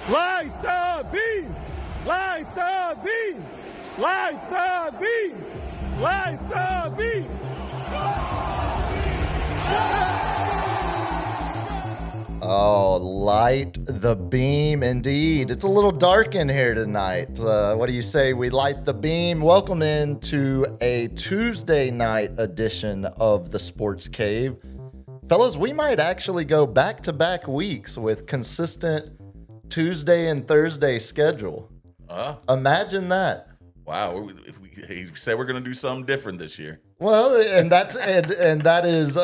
Light the beam! Light the beam! Light the beam! Light the beam! Oh, light the beam indeed. It's a little dark in here tonight. What do you say we light the beam? Welcome into a Tuesday night edition of the Sports Cave. Fellas, we might actually go back-to-back weeks with consistent Tuesday and Thursday schedule. Imagine that. Wow, he said we're going to do something different this year. Well, and that's and that is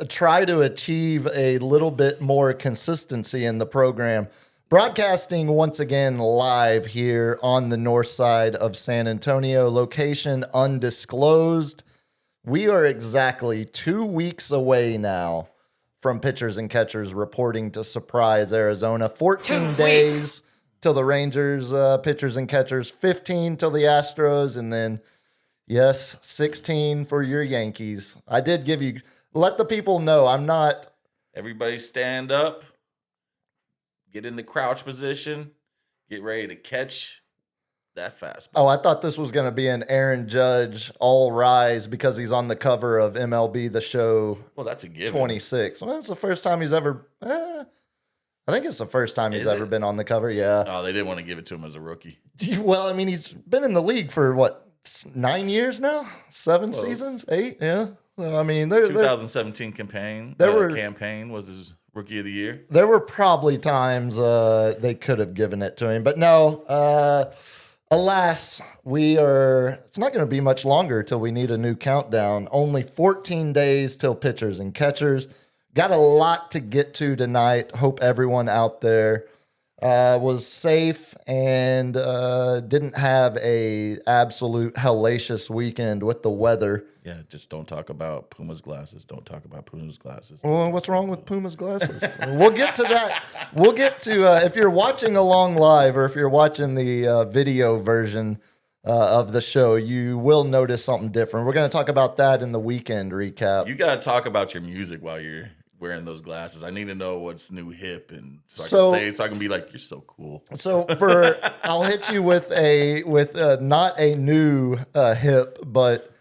try to achieve a little bit more consistency in the program. Broadcasting once again live here on the north side of San Antonio, location undisclosed. We are exactly 2 weeks away now from pitchers and catchers reporting to Surprise, Arizona. 14 days till the Rangers pitchers and catchers, 15 till the Astros, and then, yes, 16 for your Yankees. I did give you, let the people know I'm not. Everybody stand up, get in the crouch position, get ready to catch that fastball. Oh, I thought this was going to be an Aaron Judge all rise because he's on the cover of MLB The Show. Well, that's a given. 26. Well, that's the first time he's ever. I think it's the first time he's ever been on the cover. Yeah. Oh, they didn't want to give it to him as a rookie. Well, I mean, he's been in the league for what, 9 years now? 7 seasons? 8? Yeah. So, I mean, 2017 campaign was his rookie of the year. There were probably times they could have given it to him, but no. Alas, it's not going to be much longer till we need a new countdown. Only 14 days till pitchers and catchers. Got a lot to get to tonight. Hope everyone out there was safe and didn't have a absolute hellacious weekend with the weather. Yeah, just don't talk about Puma's glasses. Don't talk about Puma's glasses. Well, what's wrong with Puma's glasses? We'll get to that. We'll get to, if you're watching along live or if you're watching the video version of the show, you will notice something different. We're going to talk about that in the weekend recap. You got to talk about your music while you're wearing those glasses. I need to know what's new hip, and so I can be like, you're so cool. So I'll hit you with not a new hip, but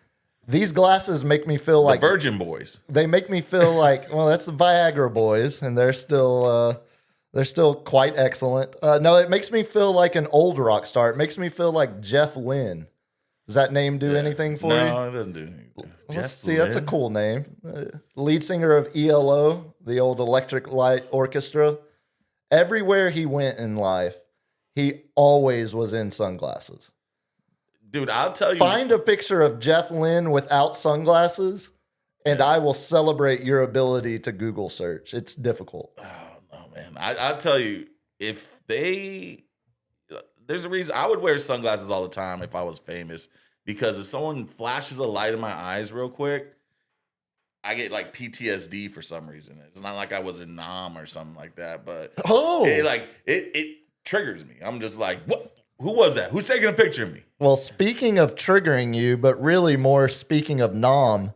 these glasses make me feel like the Virgin Boys. They make me feel like, well, that's the Viagra Boys, and they're still quite excellent. No, it makes me feel like an old rock star. It makes me feel like Jeff Lynne. Does that name do anything for you? No, it doesn't do anything. That's a cool name. Lead singer of ELO, the old Electric Light Orchestra. Everywhere he went in life, he always was in sunglasses. Dude, I'll tell you. Find a picture of Jeff Lynne without sunglasses, and I will celebrate your ability to Google search. It's difficult. Oh, no, man. I'll tell you, there's a reason I would wear sunglasses all the time if I was famous, because if someone flashes a light in my eyes real quick, I get like PTSD for some reason. It's not like I was in Nam or something like that, but it triggers me. I'm just like, what? Who was that? Who's taking a picture of me? Well, speaking of triggering you, but really more speaking of Nam,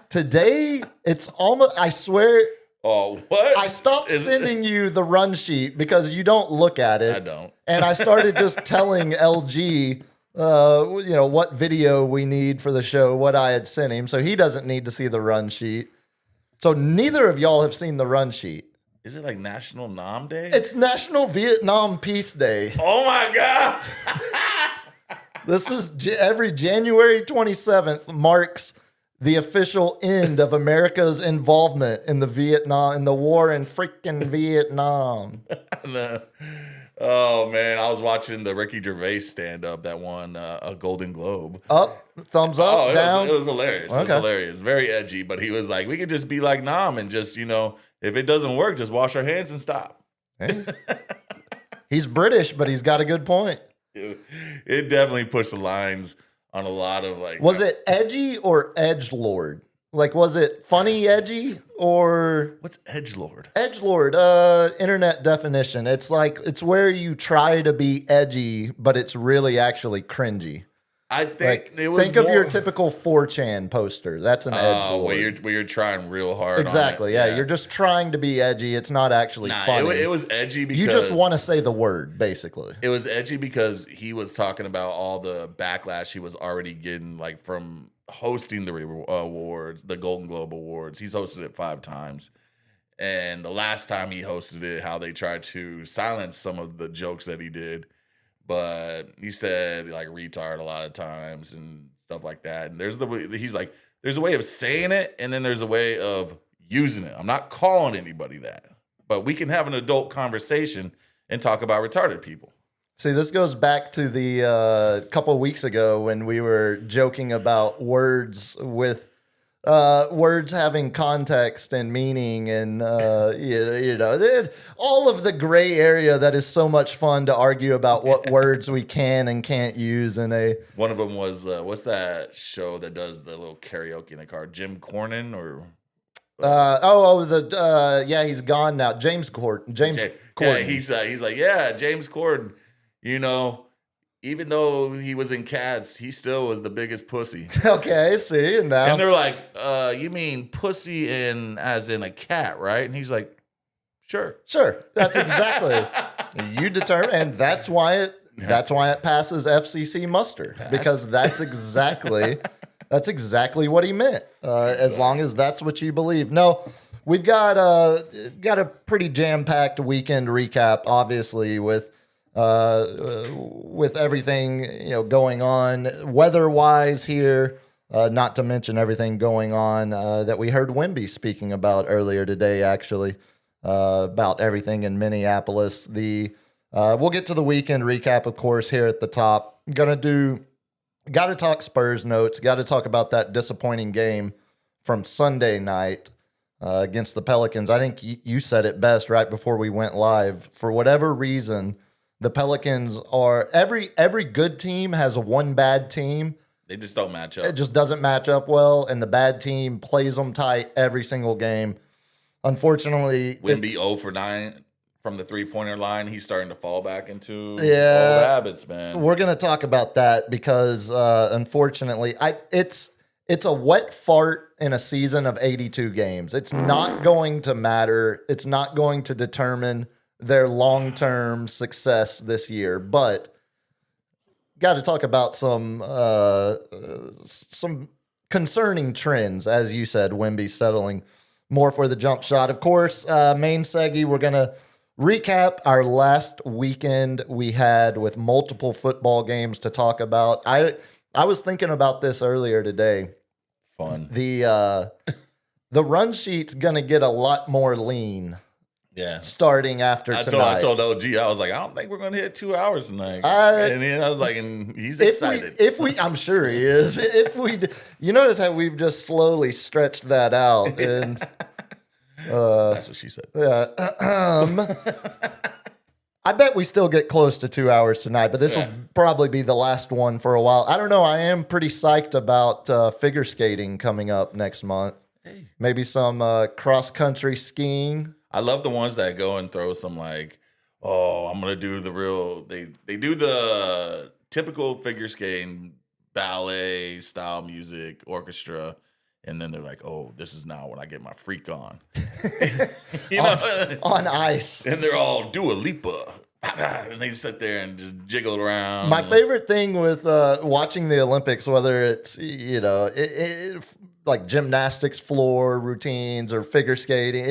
today it's almost, I swear. Oh, what? I stopped sending you the run sheet because you don't look at it. I don't. And I started just telling LG, what video we need for the show, what I had sent him. So he doesn't need to see the run sheet. So neither of y'all have seen the run sheet. Is it like National Nam Day? It's National Vietnam Peace Day. Oh my God. This is every January 27th marks the official end of America's involvement in the war in freaking Vietnam. Oh man, I was watching the Ricky Gervais stand-up that won a Golden Globe. Up, thumbs up, down. It was hilarious. Okay. It was hilarious. Very edgy, but he was like, we could just be like Nam and just, if it doesn't work, just wash our hands and stop. He's British, but he's got a good point. It definitely pushed the lines on a lot of like. Was it edgy or edgelord? Like, was it funny edgy or what's edgelord? Edgelord, internet definition. It's like it's where you try to be edgy, but it's really actually cringy. I think Like, it was think of your more- typical 4chan poster. That's an edge Oh, lord. where you're trying real hard. Exactly. On it. Yeah, you're just trying to be edgy. It's not actually Nah, funny. it was edgy because you just want to say the word, basically. It was edgy because he was talking about all the backlash he was already getting, like from hosting the awards, the Golden Globe Awards. He's hosted it 5 times. And the last time he hosted it, how they tried to silence some of the jokes that he did. But he said like retard a lot of times and stuff like that. And he's like, there's a way of saying it, and then there's a way of using it. I'm not calling anybody that, but we can have an adult conversation and talk about retarded people. See, this goes back to the couple weeks ago when we were joking about words with words having context and meaning, and all of the gray area that is so much fun to argue about what words we can and can't use in a. One of them was what's that show that does the little karaoke in the car? Jim Cornyn or He's gone now. James Corden. Yeah, he's like, yeah, James Corden. You know, even though he was in Cats, he still was the biggest pussy. Okay, see, and now And they're like, you mean pussy as in a cat, right? And he's like, sure. sure, that's exactly you determine, and that's why it passes FCC muster, because that's exactly what he meant. As long as that's what you believe. No, we've got a pretty jam-packed weekend recap, obviously, with everything going on weather-wise here. Not to mention everything going on that we heard Wemby speaking about earlier today, actually, about everything in Minneapolis. We'll get to the weekend recap, of course, here at the top. Got to talk Spurs notes. Got to talk about that disappointing game from Sunday night against the Pelicans. I think you said it best right before we went live. For whatever reason, the Pelicans are every good team has one bad team. They just don't match up. It just doesn't match up well, and the bad team plays them tight every single game. Unfortunately, Wemby 0 for 9 from the 3-pointer line. He's starting to fall back into old Yeah. habits, man. we're going to talk about that because unfortunately, it's a wet fart in a season of 82 games. It's not going to matter. It's not going to determine their long-term success this year, but got to talk about some concerning trends, as you said. Wemby settling more for the jump shot. Of course, main Seggy, we're going to recap our last weekend we had with multiple football games to talk about. I was thinking about this earlier today. Fun. The run sheet's going to get a lot more lean Yeah. starting after I tonight. told OG, I was like, I don't think we're going to hit 2 hours tonight. I- and then I was like, and he's If excited. we, I'm sure he is. You notice how we've just slowly stretched that out, and That's what she said. I bet we still get close to 2 hours tonight. But this will probably be the last one for a while. I don't know. I am pretty psyched about figure skating coming up next month. Maybe some cross country skiing. I love the ones that go and throw some like, oh, I'm gonna do the real. They do the typical figure skating, ballet style music, orchestra, and then they're like, oh, this is now when I get my freak on. You know, On ice. and they're all Dua Lipa, and they just sit there and just jiggle around. My favorite thing with watching the Olympics, whether it's like gymnastics floor routines or figure skating,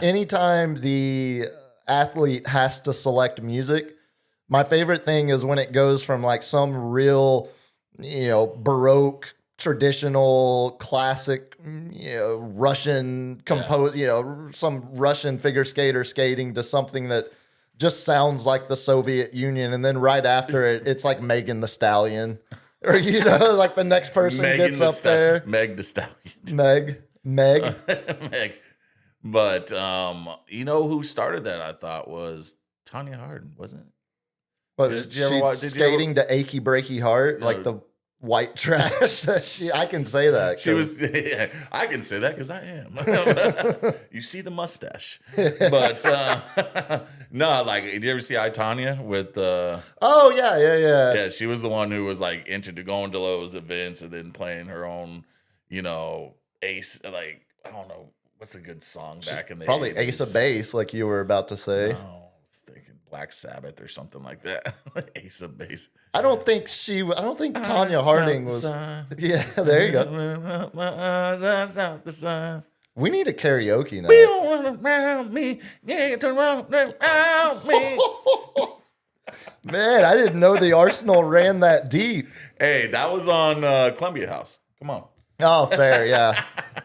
anytime the athlete has to select music, my favorite thing is when it goes from like some real, Baroque, traditional, classic, Russian some Russian figure skater skating to something that just sounds like the Soviet Union, and then right after it, it's like Megan the Stallion, or like the next person gets up there, Meg the Stallion. Meg. Meg. But you know who started that? I thought was Tanya Hardin, wasn't it? But Did you she's ever watch- did you ever- skating to "Achy Breaky Heart," like the white trash. I can say that. She was. Yeah, I can say that because I am. You see the mustache, but No, like, did you ever see I, Tonya with Oh, yeah. yeah, she was the one who was like into going to those events and then playing her own, ace. Like, I don't know, what's a good song back in the Probably 80s? Ace of Base, like you were about to say. No, I was thinking Black Sabbath or something like that. Ace of Base. I don't think Tanya Harding was. Yeah, there you go. We need a karaoke night. We don't want around me. Yeah, turn around me. Man, I didn't know the Arsenal ran that deep. Hey, that was on Columbia House. Come on. Oh, fair, yeah.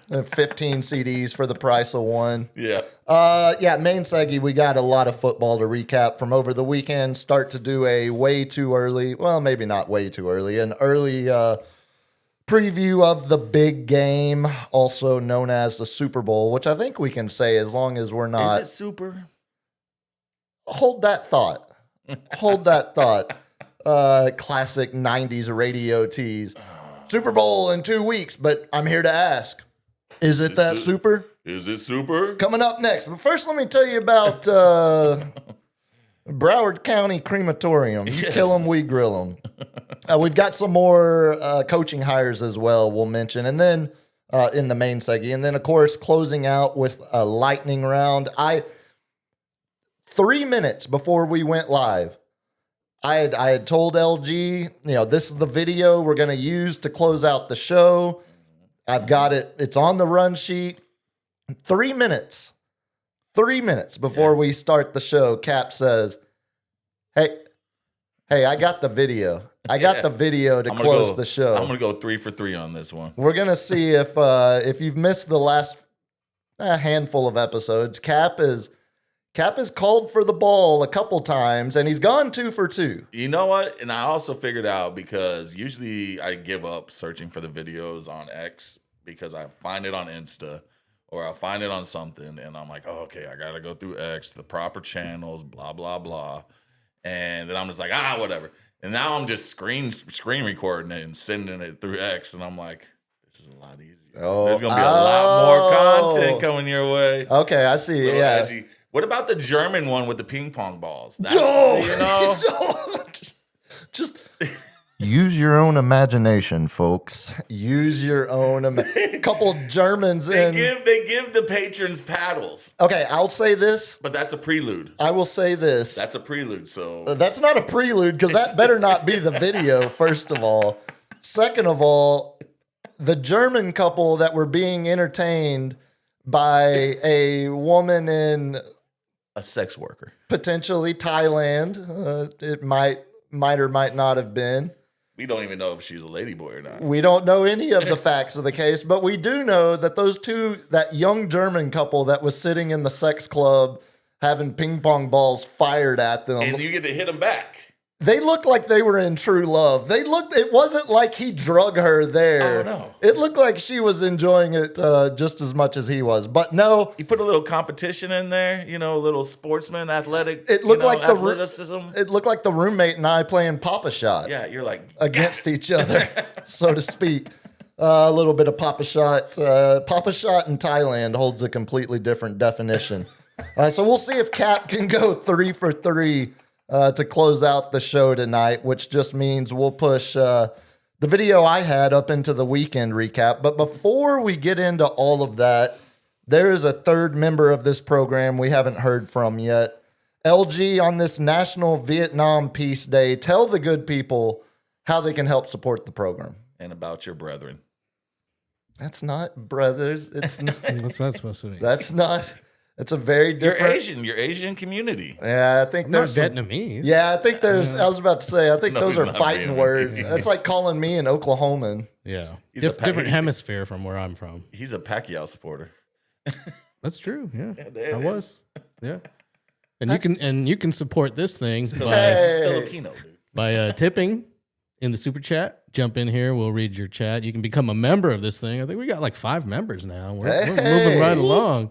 15 CDs for the price of one. Yeah. Main seggy, we got a lot of football to recap from over the weekend. Start to do a way too early, well, maybe not way too early, an early preview of the big game, also known as the Super Bowl, which I think we can say as long as we're not. Is it super? Hold that thought. Hold that thought. Classic 90s radio tease. Super Bowl in 2 weeks, but I'm here to ask, is it that super? Is it super? Coming up next. But first, let me tell you about Broward County Crematorium. You kill them, we grill them. We've got some more coaching hires as well, we'll mention. And then in the main segment. And then, of course, closing out with a lightning round. 3 minutes before we went live, I had told LG, this is the video we're going to use to close out the show. I've got it. It's on the run sheet. 3 minutes. 3 minutes before we start the show, Cap says, Hey, I got the video. I got the video to close the show. I'm going to go 3 for 3 on this one. We're going to see if you've missed the last handful of episodes, Cap is called for the ball a couple times, and he's gone 2 for 2. You know what? And I also figured out, because usually I give up searching for the videos on X because I find it on Insta or I find it on something, and I'm like, oh, okay, I got to go through X, the proper channels, blah, blah, blah. And then I'm just like, whatever. And now I'm just screen recording it and sending it through X, and I'm like, this is a lot easier. Oh, there's going to be a lot more content coming your way. Okay, I see. Yeah. Edgy. What about the German one with the ping pong balls? That's, just use your own imagination, folks. Use your own. Couple Germans they give the patrons paddles. Okay, I'll say this, but that's a prelude. I will say this. That's a prelude. So that's not a prelude, because that better not be the video. First of all, second of all, the German couple that were being entertained by a woman in a sex worker, potentially Thailand. It might or might not have been. We don't even know if she's a ladyboy or not. We don't know any of the facts of the case, but we do know that that young German couple that was sitting in the sex club having ping pong balls fired at them, and you get to hit them back. They looked like they were in true love. It wasn't like he drug her there. Oh, no. It looked like she was enjoying it just as much as he was. But no. You put a little competition in there, a little sportsman, athletic. It looked like athleticism. It looked like the roommate and I playing Papa Shot. Yeah, you're like against each other, so to speak. A little bit of Papa Shot. Papa Shot in Thailand holds a completely different definition. So we'll see if Cap can go 3 for 3 to close out the show tonight, which just means we'll push the video I had up into the weekend recap. But before we get into all of that, there is a third member of this program we haven't heard from yet. LG, on this National Vietnam Peace Day, tell the good people how they can help support the program. And about your brethren. That's not brothers. It's not. What's that supposed to be? That's not. It's a very different. Your Asian community. Yeah, I think there's Vietnamese. Yeah, I think there's. I was about to say. I think those are fighting Vietnamese. words. That's like calling me an Oklahoman. Yeah, He's different hemisphere from where I'm from. He's a Pacquiao supporter. That's true. Yeah, there I it was. Yeah, and you can support this thing He's Hey. Filipino, dude. by tipping in the super chat. Jump in here. We'll read your chat. You can become a member of this thing. I think we got like 5 members now. We're moving right along.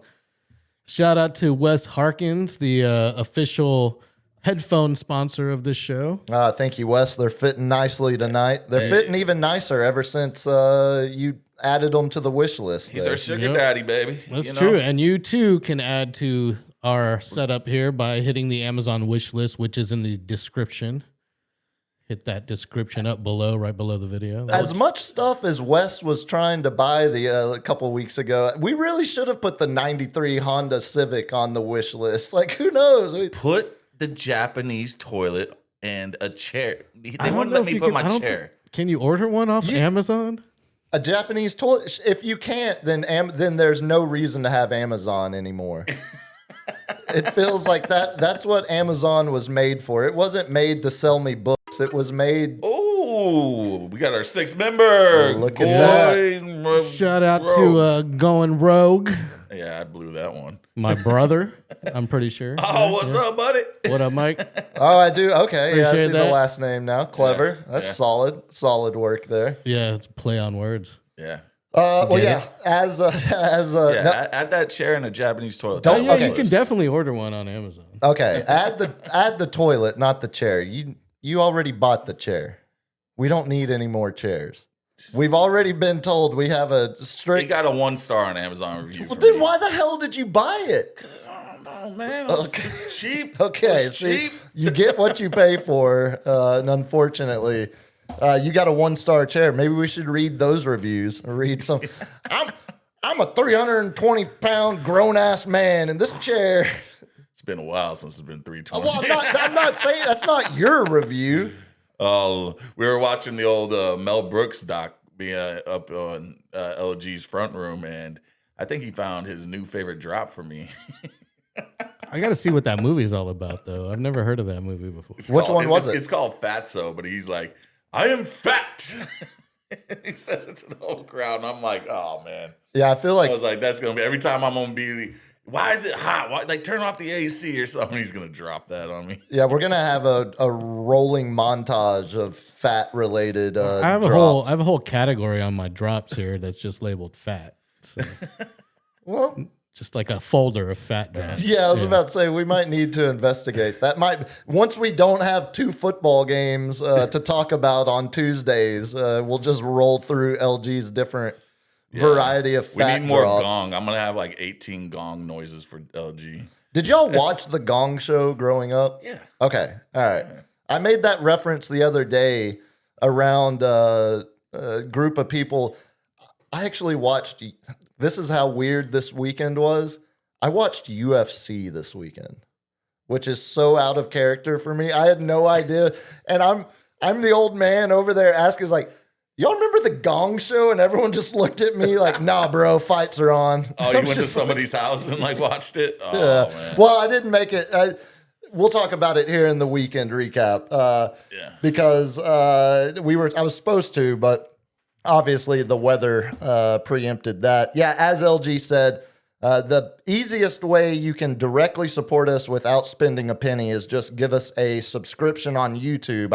Shout out to Wes Harkins, the official headphone sponsor of this show. Thank you, Wes. They're fitting nicely tonight. They're fitting even nicer ever since you added them to the wish list. He's there. our sugar daddy, baby. That's true. And you too can add to our setup here by hitting the Amazon wish list, which is in the description. Hit that description up below, right below the video. As much stuff as Wes was trying to buy a couple weeks ago, we really should have put the 93 Honda Civic on the wish list. Like, who knows? Put the Japanese toilet and a chair. They I don't wouldn't know let if me you put can- my I don't chair. Can you order one off Amazon? A Japanese toilet. If you can't, then there's no reason to have Amazon anymore. It feels like that's what Amazon was made for. It wasn't made to sell me books. It was made. Oh, we got our 6th member. Look at that. Shout out to Going Rogue, Yeah, I blew that one. my brother. I'm pretty sure. Oh, what's up, buddy? What up, Mike? Oh, I do. Okay, yeah, I Appreciate see the that. last name now. Clever. Yeah, That's yeah. solid work there. Yeah, it's a play on words. Yeah. Well, Get yeah. As Yeah, no- add that chair in a Japanese toilet. Don't- Oh, yeah, okay. you can definitely order one on Amazon. okay, add the toilet, not the chair. You already bought the chair. We don't need any more chairs. We've already been told we have a It strict. got a 1-star on Amazon review. Well, for then me. why the hell did you buy it? Oh man, it's cheap. Okay, It's see, cheap. you get what you pay for, and unfortunately, you got a 1-star chair. Maybe we should read those reviews. Or read some. I'm a 320-pound grown ass man, and this chair. It's been a while since it's been 320. Well, I'm not saying that's not your review. Oh, we were watching the old Mel Brooks doc being up on LG's front room, and I think he found his new favorite drop for me. I got to see what that movie's all about, though. I've never heard of that movie before. Which one was it? It's called Fatso, but he's like, I am fat. He says it to the whole crowd, and I'm like, oh man. Yeah, I feel like I was like, that's gonna be every time I'm gonna be. Why is it hot? Why, like, turn off the AC or something. He's gonna drop that on me. yeah, we're gonna have a rolling montage of fat related. I have a whole category on my drops here that's just labeled fat. So, Well, just like a folder of fat drops. yeah, I was about to say we might need to investigate that. Once we don't have 2 football games to talk about on Tuesdays, we'll just roll through LG's different variety of We fat need more drops. gong. I'm gonna have like 18 gong noises for LG. Did y'all watch the Gong Show growing up? Yeah. Okay. All right. I made that reference the other day around a group of people. I actually watched. This is how weird this weekend was. I watched UFC this weekend, which is so out of character for me. I had no idea, and I'm the old man over there asking, like, "Y'all remember the Gong Show?" And everyone just looked at me like, "Nah, bro, fights are on." Oh, you I'm went to just like, somebody's house and like watched it? Oh, yeah. man. Well, I didn't make it. We'll talk about it here in the weekend recap. Yeah. Because I was supposed to, but obviously the weather preempted that. Yeah, as LG said, the easiest way you can directly support us without spending a penny is just give us a subscription on YouTube.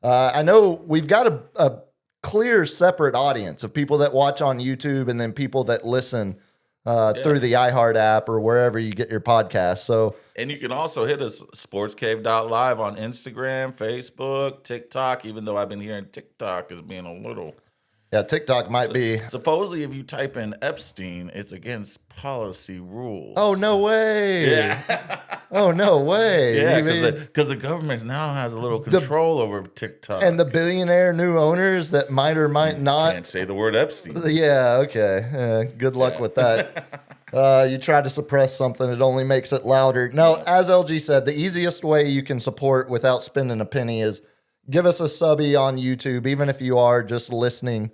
I know we've got a clear separate audience of people that watch on YouTube and then people that listen through the iHeart app or wherever you get your podcast. So And you can also hit us sportscave.live on Instagram, Facebook, TikTok, even though I've been hearing TikTok as being a little. yeah, TikTok might be. Supposedly, if you type in Epstein, it's against policy rules. Oh, no way. Yeah. Oh, no way. Yeah, You mean- because the government now has a little control over TikTok. and the billionaire new owners that might or might not. Can't say the word Epstein. Yeah, okay. Good luck with that. You try to suppress something, it only makes it louder. No, as LG said, the easiest way you can support without spending a penny is give us a subby on YouTube, even if you are just listening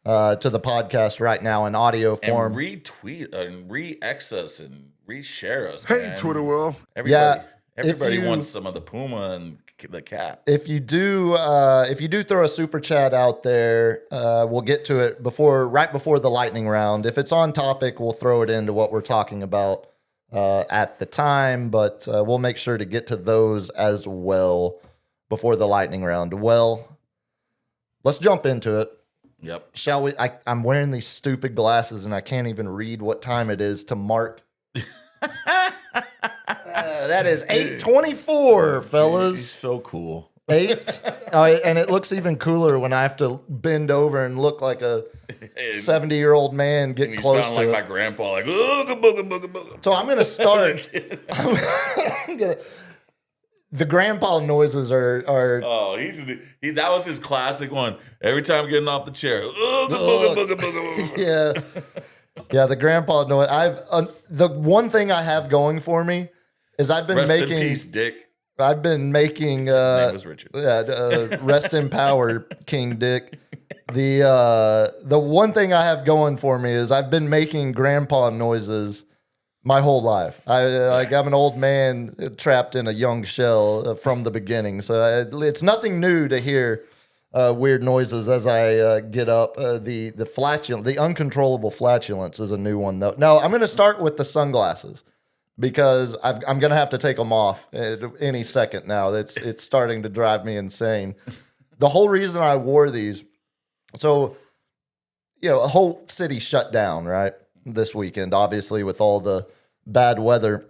to the podcast right now in audio And form. retweet and re-X us and re-share us. Hey, man. Twitter world. Everybody, Yeah, everybody if you- wants some of the Puma and the cap. If you do throw a super chat out there, we'll get to it right before the lightning round. If it's on topic, we'll throw it into what we're talking about at the time, but we'll make sure to get to those as well before the lightning round. Well, let's jump into it. Yep. Shall we? I'm wearing these stupid glasses and I can't even read what time it is to mark. That is 8:24, He's fellas. so cool. 8. And it looks even cooler when I have to bend over and look like a 70-year-old man And get you close sound to like it. my grandpa, like ooga booga booga booga. So I'm going to start. The grandpa noises are Oh, that was his classic one. Every time getting off the chair, ooga booga booga booga. yeah, the grandpa noise. The one thing I have going for me is I've been Rest making in peace, Dick. I've been making His name was Richard. rest in power, King Dick. The one thing I have going for me is I've been making grandpa noises my whole life. I'm an old man trapped in a young shell from the beginning. So it's nothing new to hear weird noises as I get up. The flatulence, the uncontrollable flatulence is a new one though. No, I'm going to start with the sunglasses because I'm going to have to take them off any second now. It's starting to drive me insane. The whole reason I wore these, so a whole city shut down, right? This weekend, obviously, with all the bad weather.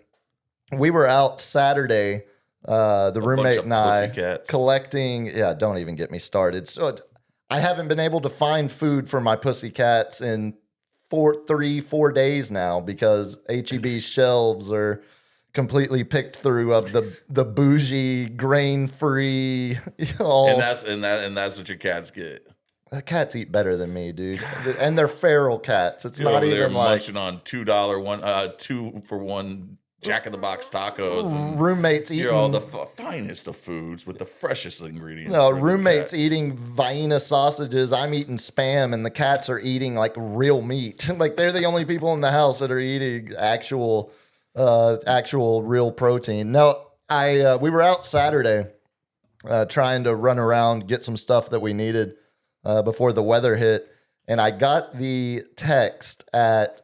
We were out Saturday, the roommate and I, pussycats. collecting. Yeah, don't even get me started. So I haven't been able to find food for my pussycats in 4 days now because HEB's shelves are completely picked through of the bougie, grain-free. And that's what your cats get. The cats eat better than me, dude, and they're feral cats. It's You're not over there even like munching on $2 for one Jack in the Box tacos. And roommates eating. you're all the finest of foods with the freshest ingredients. No, for the roommates cats. eating Vienna sausages. I'm eating Spam, and the cats are eating like real meat. Like they're the only people in the house that are eating actual real protein. No, we were out Saturday trying to run around, get some stuff that we needed before the weather hit, and I got the text at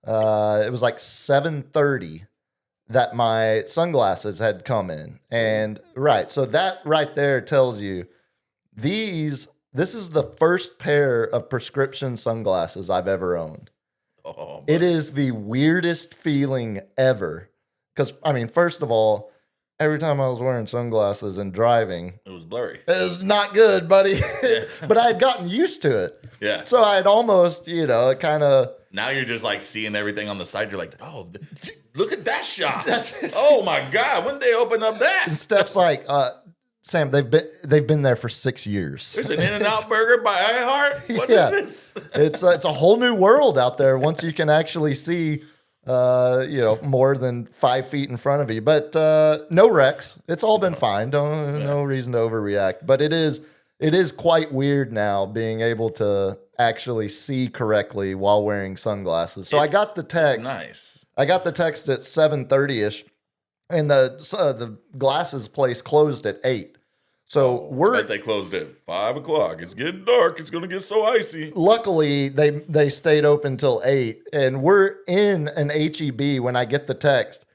it was like 7:30 that my sunglasses had come in. And right, so that right there tells you this is the first pair of prescription sunglasses I've ever owned. Oh, It is the weirdest feeling ever. Because, I mean, first of all, every time I was wearing sunglasses and driving, it was blurry. it was not good, buddy. But I had gotten used to it. Yeah. So I had almost, kind of. Now you're just like seeing everything on the side. You're like, oh, look at that shop. That's- Oh my God, when did they open up that? And Steph's like, Sam, they've been there for 6 years. There's an In-N-Out burger by iHeart. What Yeah. is this? It's a whole new world out there once you can actually see, more than 5 feet in front of you. But no wrecks. It's all been fine. No reason to overreact. But it is quite weird now being able to actually see correctly while wearing sunglasses. So I got the text. It's nice. I got the text at 7:30ish, and the glasses place closed at 8. So I bet they closed at 5 o'clock. It's getting dark. It's gonna get so icy. luckily they stayed open till 8, and we're in an HEB when I get the text.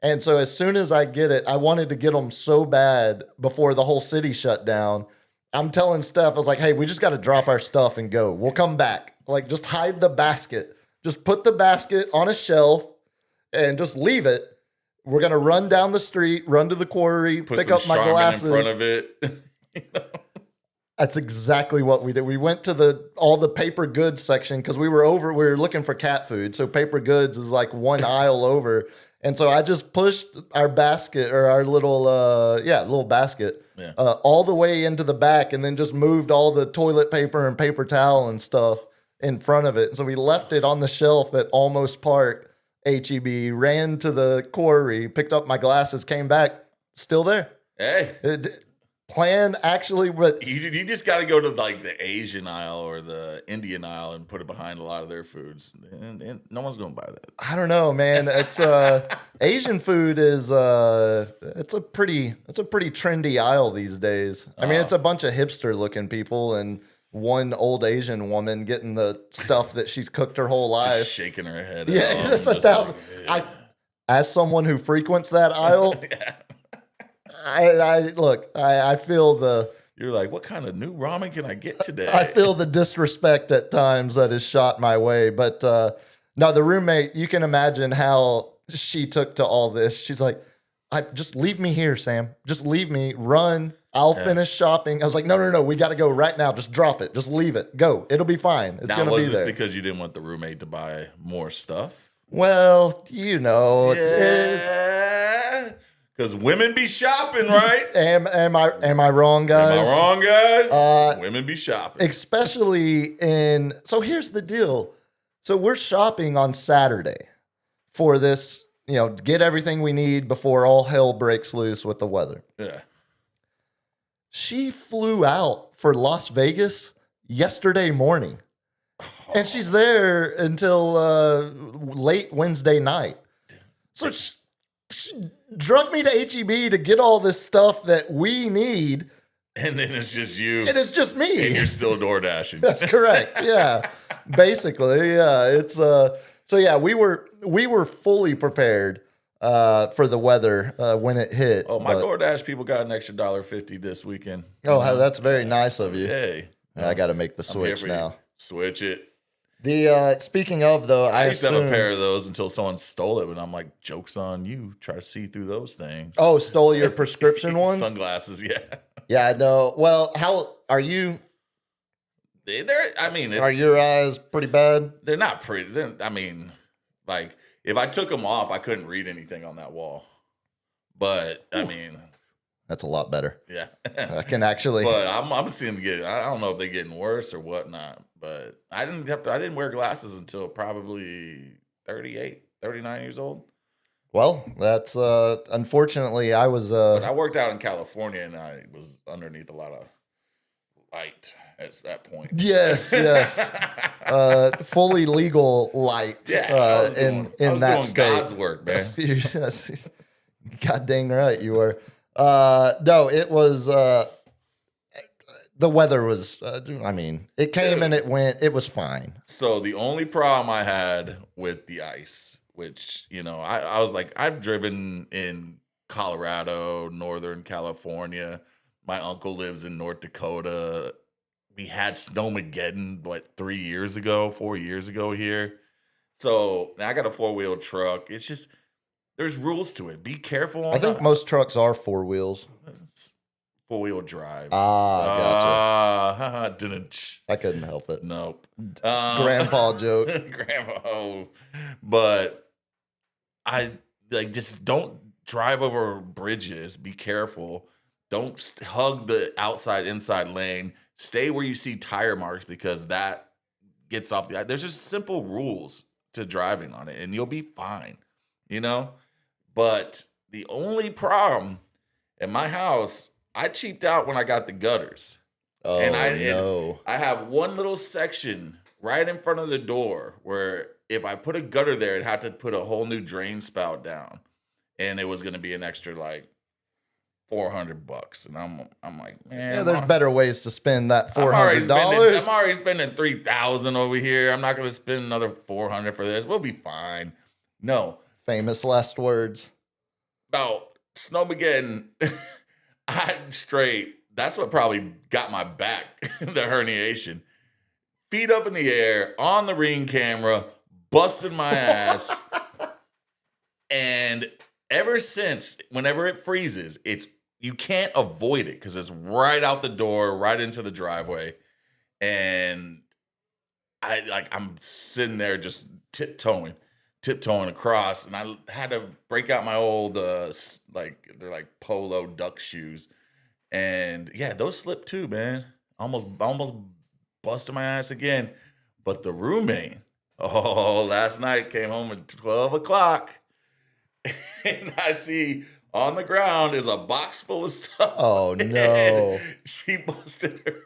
And so as soon as I get it, I wanted to get them so bad before the whole city shut down. I'm telling Steph, I was like, hey, we just got to drop our stuff and go. We'll come back. Like, just hide the basket. Just put the basket on a shelf and just leave it. We're going to run down the street, run to the quarry, Put pick some up my Charmin glasses. in front of it. That's exactly what we did. We went to all the paper goods section because we were looking for cat food. So paper goods is like one aisle over. And so I just pushed our basket or our little basket all the way into the back, and then just moved all the toilet paper and paper towel and stuff in front of it. So we left it on the shelf at Almost Park HEB, ran to the quarry, picked up my glasses, came back, still there. Hey, Plan actually, but you just got to go to like the Asian aisle or the Indian aisle and put it behind a lot of their foods. And no one's gonna buy that. I don't know, man. It's Asian food is it's a pretty trendy aisle these days. I mean, it's a bunch of hipster looking people and one old Asian woman getting the stuff that she's cooked her whole life. Just shaking her head. Yeah, at that's them, a just thousand. like, As someone who frequents that aisle, I feel the. You're like, what kind of new ramen can I get today? I feel the disrespect at times that is shot my way. But no, the roommate, you can imagine how she took to all this. She's like, just leave me here, Sam. Just leave me, run. I'll finish shopping. I was like, no, we got to go right now. Just drop it. Just leave it. Go. It'll be fine. It's Now, going to be was this there. because you didn't want the roommate to buy more stuff? Well, you know, Yeah. Because women be shopping, right? am I wrong, guys? Am I wrong, guys? Uh, Women be shopping. Especially so here's the deal. So we're shopping on Saturday for this, get everything we need before all hell breaks loose with the weather. Yeah. She flew out for Las Vegas yesterday morning. And she's there until late Wednesday night. So she drug me to HEB to get all this stuff that we need. And then it's just you. And it's just me. And you're still door dashing. That's correct. Yeah. Basically, yeah. It's so yeah, we were fully prepared for the weather when it hit. Oh, my DoorDash people got an extra $1.50 this weekend. Oh, that's very nice of you. Hey. I got to make the I'm here switch for now. you. Switch it. Speaking of though, I I used to have a assume- pair of those until someone stole it, but I'm like, joke's on you. Try to see through those things. Oh, stole your prescription ones? Sunglasses, yeah. Yeah, I know. Well, how are you? Are your eyes pretty bad? They're not pretty. Like, if I took them off, I couldn't read anything on that wall. But, That's a lot better. yeah. I can actually. But I'm seeing them I don't know if they're getting worse or whatnot. But I didn't wear glasses until probably 38, 39 years old. Well, that's unfortunately I was. But I worked out in California and I was underneath a lot of light at that point. Yes, fully legal light. Yeah, I was in doing that state. God's work, man. Yes, God dang right you were. No, it was. The weather was. It came and it went. It was fine. So the only problem I had with the ice, which, I was like, I've driven in Colorado, Northern California. My uncle lives in North Dakota. We had Snowmageddon, 4 years ago here. So I got a 4-wheel truck. It's just, there's rules to it. Be careful. I think most trucks are 4 wheels. 4-wheel drive. Gotcha. Didn't. I couldn't help it. Nope. Grandpa joke. Grandpa. Oh. But I just don't drive over bridges. Be careful. Don't hug the inside lane. Stay where you see tire marks because that gets off the. There's just simple rules to driving on it, and you'll be fine. But the only problem at my house, I cheaped out when I got the gutters. Oh, and no. I have one little section right in front of the door where if I put a gutter there, I'd have to put a whole new drain spout down. And it was going to be an extra $400. And I'm like, man. Yeah, there's better ways to spend that $400. I'm already spending $3,000 over here. I'm not going to spend another $400 for this. We'll be fine. No. Famous last words. About Snowmageddon, that's what probably got my back, the herniation. Feet up in the air, on the Ring camera, busted my ass. And ever since, whenever it freezes, you can't avoid it because it's right out the door, right into the driveway. And I'm sitting there just tiptoeing across, and I had to break out my old they're like polo duck shoes, and yeah, those slipped too, man. Almost busted my ass again. But the roommate, last night came home at 12 o'clock, and I see on the ground is a box full of stuff. Oh no! And she busted her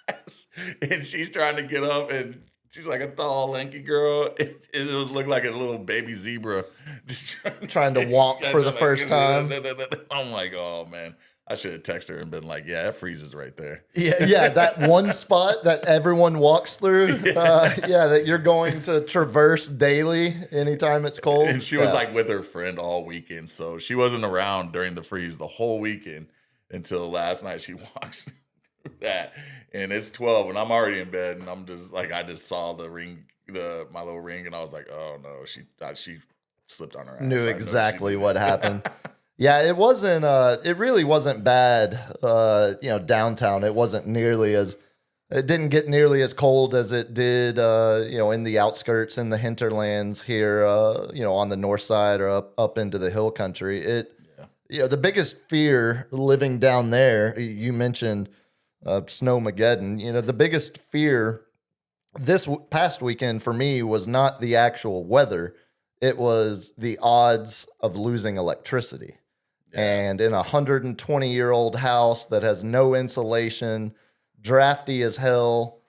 ass, and she's trying to get up and. She's like a tall, lanky girl. It was looked like a little baby zebra. Just trying to walk for the first time. I'm like, oh, man. I should have texted her and been like, yeah, it freezes right there. Yeah, that one spot that everyone walks through. That you're going to traverse daily anytime it's cold. And she was like with her friend all weekend. So she wasn't around during the freeze the whole weekend until last night she walks through that. And it's 12 and I'm already in bed and I'm just like, I just saw the ring, my little ring, and I was like, oh no, she slipped on her ass. Knew exactly what happened. Yeah, it wasn't. It really wasn't bad. Downtown, it wasn't nearly as. It didn't get nearly as cold as it did, in the outskirts, in the hinterlands here, on the north side or up into the hill country. The biggest fear living down there, you mentioned Snowmageddon. The biggest fear this past weekend for me was not the actual weather. It was the odds of losing electricity. Yeah. And in a 120-year-old house that has no insulation, drafty as hell,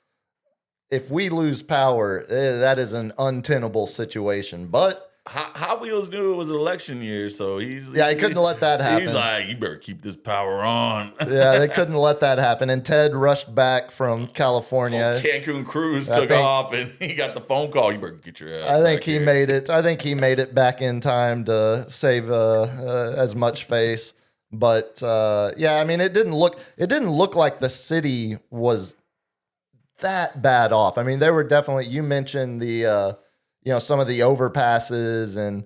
if we lose power, that is an untenable situation. But Hot Wheels knew it was an election year, so he couldn't let that happen. He's like, you better keep this power on. Yeah, they couldn't let that happen. And Ted rushed back from California. Cancun cruise took off, and he got the phone call. You better get your ass. I think he made it back in time to save as much face. But it didn't look like the city was that bad off. I mean, there were definitely. You mentioned the. Some of the overpasses and,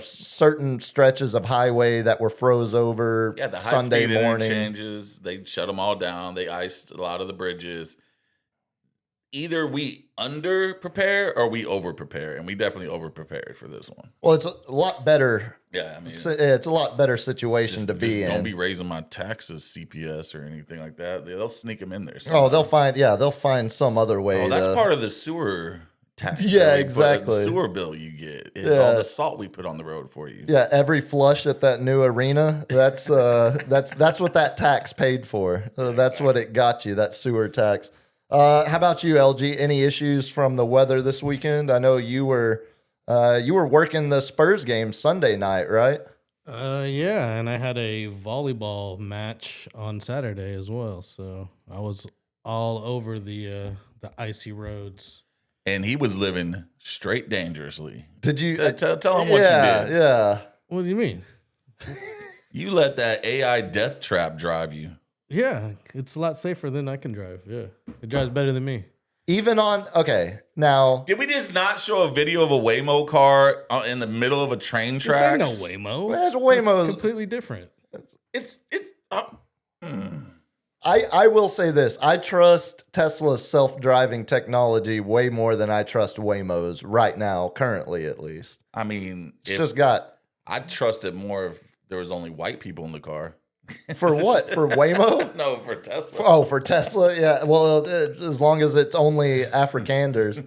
certain stretches of highway that were froze over the Sunday morning. Interchanges, they shut them all down. They iced a lot of the bridges. Either we under-prepare or we over-prepare, and we definitely over-prepared for this one. Well, it's a lot better. Yeah, I mean, it's a lot better situation to be in. Don't be raising my taxes, CPS, or anything like that. They'll sneak them in there. Oh, they'll find some other way. Oh, that's part of the sewer tax. Yeah, exactly. The sewer bill you get is all the salt we put on the road for you. Yeah, every flush at that new arena, that's what that tax paid for. That's what it got you, that sewer tax. How about you, LG? Any issues from the weather this weekend? I know you were working the Spurs game Sunday night, right? Yeah, and I had a volleyball match on Saturday as well, so I was all over the icy roads. And he was living straight dangerously. Did you tell him what you did? Yeah. What do you mean? You let that AI death trap drive you. Yeah, it's a lot safer than I can drive. Yeah, it drives better than me. Even now. Did we just not show a video of a Waymo car in the middle of a train track? This ain't no Waymo. That's Waymo. It's completely different. I will say this. I trust Tesla's self-driving technology way more than I trust Waymo's right now, currently at least. I mean, I'd trust it more if there was only white people in the car. For what? For Waymo? No, for Tesla. For Tesla? Yeah. Well, as long as it's only Afrikaners.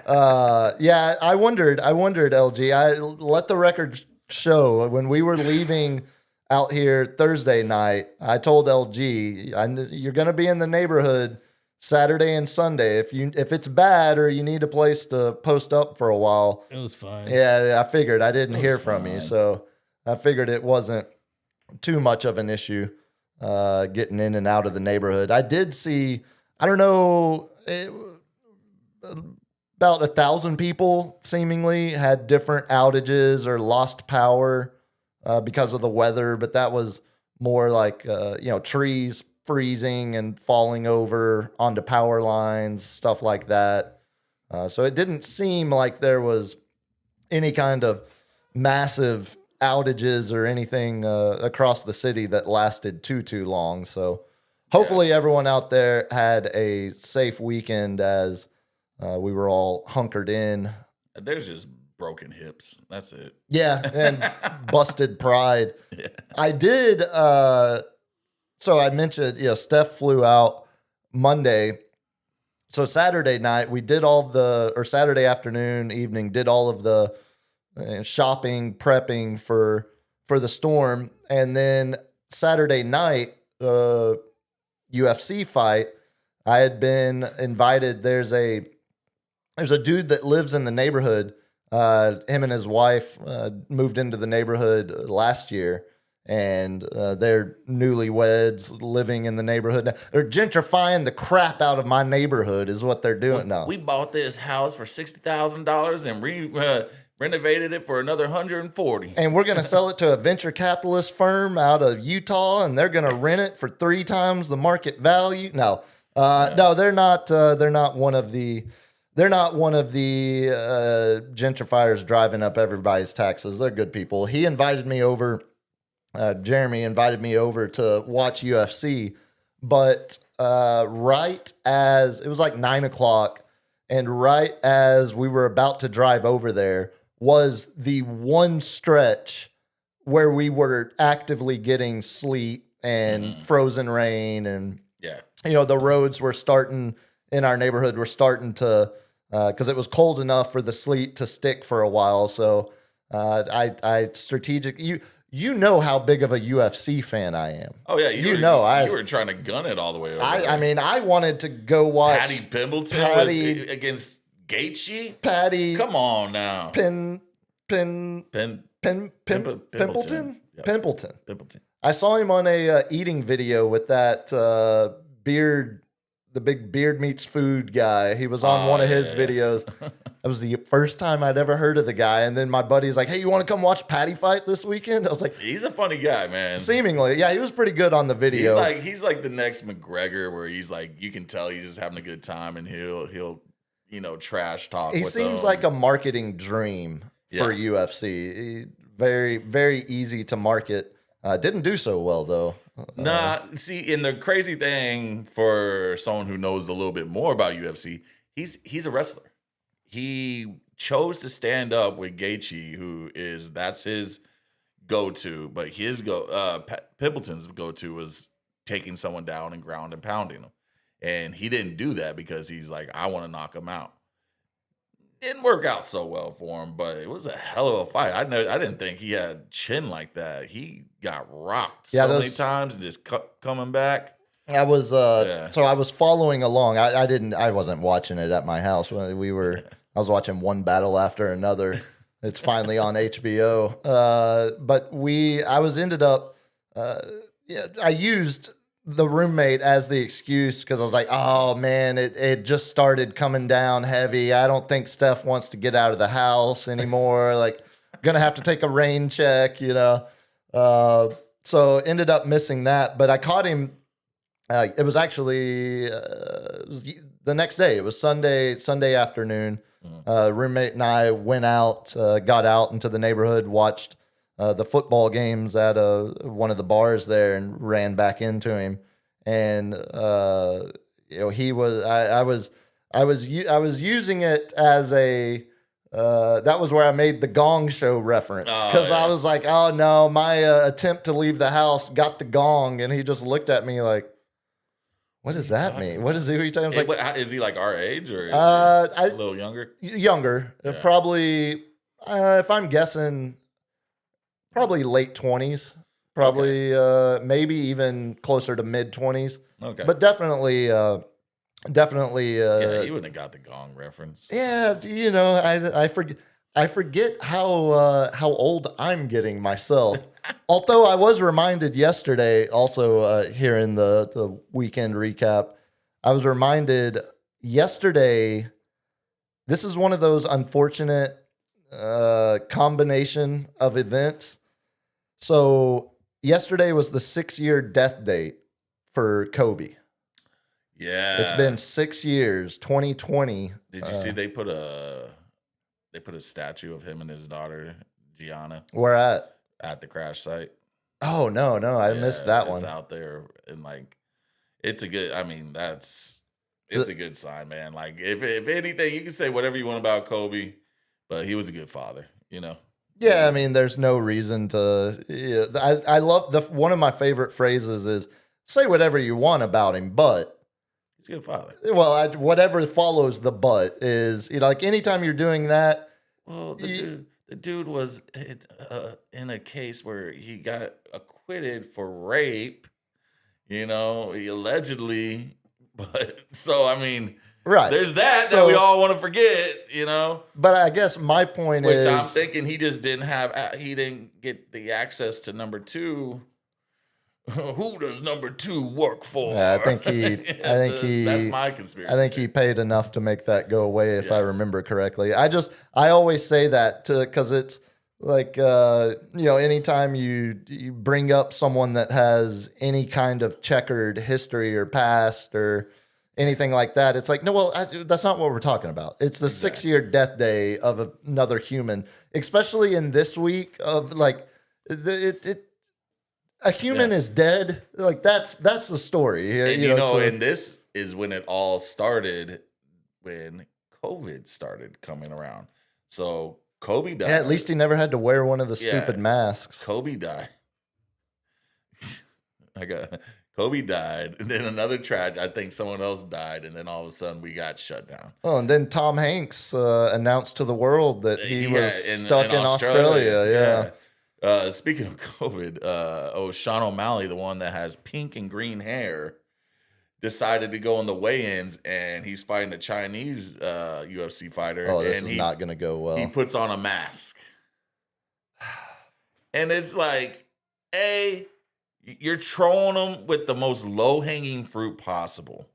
I wondered, LG. I let the record show when we were leaving out here Thursday night, I told LG, you're going to be in the neighborhood Saturday and Sunday. If it's bad or you need a place to post up for a while. It was fine. Yeah, I figured. I didn't hear from you, so I figured it wasn't too much of an issue getting in and out of the neighborhood. I did see, I don't know, about 1,000 people seemingly had different outages or lost power because of the weather, but that was more like, trees freezing and falling over onto power lines, stuff like that. So it didn't seem like there was any kind of massive outages or anything across the city that lasted too long. So hopefully everyone out there had a safe weekend as we were all hunkered in. There's just broken hips. That's it. Yeah, and busted pride. Yeah. I did. So I mentioned, Steph flew out Monday. So Saturday night, we did Saturday afternoon, evening, did all of the shopping, prepping for the storm. And then Saturday night, UFC fight, I had been invited. There's a dude that lives in the neighborhood. Him and his wife moved into the neighborhood last year, and they're newlyweds living in the neighborhood. They're gentrifying the crap out of my neighborhood is what they're doing now. We bought this house for $60,000 and renovated it for another $140,000. And we're going to sell it to a venture capitalist firm out of Utah, and they're going to rent it for 3 times the market value. No, they're not. They're not one of the. They're not one of the gentrifiers driving up everybody's taxes. They're good people. He invited me over Jeremy invited me over to watch UFC, but right as it was like 9 o'clock, and right as we were about to drive over there was the one stretch where we were actively getting sleet and frozen rain, and Yeah. the roads were starting in our neighborhood were starting to because it was cold enough for the sleet to stick for a while. So I strategic you know how big of a UFC fan I am. Oh yeah, you were trying to gun it all the way over. I mean, I wanted to go watch Patty Pimbleton against Gaethje. Patty. Come on now. Pimpleton. Yep. Pimpleton. I saw him on a eating video with that beard, the big beard meets food guy. He was on one of his videos. That was the first time I'd ever heard of the guy. And then my buddy's like, "Hey, you want to come watch Patty fight this weekend?" I was like, He's a funny guy, man. seemingly, yeah, he was pretty good on the video. He's like the next McGregor, where he's like, you can tell he's just having a good time, and he'll trash talk. He with seems them. like a marketing dream for UFC. Very, very easy to market. Didn't do so well though. Nah, see, and the crazy thing for someone who knows a little bit more about UFC, he's a wrestler. He chose to stand up with Gaethje, that's his go-to, but his Pimpleton's go-to was taking someone down and ground and pounding them. And he didn't do that because he's like, I want to knock him out. Didn't work out so well for him, but it was a hell of a fight. I didn't think he had chin like that. He got rocked many times and just coming back. I was so I was following along. I wasn't watching it at my house when I was watching one battle after another. It's finally on HBO. But I used the roommate as the excuse because I was like, oh man, it just started coming down heavy. I don't think Steph wants to get out of the house anymore. Like, gonna have to take a rain check, So ended up missing that, but I caught him. It was actually the next day. It was Sunday afternoon. Roommate and I went out, got out into the neighborhood, watched the football games at one of the bars there, and ran back into him. And he was. I was using it as a. That was where I made the Gong Show reference because I was like, oh no, my attempt to leave the house got the gong, and he just looked at me like, what does that mean? What is he? What are you talking about? Like, is he like our age or is he a little younger? Younger, probably. If I'm guessing, probably late 20s. Probably, maybe even closer to mid 20s. Okay, but definitely. Yeah, he wouldn't have got the gong reference. Yeah, I forget how old I'm getting myself. Although I was reminded yesterday, also here in the weekend recap, I was reminded yesterday. This is one of those unfortunate combination of events. So yesterday was the 6-year death date for Kobe. Yeah, it's been 6 years. 2020. Did you see they put a statue of him and his daughter Gianna? Where at the crash site. Oh no, I missed that one. It's out there, and like, it's a good. I mean, it's a good sign, man. Like, if anything, you can say whatever you want about Kobe, but he was a good father, Yeah, I mean, there's no reason to. I love one of my favorite phrases is say whatever you want about him, but. He's a good father. Well, whatever follows the but is, like anytime you're doing that. Well, the dude was in a case where he got acquitted for rape, he allegedly. But so, I mean, right. There's that we all want to forget, But I guess my point is. Which I'm thinking he just he didn't get the access to number 2. Who does number 2 work for? Yeah, I think he. That's my conspiracy. I think he paid enough to make that go away, if I remember correctly. I always say that because it's like anytime you bring up someone that has any kind of checkered history or past or anything like that, it's like, no, well, that's not what we're talking about. It's the 6-year death day of another human, especially in this week of like a human is dead. Like that's the story here. And so- and this is when it all started, when COVID started coming around. So Kobe died. yeah, at least he never had to wear one of the Yeah. stupid masks. Kobe died. Kobe died, and then another tragedy. I think someone else died, and then all of a sudden we got shut down. Oh, and then Tom Hanks announced to the world that he was stuck in Australia. Yeah. Speaking of COVID, Sean O'Malley, the one that has pink and green hair, decided to go in the weigh-ins, and he's fighting a Chinese UFC fighter. Oh, this and is not going to go well. He puts on a mask, and it's like, you're trolling them with the most low-hanging fruit possible.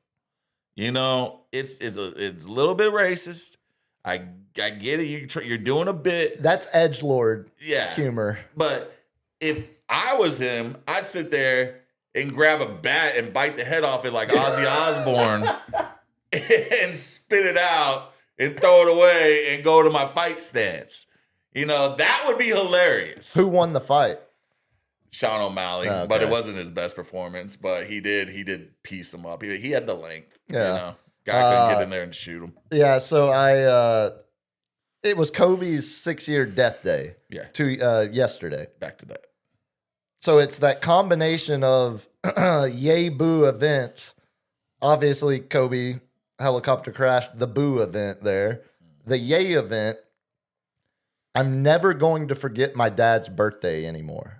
It's a little bit racist. I get it. You're doing a bit. That's edgelord Yeah. humor. But if I was him, I'd sit there and grab a bat and bite the head off it like Ozzy Osbourne and spit it out and throw it away and go to my fight stance. That would be hilarious. Who won the fight? Sean O'Malley, Oh, okay. but it wasn't his best performance. But he did piece him up. He had the length. Yeah. Guy couldn't get in there and shoot him. Yeah, so it was Kobe's 6-year death day. Yeah. Yesterday. Back to that. So it's that combination of yay boo events. Obviously, Kobe helicopter crash, the boo event there. The yay event. I'm never going to forget my dad's birthday anymore.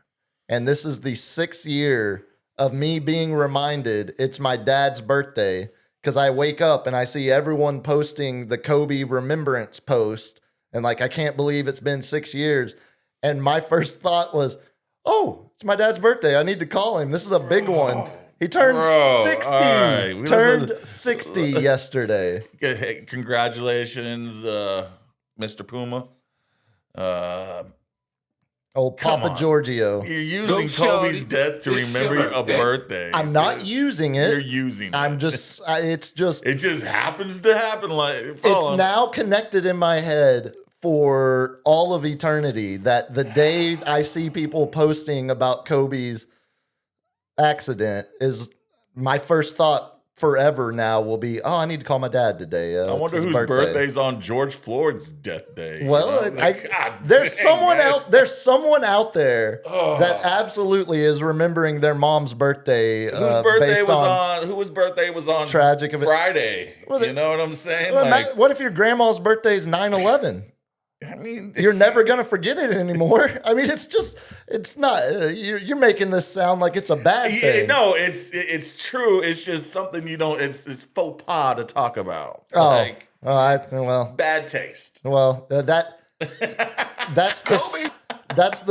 And this is the 6th year of me being reminded it's my dad's birthday, because I wake up and I see everyone posting the Kobe remembrance post. And like, I can't believe it's been 6 years. And my first thought was, oh, it's my dad's birthday. I need to call him. This is a big one. He turned 60. all right. We Turned 60 yesterday. Hey, congratulations, Mr. Puma. Old Come Papa on. Giorgio. You're using Kobe's death to remember a birthday. I'm not using You're it. using I'm it. just, it's just, It just happens to happen. it's now connected in my head for all of eternity that the day I see people posting about Kobe's accident is my first thought forever now will be, oh, I need to call my dad today. I wonder whose birthday's on George Floyd's death day. Well, God there's dang, someone man. else. There's someone out there Oh. that absolutely is remembering their mom's birthday. Whose birthday based was on? Whose birthday was on? tragic event. Friday. Well, You know what I'm saying? Well, what if your grandma's birthday is 9/11? I mean, You're never gonna forget it anymore. I mean, it's not. You're making this sound like it's a bad thing. no, it's true. It's just something you don't. It's faux pas to talk about. Oh, well, Bad taste. that's the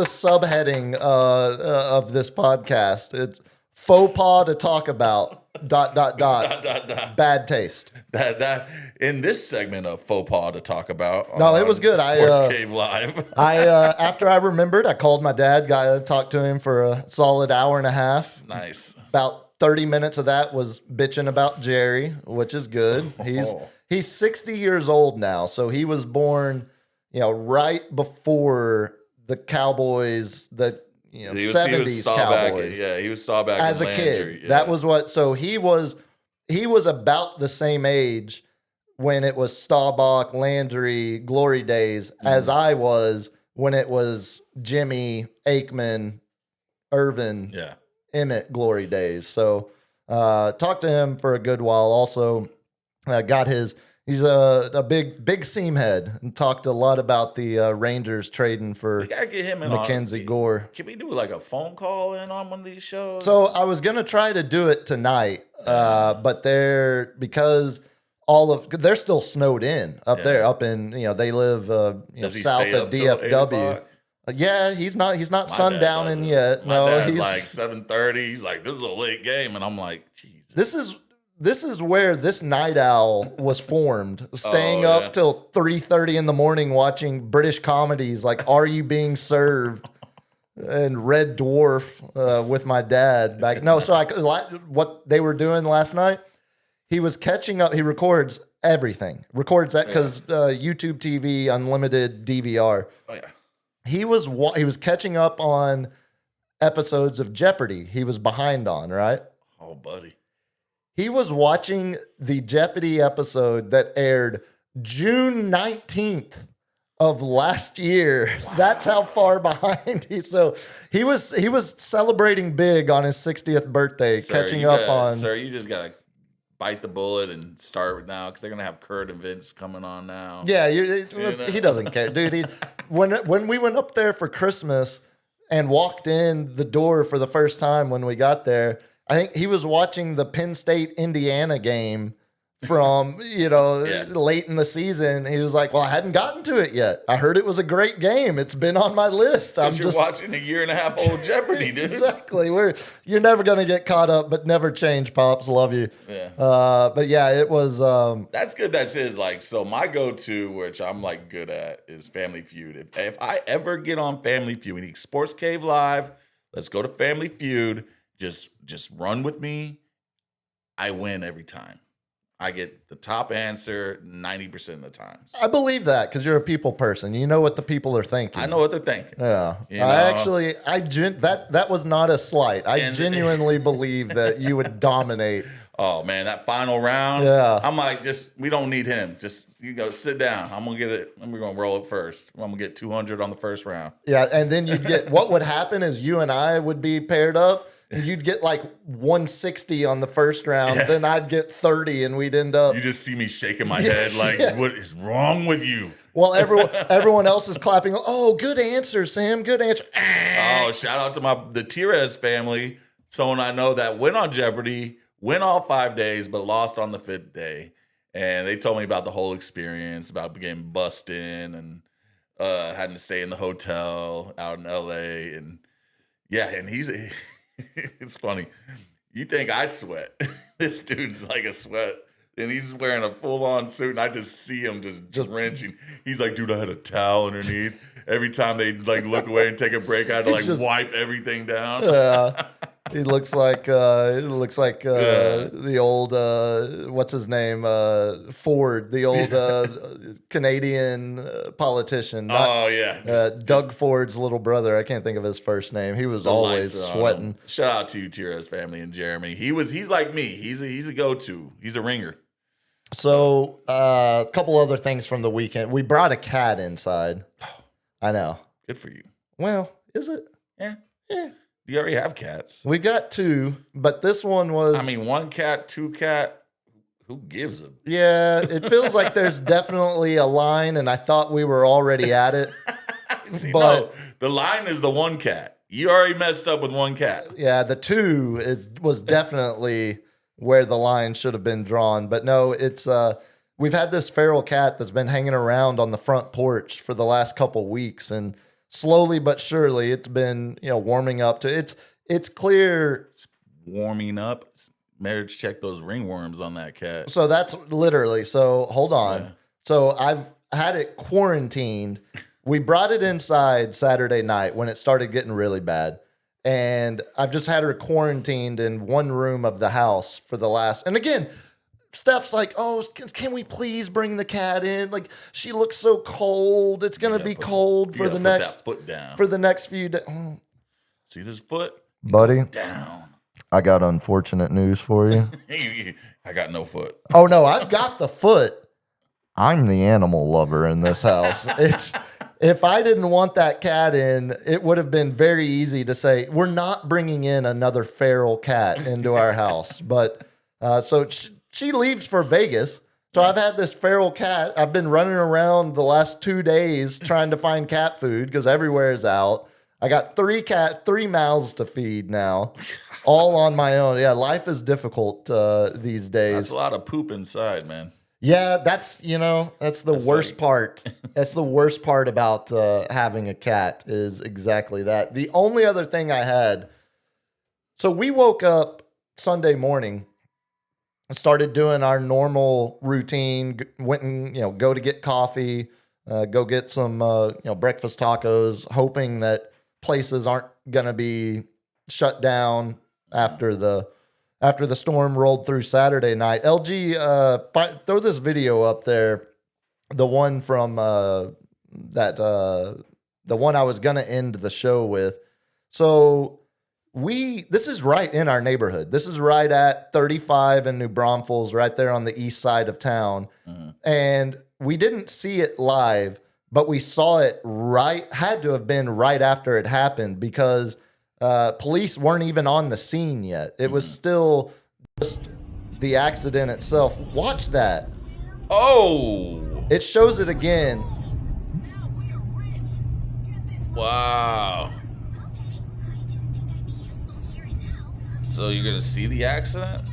subheading of this podcast. It's faux pas to talk about. ... Bad taste. That in this segment of faux pas to talk about. No, it on was good. Sports Cave Live. After I remembered, I called my dad. Talked to him for a solid hour and a half. Nice. About 30 minutes of that was bitching about Jerry, which is good. He's 60 years old now, so he was born, right before the Cowboys, He was 70s Cowboys. He was Staubach As and a Landry, kid, that was what. So he was about the same age when it was Staubach, Landry, Glory Days, as I was when it was Jimmy, Aikman, Irvin, Yeah. Emmett Glory Days. So talked to him for a good while. Also got he's a big seam head and talked a lot about the Rangers trading for We gotta get him in Mackenzie on. Gore. Can we do like a phone call in on one of these shows? So I was gonna try to do it tonight, but because they're still snowed in up there, up in they live Does he south stay of up till 8 DFW. o'clock? Yeah, he's not My dad sundowning doesn't. yet. My No, dad's he's like 7:30. He's like, this is a late game, and I'm like, Jesus. This is where this night owl was formed, staying Oh, up yeah. till 3:30 in the morning watching British comedies like Are You Being Served and Red Dwarf with my dad back. No, so what they were doing last night, he was catching up. He records everything. Records that because YouTube TV, unlimited DVR. Oh yeah. He was catching up on episodes of Jeopardy he was behind on, right? Oh, buddy. He was watching the Jeopardy episode that aired June 19th of last year. Wow. That's how far behind so he was celebrating big on his 60th birthday, catching up on. Sir, you just gotta bite the bullet and start now because they're gonna have Kurt and Vince coming on now. Yeah, he doesn't care, dude. When we went up there for Christmas and walked in the door for the first time when we got there, I think he was watching the Penn State Indiana game from, late in the season. He was like, well, I hadn't gotten to it yet. I heard it was a great game. It's been on my list. You're watching a 1.5 year old Jeopardy, dude. Exactly. You're never going to get caught up, but never change, Pops. Love you. Yeah. But yeah, it was. That's good. That's his, so my go-to, which I'm good at, is Family Feud. If I ever get on Family Feud, we need Sports Cave Live. Let's go to Family Feud. Just run with me. I win every time. I get the top answer 90% of the times. I believe that because you're a people person. You know what the people are thinking. I know what they're thinking. Yeah. That was not a slight. I genuinely believe that you would dominate. Oh, man, that final round. Yeah. I'm we don't need him. Just, sit down. I'm going to get it. We're going to roll it first. I'm going to get 200 on the first round. Yeah. And then what would happen is you and I would be paired up. You'd get 160 on the first round, then I'd get 30, and we'd end up. You just see me shaking my head what is wrong with you? Well, everyone else is clapping. Oh, good answer, Sam. Good answer. Oh, shout out to the Tires family. Someone I know that went on Jeopardy, went all 5 days, but lost on the 5th day. And they told me about the whole experience, about getting bussed in and having to stay in the hotel out in L.A. And he's it's funny. You think I sweat. This dude's like a sweat. And he's wearing a full-on suit, and I just see him just drenching. He's like, dude, I had a towel underneath. Every time they look away and take a break, I had to wipe everything down. Yeah. He looks like the old what's his name, Ford, the old Canadian politician. Doug Ford's little brother. I can't think of his first name. He was always sweating. Shout out to you, Tira's family, and Jeremy. He's like me. He's a go-to. He's a ringer. So a couple other things from the weekend. We brought a cat inside. I know. Good for you. Well, is it? Yeah. You already have cats. We got 2, but this one was. 1 cat, 2 cat. Who gives them? Yeah, it feels like there's definitely a line, and I thought we were already at it. No, the line is the 1 cat. You already messed up with 1 cat. Yeah, the 2 was definitely where the line should have been drawn. But no, it's we've had this feral cat that's been hanging around on the front porch for the last couple weeks, and slowly but surely it's been warming up to it's clear. It's warming up. Marriage check those ringworms on that cat. So that's literally. So hold on. Yeah. So I've had it quarantined. We brought it inside Saturday night when it started getting really bad. And I've just had her quarantined in one room of the house for the last. And again, Steph's like, oh, can we please bring the cat in? She looks so cold. It's going to be cold for the next foot down. For the next few days. Oh. See this foot? Buddy, down. I got unfortunate news for you. I got no foot. Oh, no, I've got the foot. I'm the animal lover in this house. If I didn't want that cat in, it would have been very easy to say, we're not bringing in another feral cat into our house. But so she leaves for Vegas. So I've had this feral cat. I've been running around the last 2 days trying to find cat food because everywhere is out. I got 3 mouths to feed now, all on my own. Yeah, life is difficult these days. That's a lot of poop inside, man. Yeah, that's the worst part. That's the worst part about having a cat is exactly that. The only other thing I had, so we woke up Sunday morning and started doing our normal routine, went and, go to get coffee, go get some, breakfast tacos, hoping that places aren't going to be shut down after the storm rolled through Saturday night. LG, throw this video up there. The one from the one I was going to end the show with. So this is right in our neighborhood. This is right at 35 in New Braunfels, right there on the east side of town. And we didn't see it live, but we saw it had to have been right after it happened because police weren't even on the scene yet. It was still just the accident itself. Watch that. Oh, It shows it again. wow. So you're gonna see the accident?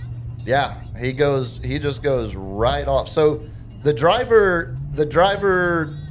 Yeah, he just goes right off. So the driver,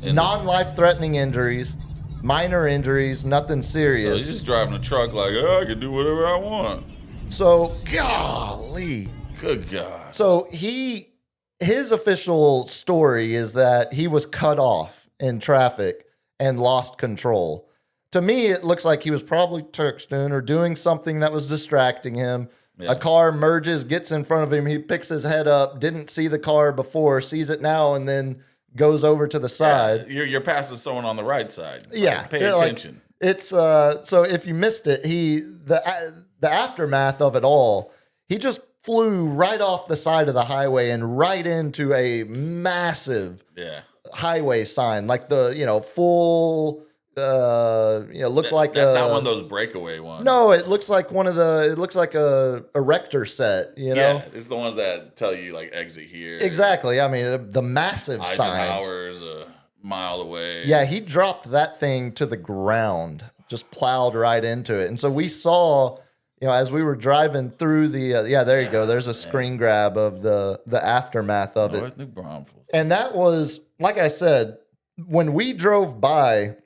non-life threatening injuries, minor injuries, nothing So serious. he's just driving a truck like, oh, I can do whatever I want. So, golly. Good God. So his official story is that he was cut off in traffic and lost control. To me, it looks like he was probably texting or doing something that was distracting him. Yeah. A car merges, gets in front of him. He picks his head up, didn't see the car before, sees it now, and then goes over to the side. Yeah, you're passing someone on the right side. Like, Yeah, pay yeah, like, attention. it's so if you missed it, the aftermath of it all, he just flew right off the side of the highway and right into a massive Yeah. highway sign, like the full looks like That's not one of those breakaway ones. No, it looks like it looks like a erector set, you know. Yeah, it's the ones that tell you like exit here. Exactly. I mean, the massive signs. Eisenhower's a mile away. Yeah, he dropped that thing to the ground, just plowed right into it. And so we saw, as we were driving through there you go. There's a screen grab of the aftermath of it. North New Braunfels. And that was, like I said, when we drove by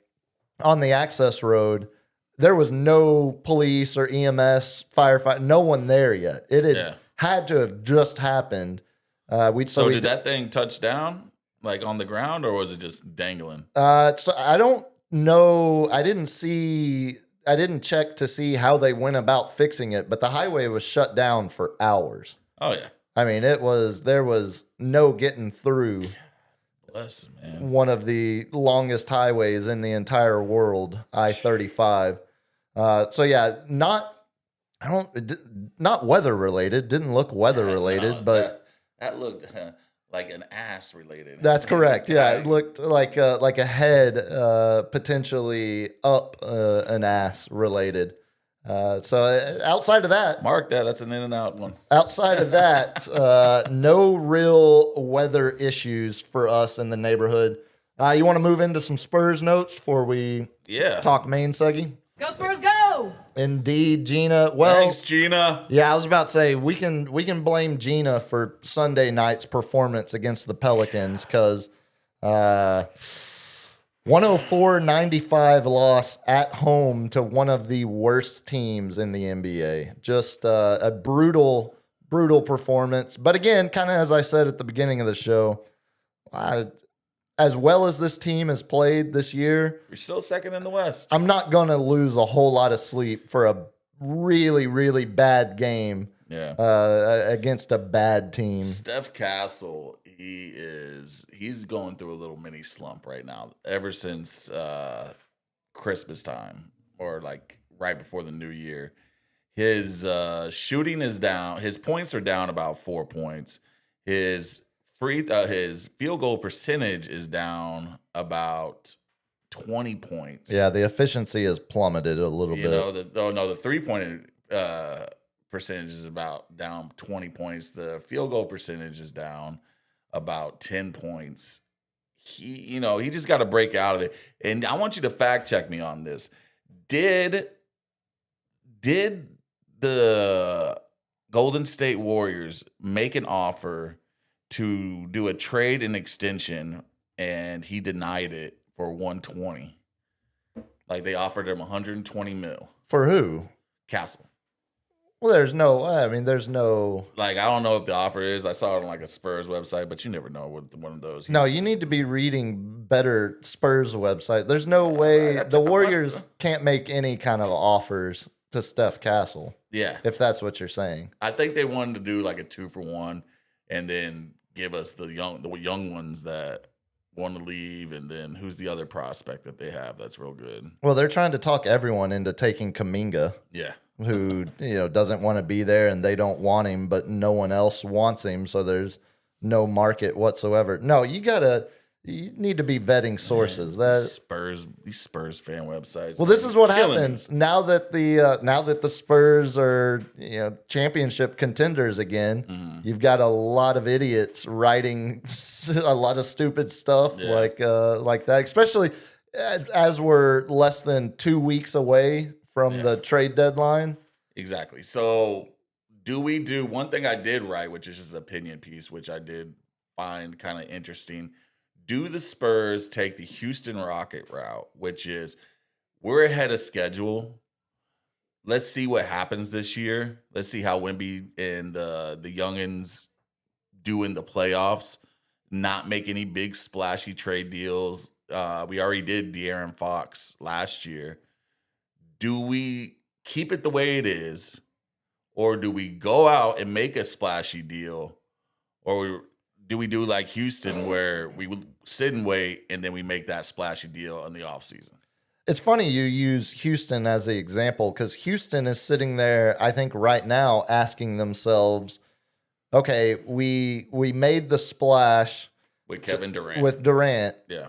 on the access road, there was no police or EMS, firefighter, no one there yet. It had to have just happened. So did that thing touch down, like on the ground, or was it just dangling? So I don't know. I didn't check to see how they went about fixing it, but the highway was shut down for hours. Oh yeah. I mean, there was no getting through Bless, man. one of the longest highways in the entire world, I-35. So yeah, not weather related. Didn't look weather related, No, but that looked like an ass related. that's correct. Yeah, it looked like a head potentially up an ass related. So outside of that, Mark that. That's an in and out one. outside of that, no real weather issues for us in the neighborhood. You want to move into some Spurs notes before we Yeah. talk main Seggy? Go Spurs, go! Indeed, Gina. Well, Thanks, Gina. yeah, I was about to say we can blame Gina for Sunday night's performance against the Pelicans because 104-95 loss at home to one of the worst teams in the NBA. Just a brutal performance. But again, kind of as I said at the beginning of the show, as well as this team has played this year, You're still second in the West. I'm not going to lose a whole lot of sleep for a really, really bad game Yeah. against a bad team. Steph Castle, he's going through a little mini slump right now. Ever since Christmas time, or like right before the new year, his shooting is down. His points are down about 4 points. His field goal percentage is down about 20 points. Yeah, the efficiency has plummeted a little bit. The 3-point percentage is about down 20 points. The field goal percentage is down about 10 points. He just got to break out of it. And I want you to fact check me on this. Did the Golden State Warriors make an offer to do a trade and extension, and he denied it for 120? Like they offered him 120 mil. For who? Castle. Well, there's no. Like, I don't know if the offer is. I saw it on like a Spurs website, but you never know with one of those. No, you need to be reading better Spurs website. There's no way the Warriors can't make any kind of offers to Steph Castle. Yeah. If that's what you're saying. I think they wanted to do like a 2-for-1 and then give us the young ones that want to leave, and then who's the other prospect that they have that's real good? Well, they're trying to talk everyone into taking Kuminga. Yeah. who doesn't want to be there, and they don't want him, but no one else wants him, so there's no market whatsoever. No, you need to be vetting sources. These Spurs fan websites. Well, this is what killing happens now that the Spurs are championship contenders again. Mm-hmm. You've got a lot of idiots writing a lot of stupid stuff like that, especially as we're less than 2 weeks away from the trade deadline. Exactly. So do we do one thing I did write, which is just an opinion piece, which I did find kind of interesting. Do the Spurs take the Houston Rocket route, which is we're ahead of schedule. Let's see what happens this year. Let's see how Wemby and the youngins do in the playoffs. Not make any big splashy trade deals. We already did De'Aaron Fox last year. Do we keep it the way it is, or do we go out and make a splashy deal, or do we do like Houston where we sit and wait and then we make that splashy deal in the offseason? It's funny you use Houston as the example because Houston is sitting there, I think, right now asking themselves, okay, we made the splash With Kevin Durant. with Durant. Yeah.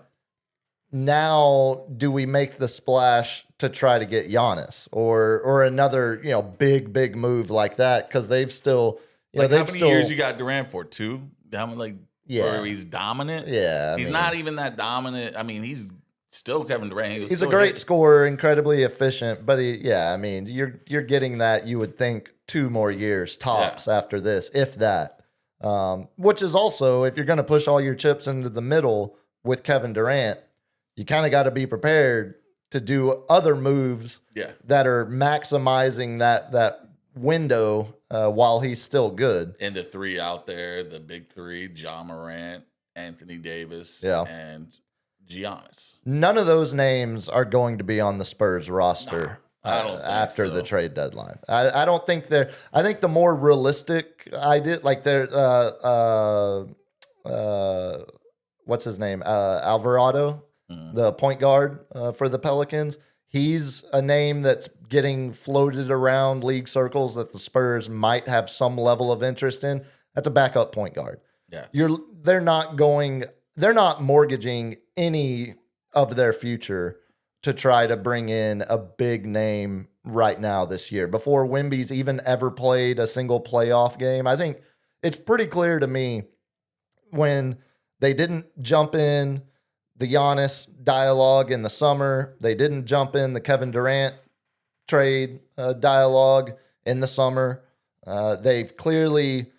Now, do we make the splash to try to get Giannis or another big move like that? Because they've still Like how many years you got Durant for? 2? Where he's dominant. Yeah, he's not even that dominant. I mean, he's still Kevin Durant. He's a great scorer, incredibly efficient. But you're getting that. You would think 2 more years tops after this, if that. Which is also, if you're going to push all your chips into the middle with Kevin Durant, you kind of got to be prepared to do other moves that are maximizing that window while he's still good. And the 3 out there, the big 3, Ja Morant, Anthony Davis, and Giannis. None of those names are going to be on the Spurs roster after the trade deadline. I don't think they're. I think the more realistic idea, like they're what's his name, Alvarado, the point guard for the Pelicans. He's a name that's getting floated around league circles that the Spurs might have some level of interest in. That's a backup point guard. Yeah. They're not mortgaging any of their future to try to bring in a big name right now this year before Wemby's even ever played a single playoff game. I think it's pretty clear to me when they didn't jump in the Giannis dialogue in the summer. They didn't jump in the Kevin Durant trade dialogue in the summer. They've clearly,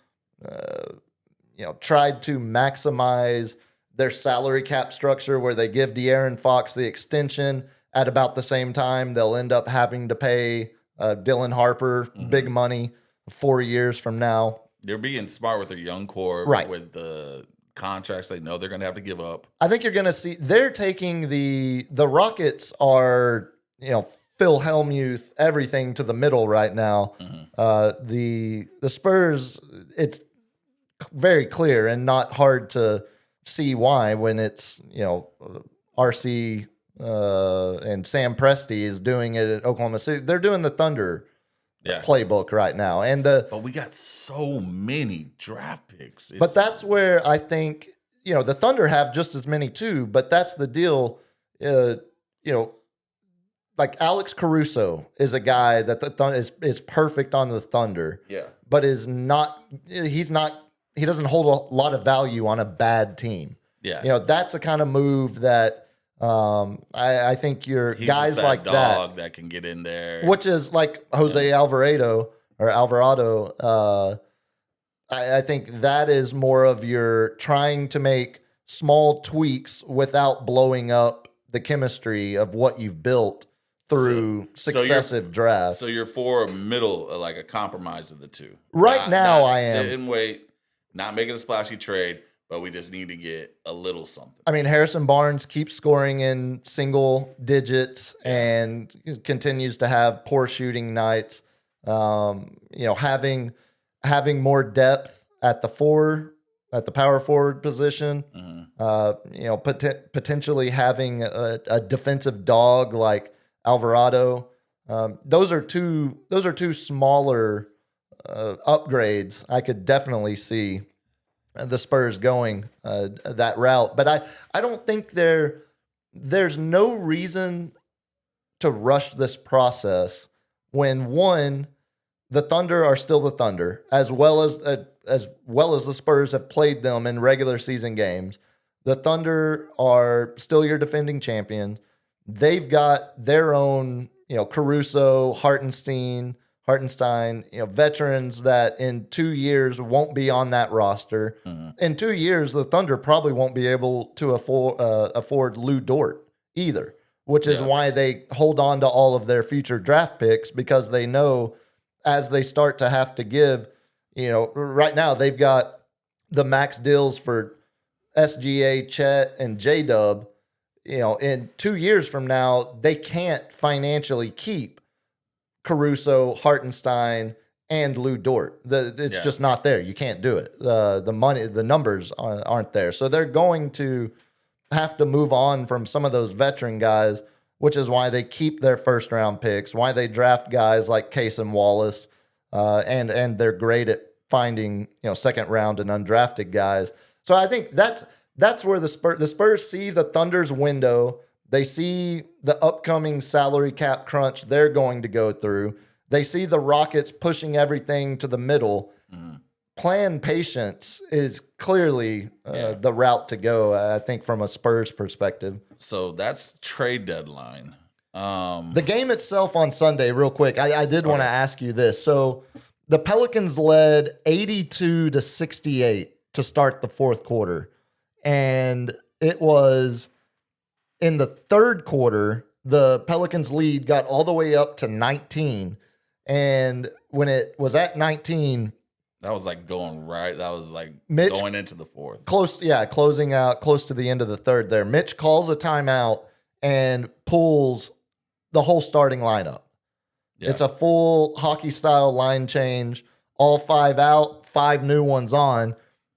tried to maximize their salary cap structure where they give De'Aaron Fox the extension at about the same time. They'll end up having to pay Dylan Harper big money 4 years from now. They're being smart with their young core, right, with the contracts they know they're going to have to give up. I think you're going to see they're taking the Rockets are, Phil Hellmuth, everything to the middle right now. The Spurs, it's very clear and not hard to see why when it's, RC and Sam Presti is doing it at Oklahoma City. They're doing the Thunder playbook right now. But we got so many draft picks. But that's where I think, the Thunder have just as many too, but that's the deal. Like Alex Caruso is a guy that is perfect on the Thunder. Yeah. But he doesn't hold a lot of value on a bad team. Yeah. That's a kind of move that I think He's guys just like dog that can get in there. Which is like Jose Alvarado. I think that is more of your trying to make small tweaks without blowing up the chemistry of what you've built through successive drafts. So you're for a middle, like a compromise of the two. Right now, I am. Sit and wait, not making a splashy trade, but we just need to get a little something. I mean, Harrison Barnes keeps scoring in single digits and continues to have poor shooting nights. Having more depth at the power forward position. Potentially having a defensive dog like Alvarado Those are two smaller upgrades. I could definitely see the Spurs going that route, but I don't think there's no reason to rush this process when one, the Thunder are still the Thunder, as well as the Spurs have played them in regular season games. The Thunder are still your defending champions. They've got their own, Caruso, Hartenstein, veterans that in 2 years won't be on that roster. Mm-hmm. In 2 years, the Thunder probably won't be able to afford Lou Dort either, which is why they hold on to all of their future draft picks, because they know as they start to have to give, right now they've got the max deals for SGA, Chet, and J-Dub. In 2 years from now, they can't financially keep Caruso, Hartenstein, and Lou Dort. It's just not there. You can't do it. The money, the numbers aren't there. So they're going to have to move on from some of those veteran guys, which is why they keep their first round picks, why they draft guys like Case and Wallace, and they're great at finding second round and undrafted guys. So I think that's where the Spurs see the Thunder's window. They see the upcoming salary cap crunch they're going to go through. They see the Rockets pushing everything to the middle. Mm. Plan patience is clearly the route to go, I think, from a Spurs perspective. So that's trade deadline. The game itself on Sunday, real quick, I did want to ask you this. So the Pelicans led 82-68 to start the fourth quarter. And it was in the third quarter, the Pelicans lead got all the way up to 19. And when it was at 19, that was like going right. That was like Mitch, going into the fourth. Closing out close to the end of the third there. Mitch calls a timeout and pulls the whole starting lineup. Yeah. It's a full hockey style line change, all 5 out, 5 new ones on.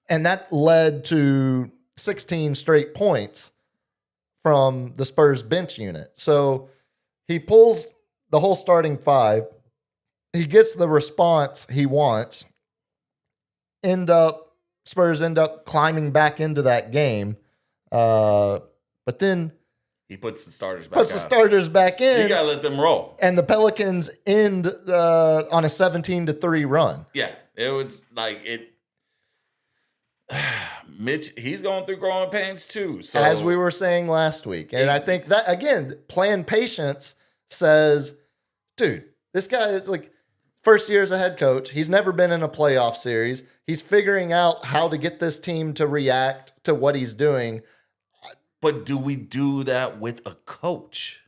And that led to 16 straight points from the Spurs bench unit. So he pulls the whole starting 5. He gets the response he wants. Spurs end up climbing back into that game. But then he puts the starters back in. You got to let them roll. And the Pelicans end on a 17-3 run. Yeah, it was like it. Mitch, he's going through growing pains too. So as we were saying last week. And I think that, again, plan patience says, dude, this guy is like first year as a head coach. He's never been in a playoff series. He's figuring out how to get this team to react to what he's doing. But do we do that with a coach?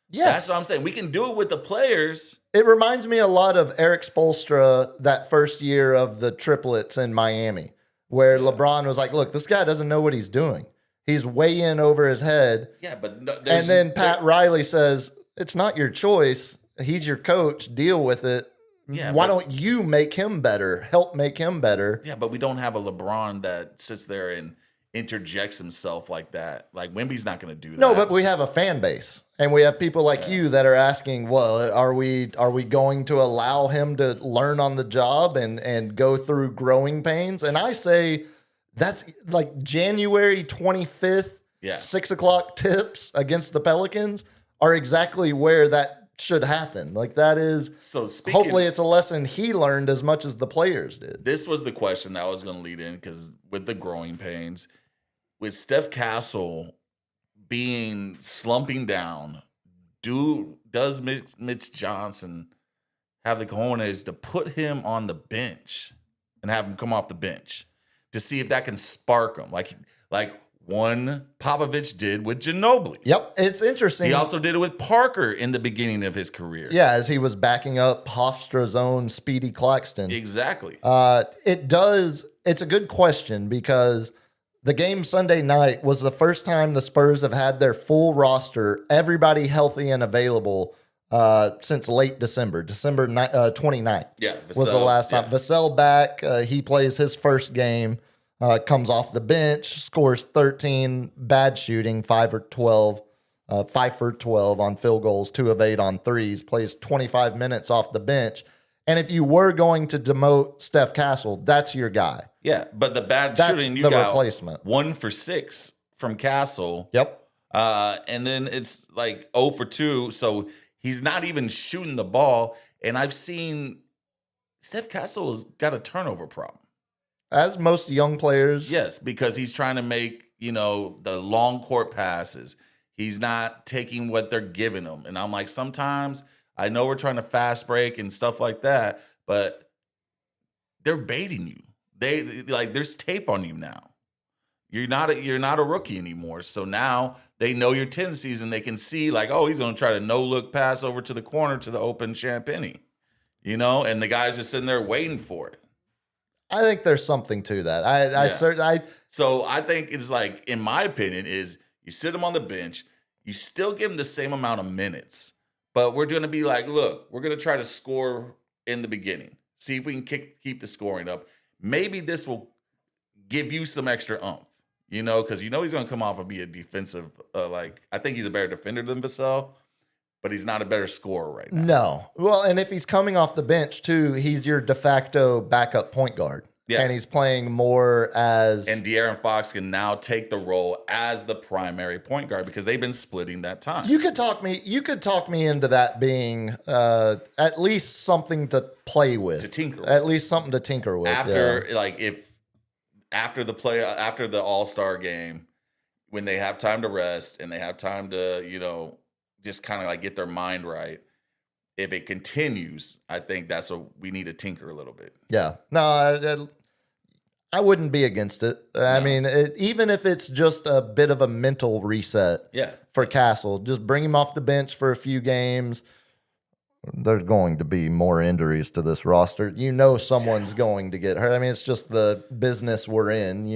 Yes. That's what I'm saying. We can do it with the players. It reminds me a lot of Eric Spoelstra that first year of the triplets in Miami, where LeBron was like, look, this guy doesn't know what he's doing. He's way in over his head. Yeah, but and then Pat Riley says, it's not your choice. He's your coach. Deal with it. Yeah, why don't you make him better? Help make him better. Yeah, but we don't have a LeBron that sits there and interjects himself like that. Like Wemby's not going to do that. No, but we have a fan base, and we have people like you that are asking, well, are we going to allow him to learn on the job and go through growing pains? And I say that's like January 25th, 6 o'clock tips against the Pelicans are exactly where that should happen. Like that is, hopefully it's a lesson he learned as much as the players did. This was the question that I was going to lead in, because with the growing pains, with Steph Castle slumping down, does Mitch Johnson have the cojones to put him on the bench and have him come off the bench to see if that can spark him? Like one Popovich did with Ginobili. Yep, it's interesting. He also did it with Parker in the beginning of his career. Yeah, as he was backing up Hofstra's own Speedy Claxton. Exactly. It's a good question, because the game Sunday night was the first time the Spurs have had their full roster, everybody healthy and available, since late December 29th. Yeah, was the last time. Vassell back. He plays his first game. Comes off the bench, scores 13, bad shooting, 5 or 12 5 for 12 on field goals, 2 of 8 on threes, plays 25 minutes off the bench. And if you were going to demote Steph Castle, that's your guy. Yeah, but the bad That's shooting, you the got replacement. 1 for 6 from Castle. Yep. And then it's like 0 for 2. So he's not even shooting the ball. And I've seen Steph Castle has got a turnover problem. As most young players. Yes, because he's trying to make, the long court passes. He's not taking what they're giving him. And I'm like, sometimes I know we're trying to fast break and stuff like that, but they're baiting you. There's tape on you now. You're not a rookie anymore. So now they know your tendencies and they can see like, oh, he's going to try to no-look pass over to the corner to the open Champagnie, and the guy's just sitting there waiting for it. I think there's something to that. So I think it's like, in my opinion, is you sit him on the bench, you still give him the same amount of minutes, but we're going to be like, look, we're going to try to score in the beginning. See if we can keep the scoring up. Maybe this will give you some extra oomph, because he's going to come off and be a defensive, I think he's a better defender than Vassell, but he's not a better scorer right now. No. Well, and if he's coming off the bench too, he's your de facto backup point guard. Yeah. And he's playing more as... And De'Aaron Fox can now take the role as the primary point guard because they've been splitting that time. You could talk me into that being at least something to play with. To tinker with. At least something to tinker with. After the All-Star game, when they have time to rest and they have time to, just kind of like get their mind right. If it continues, I think that's what we need to tinker a little bit. Yeah. No, I wouldn't be against it. I mean, even if it's just a bit of a mental reset for Castle, just bring him off the bench for a few games. There's going to be more injuries to this roster. Someone's going to get hurt. I mean, it's just the business we're in.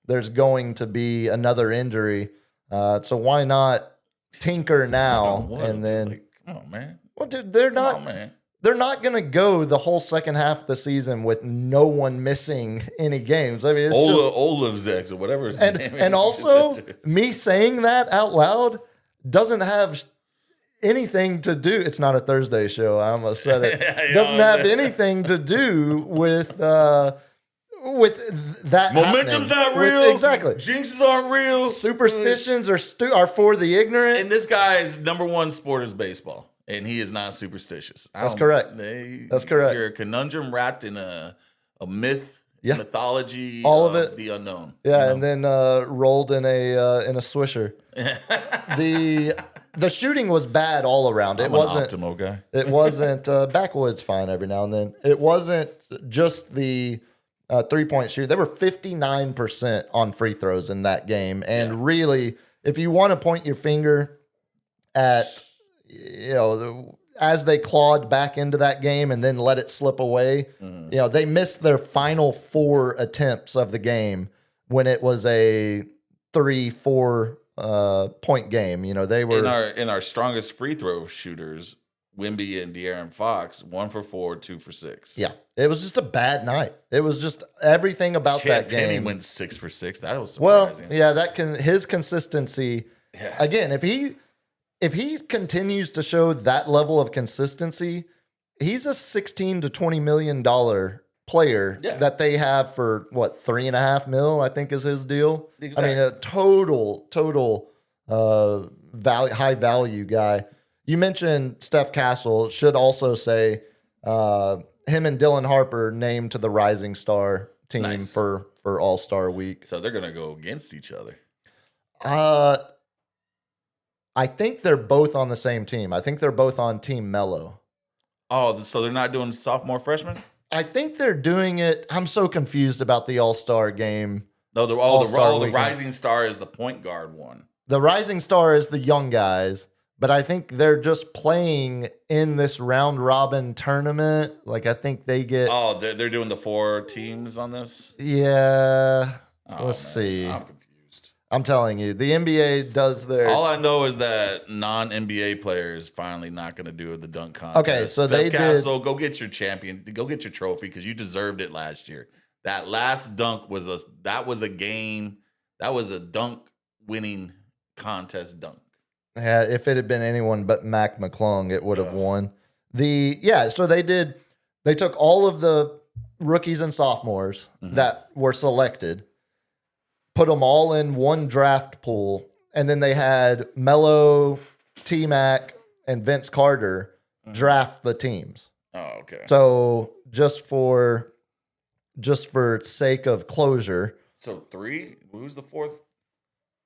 There's going to be another injury. So why not tinker now and then... Come on, man. Well, dude, they're not going to go the whole second half of the season with no one missing any games. I mean, it's Olivzex or whatever his name is. And also, me saying that out loud doesn't have anything to do. It's not a Thursday show. I almost said it. Doesn't have anything to do with that. Momentum's not real. Exactly. Jinxes aren't real. Superstitions are for the ignorant. And this guy's number one sport is baseball. And he is not superstitious. That's correct. That's correct. You're a conundrum wrapped in a myth, mythology, all of it, the unknown. Yeah, and then rolled in a swisher. The shooting was bad all around. It wasn't an Optimo guy. It wasn't backwoods fine every now and then. It wasn't just the 3-point shoot. They were 59% on free throws in that game, and really, if you want to point your finger at as they clawed back into that game and then let it slip away, they missed their final 4 attempts of the game when it was a 3-4 point game. They were in our strongest free throw shooters, Wemby and De'Aaron Fox, 1 for 4, 2 for 6. Yeah, it was just a bad night. It was just everything about that game. Penny went 6 for 6. That was surprising. Well, yeah, his consistency. Yeah. Again, if he continues to show that level of consistency, he's a $16 to $20 million player that they have for $3.5 million, I think is his deal. Exactly. I mean, a total high value guy. You mentioned Steph Castle. Should also say him and Dylan Harper named to the Rising Star team for All-Star Week. So they're gonna go against each other. I think they're both on the same team. I think they're both on Team Mello. Oh, so they're not doing sophomore, freshman? I think they're doing it. I'm so confused about the All-Star game. No, the Rising Star is the point guard one. The Rising Star is the young guys, but I think they're just playing in this round-robin tournament. Like, I think they get... Oh, they're doing the 4 teams on this? Yeah. Let's see. I'm confused. I'm telling you, the NBA does their... All I know is that non-NBA players finally not going to do the dunk contest. Okay, so Steph Castle, go get your champion. Go get your trophy because you deserved it last year. That last dunk was a game. That was a dunk winning contest dunk. Yeah, if it had been anyone but Mac McClung, it would have won. So they took all of the rookies and sophomores that were selected, put them all in one draft pool, and then they had Melo, T-Mac, and Vince Carter draft the teams. Oh, okay. So just for sake of closure, So 3? Who's the 4th?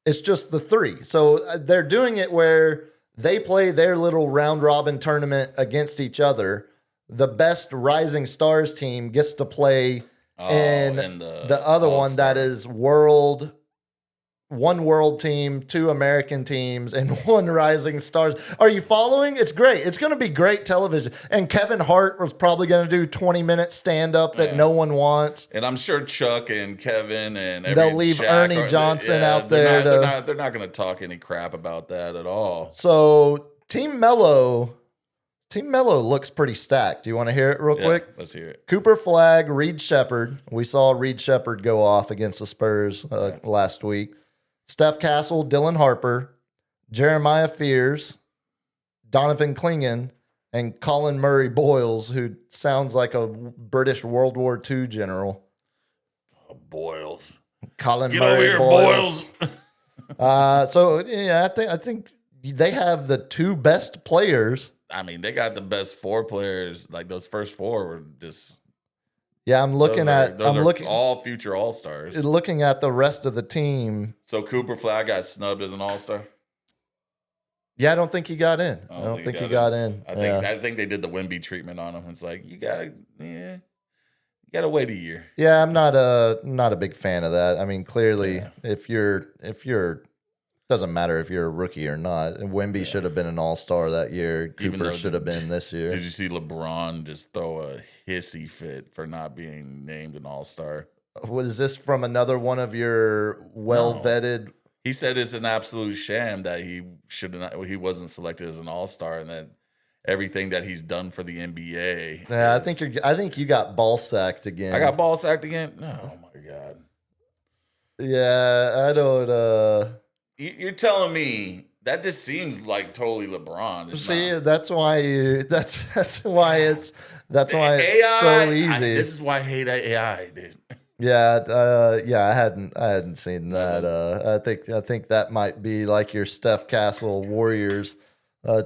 it's just the 3. So they're doing it where they play their little round robin tournament against each other. The best Rising Stars team gets to play in the other one that is one world team, 2 American teams, and 1 Rising Stars. Are you following? It's great. It's going to be great television. And Kevin Hart was probably going to do 20-minute stand-up that no one wants. And I'm sure Chuck and Kevin and they'll leave Ernie Johnson out there. They're not going to talk any crap about that at all. So Team Mello looks pretty stacked. Do you want to hear it real quick? Let's hear it. Cooper Flagg, Reed Shepherd. We saw Reed Shepherd go off against the Spurs last week. Steph Castle, Dylan Harper, Jeremiah Fears, Donovan Clingan, and Colin Murray Boyles, who sounds like a British World War II general. Oh, Boyles. Colin Get Murray over here, Boyles. Boyles. So yeah, I think they have the 2 best players. I mean, they got the best 4 players. Like those first 4 were just. Yeah, I'm looking all future All-Stars. Looking at the rest of the team. So Cooper Flagg got snubbed as an All-Star. Yeah, I don't think he got in. I don't think he got in. I think they did the Wemby treatment on him. It's like you gotta wait a year. Yeah, I'm not a big fan of that. I mean, clearly, if you're doesn't matter if you're a rookie or not. Wemby should have been an all-star that year. Cooper should have been this year. Did you see LeBron just throw a hissy fit for not being named an all-star? Was this from another one of your well-vetted? He said it's an absolute sham that he wasn't selected as an all-star, and that everything that he's done for the NBA. Yeah, I think you got ball sacked again. I got ball sacked again? Oh my God. Yeah, I don't You're telling me that just seems like totally LeBron. That's why it's AI, so easy. This is why I hate AI, dude. Yeah, I hadn't seen that. I think that might be like your Steph Castle Warriors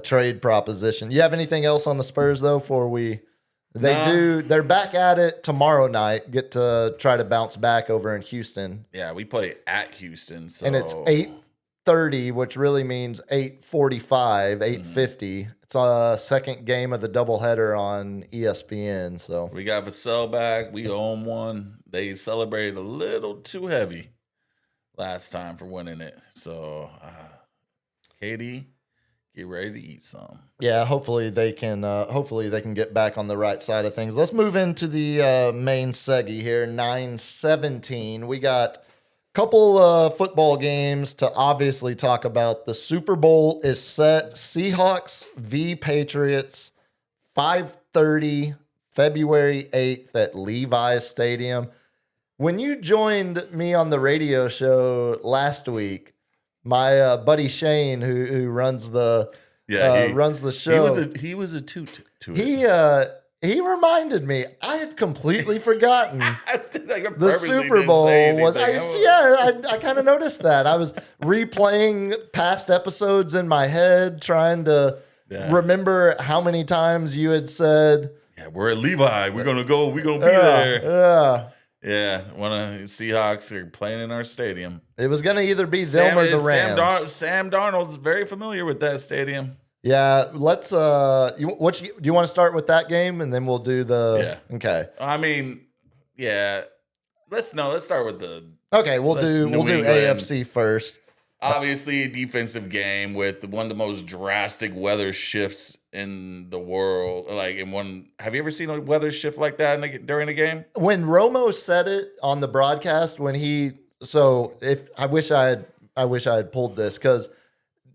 trade proposition. You have anything else on the Spurs though? They're back at it tomorrow night. Get to try to bounce back over in Houston. Yeah, we play at Houston, so and it's 8:30, which really means 8:45, 8:50. It's a second game of the doubleheader on ESPN. So we got Vassell back. We own one. They celebrated a little too heavy last time for winning it. So, KD, get ready to eat some. Yeah, hopefully they can get back on the right side of things. Let's move into the main segi here. 9:17. We got couple football games to obviously talk about. The Super Bowl is set. Seahawks v. Patriots, 5:30, February 8th at Levi's Stadium. When you joined me on the radio show last week, my buddy Shane, who runs the show, he was a toot to it. He reminded me. I had completely forgotten the Super Bowl was. I kind of noticed that. I was replaying past episodes in my head, trying to remember how many times you had said, "Yeah, we're at Levi. We're gonna go. We're gonna be there." Yeah. One of the Seahawks are playing in our stadium. It was gonna either be them or the Rams. Sam Darnold's very familiar with that stadium. Yeah, let's. Do you want to start with that game, and then we'll do the. Yeah. Okay. I mean, yeah. Let's start with the. Okay, we'll do AFC first. Obviously, a defensive game with one of the most drastic weather shifts in the world. Have you ever seen a weather shift like that during a game? When Romo said it on the broadcast, I wish I had pulled this because.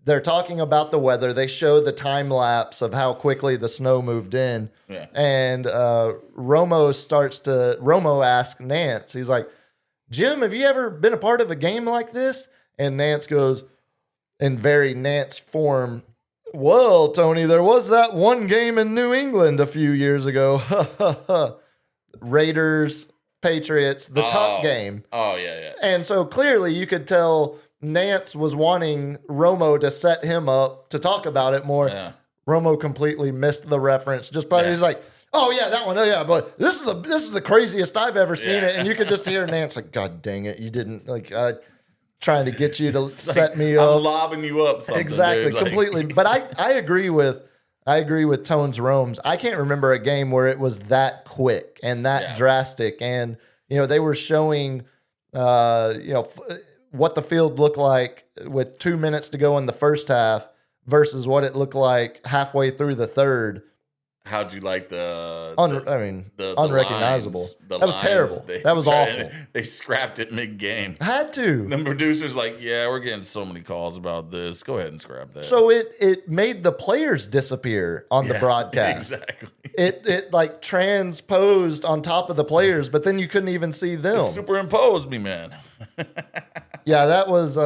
They're talking about the weather. They show the time lapse of how quickly the snow moved in. Yeah. And Romo asks Nance, he's like, Jim, have you ever been a part of a game like this? And Nance goes, in very Nance form. Well, Tony, there was that one game in New England a few years ago. Raiders, Patriots, the top game. Oh, yeah. And so clearly you could tell Nance was wanting Romo to set him up to talk about it more. Yeah. Romo completely missed the reference. He's like, oh yeah, that one. Oh yeah, but this is the craziest I've ever seen it. And you could just hear Nance like, God dang it, you didn't trying to get you to set me up. I'm lobbing you up something. Exactly, dude. Like, completely. But I agree with Tones Rome's. I can't remember a game where it was that quick and that drastic. And they were showing what the field looked like with 2 minutes to go in the first half versus what it looked like halfway through the third. How'd you like the unrecognizable. lines, that was terrible. That was awful. They scrapped it mid-game. Had to. The producer's like, yeah, we're getting so many calls about this. Go ahead and scrap that. So it made the players disappear on the broadcast. Exactly. It like transposed on top of the players, but then you couldn't even see them. It superimposed me, man. Yeah, that was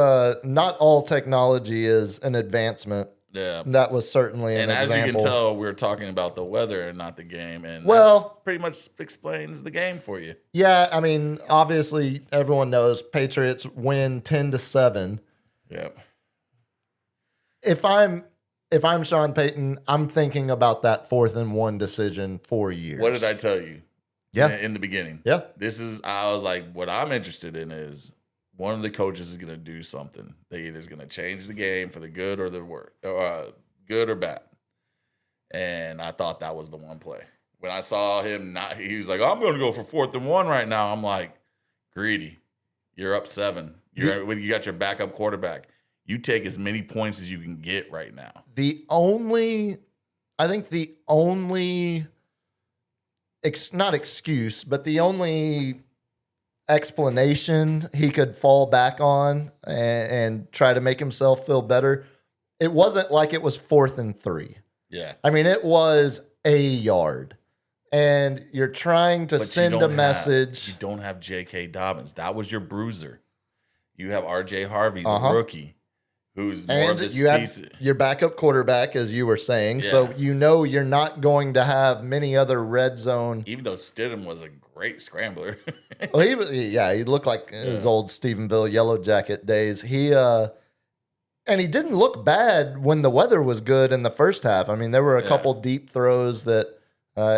not all technology is an advancement. Yeah. That was certainly an example. And as you can tell, we're talking about the weather and not the game. And that pretty much explains the game for you. Yeah, I mean, obviously everyone knows Patriots win 10-7. Yep. If I'm Sean Payton, I'm thinking about that 4th and 1 decision for years. What did I tell you? Yeah. In the beginning. Yeah. I was like, what I'm interested in is one of the coaches is going to do something. They either is going to change the game for the good or the worse, good or bad. And I thought that was the one play. When I saw him he was like, I'm going to go for 4th and 1 right now. I'm like, greedy. You're up 7. You got your backup quarterback. You take as many points as you can get right now. I think the only, not excuse, but the only explanation he could fall back on and try to make himself feel better, it wasn't like it was 4th and 3. Yeah. I mean, it was a yard. And you're trying to send a message. You don't have J.K. Dobbins. That was your bruiser. You have R.J. Harvey, the rookie, who's more of this you have your backup quarterback, as you were saying. Yeah. So you're not going to have many other red zone. Even though Stidham was a great scrambler. Well, he looked like his old Stephenville Yellow Jacket days. And he didn't look bad when the weather was good in the first half. I mean, there were a couple deep throws that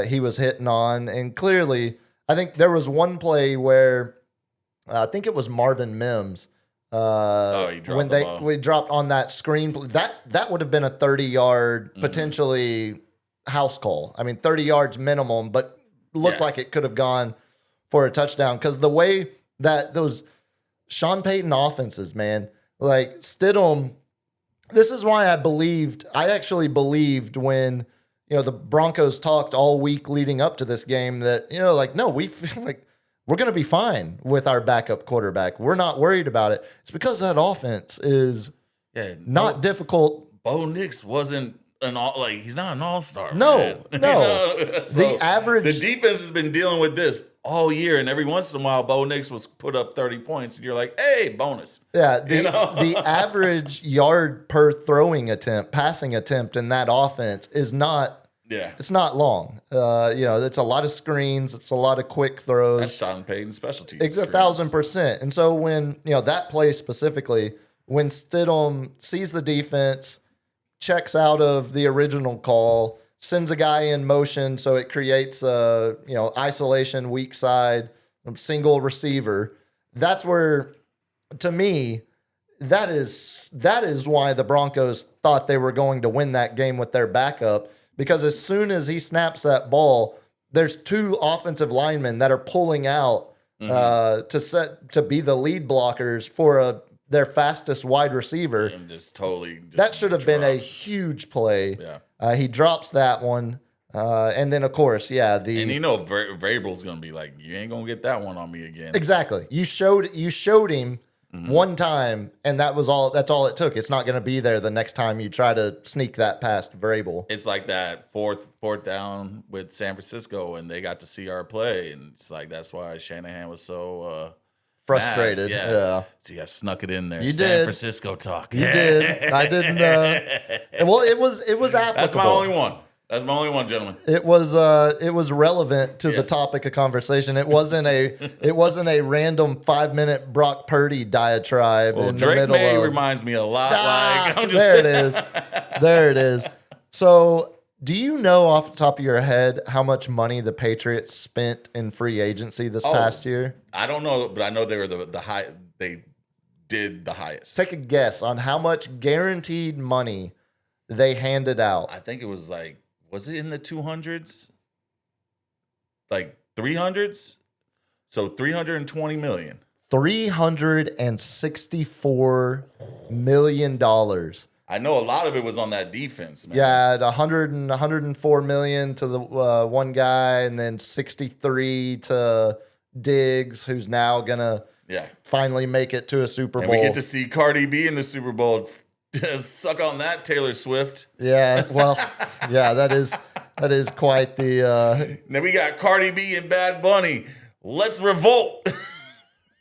he was hitting on. And clearly, I think there was one play where I think it was Marvin Mims. He dropped when the ball. We dropped on that screen. That would have been a 30-yard, potentially house call. I mean, 30 yards minimum, but looked like it could have gone for a touchdown because the way that those Sean Payton offenses, man, like Stidham, this is why I actually believed when, the Broncos talked all week leading up to this game that, no, we feel like we're going to be fine with our backup quarterback. We're not worried about it. It's because that offense is not difficult. Bo Nix wasn't he's not an all-star. No, man. no. So the defense has been dealing with this all year, and every once in a while, Bo Nix was put up 30 points, and you're like, hey, bonus. Yeah, the average yard per passing attempt in that offense is not. Yeah, it's not long. It's a lot of screens. It's a lot of quick throws. That's Sean Payton's specialty. It's 1,000%. And so when that play specifically, when Stidham sees the defense, checks out of the original call, sends a guy in motion, so it creates isolation, weak side, single receiver. That's where, to me, that is why the Broncos thought they were going to win that game with their backup. Because as soon as he snaps that ball, there's 2 offensive linemen that are pulling out to be the lead blockers for their fastest wide receiver. And that should have been a huge play. Yeah. He drops that one. And then, of course, and Vrabel's going to be like, you ain't going to get that one on me again. Exactly. You showed him one time, and that's all it took. It's not going to be there the next time you try to sneak that past Vrabel. It's like that fourth down with San Francisco, and they got to see our play, and it's like that's why Shanahan was so frustrated. Mad, Yeah. See, I snuck it in there. You San did. Francisco talk. You did. I didn't. Well, it was applicable. That's my only one. That's my only one, gentlemen. It was relevant to the topic of conversation. It wasn't a random 5-minute Brock Purdy diatribe Well, in Drake the middle May of. reminds me a lot. Like I'm just There it is. There it is. So, do you know off the top of your head how much money the Patriots spent in free agency this past year? I don't know, but I know they were the high. They did the highest. Take a guess on how much guaranteed money they handed out. I think it was like, was it in the 200s? Like 300s? So 320 million. $364 million. I know a lot of it was on that defense, man. Yeah, 104 million to the one guy, and then 63 to Diggs, who's now gonna finally make it to a Super Bowl. And we get to see Cardi B in the Super Bowl. Suck on that, Taylor Swift. Yeah, well, yeah, that is quite the. Then we got Cardi B and Bad Bunny. Let's revolt.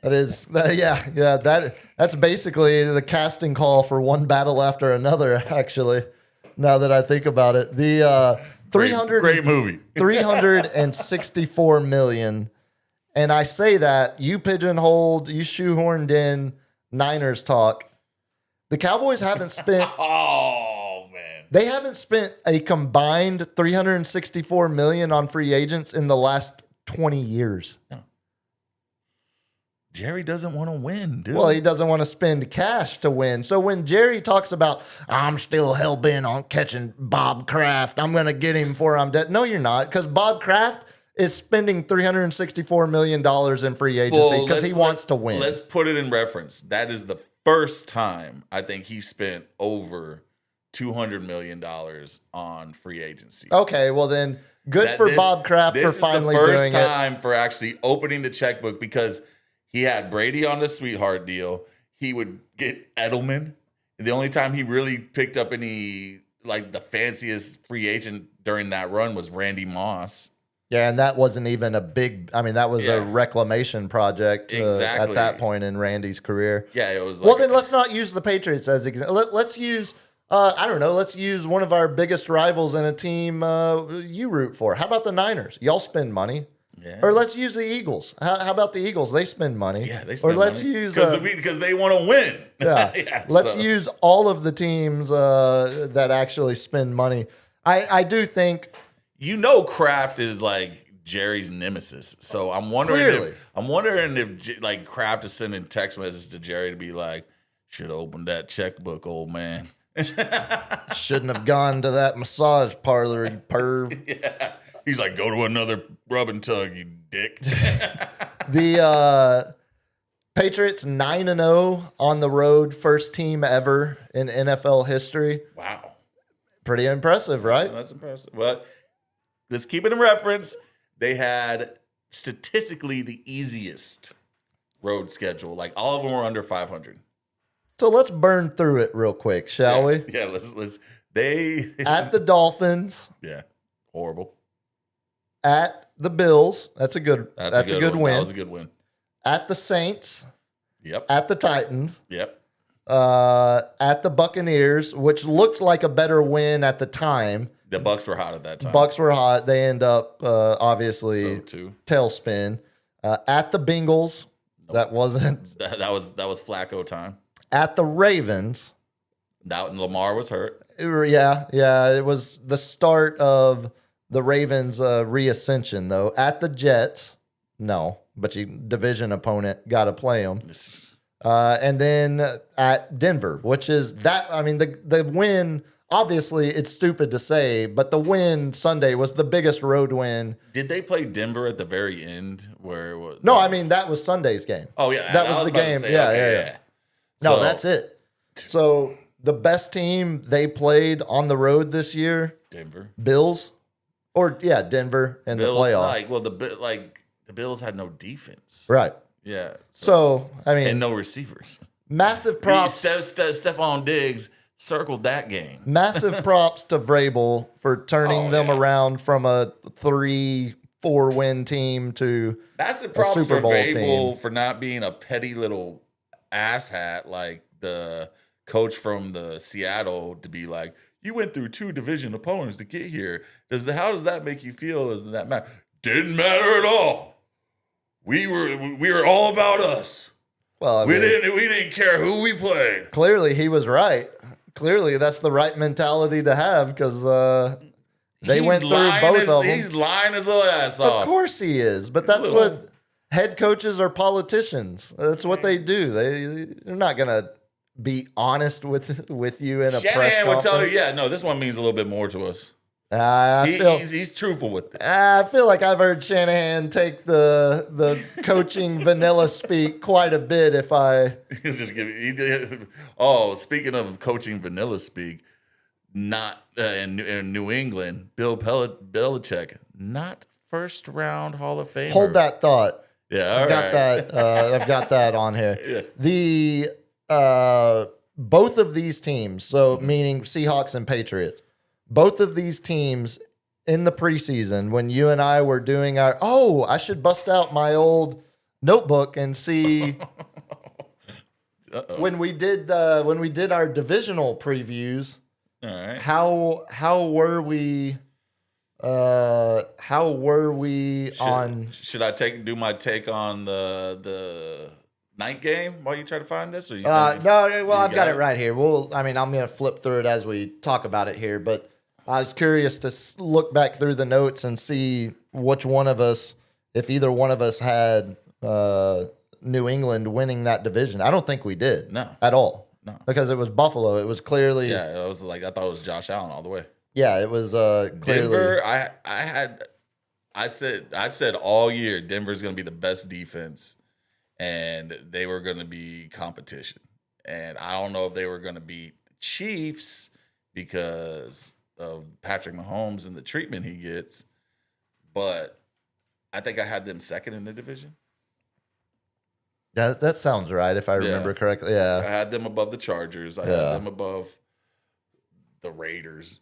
That is, that's basically the casting call for one battle after another. Actually, now that I think about it, the 300 great movie, 364 million, and I say that you pigeonholed, you shoehorned in Niners talk. The Cowboys haven't spent. Oh man, they haven't spent a combined 364 million on free agents in the last 20 years. No. Jerry doesn't want to win, dude. Well, he doesn't want to spend cash to win. So when Jerry talks about, I'm still hell-bent on catching Bob Kraft, I'm going to get him before I'm dead. No, you're not, because Bob Kraft is spending $364 million in free agency because he wants to win. Let's put it in reference. That is the first time I think he spent over $200 million on free agency. Okay, well then, good for Bob Kraft for finally doing it. This is the first time for actually opening the checkbook because he had Brady on the sweetheart deal. He would get Edelman. The only time he really picked up any, like the fanciest free agent during that run was Randy Moss. Yeah, and that wasn't even a big, that was a reclamation project at that point in Randy's career. Yeah, it was like. Well, then let's not use the Patriots as example. Let's use, let's use one of our biggest rivals in a team you root for. How about the Niners? Y'all spend money. Yeah. Or let's use the Eagles. How about the Eagles? They spend money. Yeah, they spend money. Or let's use because they want to win. Yeah, let's use all of the teams that actually spend money. I do think Kraft is like Jerry's nemesis. So I'm wondering if like Kraft is sending text messages to Jerry to be like, should have opened that checkbook, old man. Shouldn't have gone to that massage parlor, you perv. Yeah. He's like, go to another rub and tug, you dick. The Patriots 9-0 on the road, first team ever in NFL history. Wow. Pretty impressive, right? That's impressive. But let's keep it in reference. They had statistically the easiest road schedule. Like all of them were under 500. So let's burn through it real quick, shall we? Yeah, let's. They at the Dolphins. Yeah, horrible. At the Bills, that's a good win. That was a good win. At the Saints. Yep. At the Titans. Yep. At the Buccaneers, which looked like a better win at the time. The Bucs were hot at that time. Bucs were hot. They end up obviously tailspin. At the Bengals, that wasn't. That was Flacco time. At the Ravens, that Lamar was hurt. Yeah, it was the start of the Ravens' reascension, though. At the Jets, no, but division opponent, got to play them. And then at Denver, which is that. The win. Obviously, it's stupid to say, but the win Sunday was the biggest road win. Did they play Denver at the very end? Where it was? No, that was Sunday's game. Oh yeah, that was the game. Yeah. No, that's it. So the best team they played on the road this year, Denver, Bills. Denver in the playoff. The Bills had no defense. Right. Yeah. So and no receivers. Massive props. Stephon Diggs circled that game. Massive props to Vrabel for turning them around from a 3-4 4-win team to That's the problem Super for Bowl Vrabel team. for not being a petty little asshat like the coach from the Seattle to be like, you went through 2 division opponents to get here. How does that make you feel? Does that matter? Didn't matter at all. We were all about us. well, I We mean, didn't care who we played. clearly he was right. Clearly that's the right mentality to have because they went through both of them. He's lying his little ass off. Of course he is, but that's what head coaches are politicians. That's what they do. They're not gonna be honest with you in a press Shanahan would conference. tell you, yeah, no, this one means a little bit more to us. He's truthful with it. I feel like I've heard Shanahan take the coaching vanilla speak quite a bit. If I He'll just give you. Oh, speaking of coaching vanilla speak, not in New England, Bill Belichick, not first round Hall of Famer. hold that thought, Yeah, all I've got right. that. I've got that on here. Yeah. The both of these teams, so meaning Seahawks and Patriots, both of these teams in the preseason, when you and I were doing our, I should bust out my old notebook and see when we did our divisional previews. All right. How were we? How were we on? Should I do my take on the night game while you try to find this? Or you No, well, I've got got it it? right here. I'm going to flip through it as we talk about it here, but I was curious to look back through the notes and see which one of us, if either one of us had New England winning that division. I don't think we did. No. At all. No. Because it was Buffalo. It was clearly. Yeah, it was like I thought it was Josh Allen all the way. Yeah, it was clearly. Denver, I said all year Denver's going to be the best defense, and they were going to be competition. And I don't know if they were going to beat the Chiefs because of Patrick Mahomes and the treatment he gets, but I think I had them second in the division. That sounds right, if I remember correctly. I Yeah. had them above the Chargers. I Yeah. had them above the Raiders.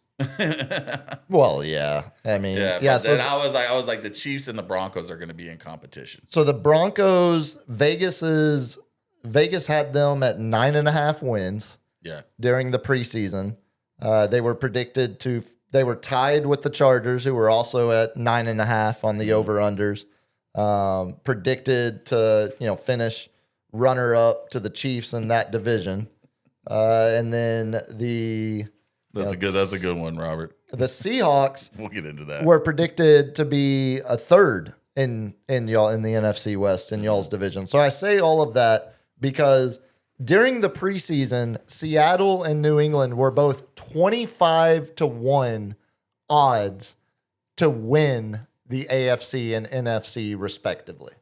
Well, yeah. I mean, Yeah, yeah. but So then I was like the Chiefs and the Broncos are going to be in competition. So the Broncos, Vegas had them at 9.5 wins Yeah. during the preseason. They were tied with the Chargers, who were also at 9.5 on the over-unders. Predicted to, finish runner up to the Chiefs in that division. And then That's a good one, Robert. the Seahawks We'll get into that. were predicted to be a third in the NFC West in y'all's division. So I say all of that because during the preseason, Seattle and New England were both 25-1 odds to win the AFC and NFC respectively.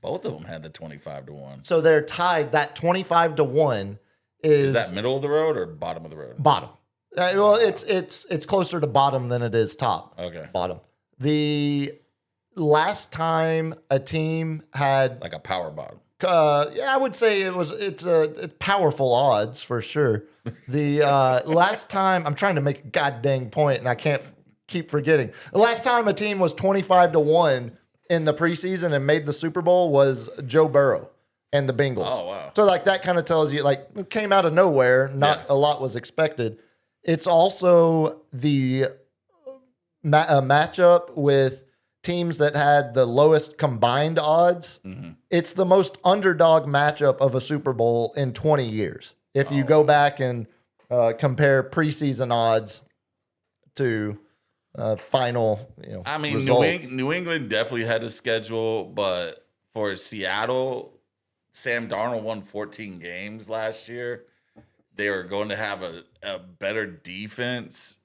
Both of them had the 25-1. So they're tied. That 25-1 Is that middle of the road or bottom of the road? bottom. Well, it's closer to bottom than it is top. Okay. Bottom. The last time a team had, Like a power bottom. I would say it's powerful odds for sure. The last time, I'm trying to make a goddamn point and I can't keep forgetting. The last time a team was 25-1 in the preseason and made the Super Bowl was Joe Burrow and the Bengals. Oh, wow. So like that kind of tells you, like, it came out of nowhere. Not a lot was expected. It's also the matchup with teams that had the lowest combined odds. Mm-hmm. It's the most underdog matchup of a Super Bowl in 20 years. If you go back and compare preseason odds to final, I mean, results. New England definitely had a schedule, but for Seattle, Sam Darnold won 14 games last year. They were going to have a better defense.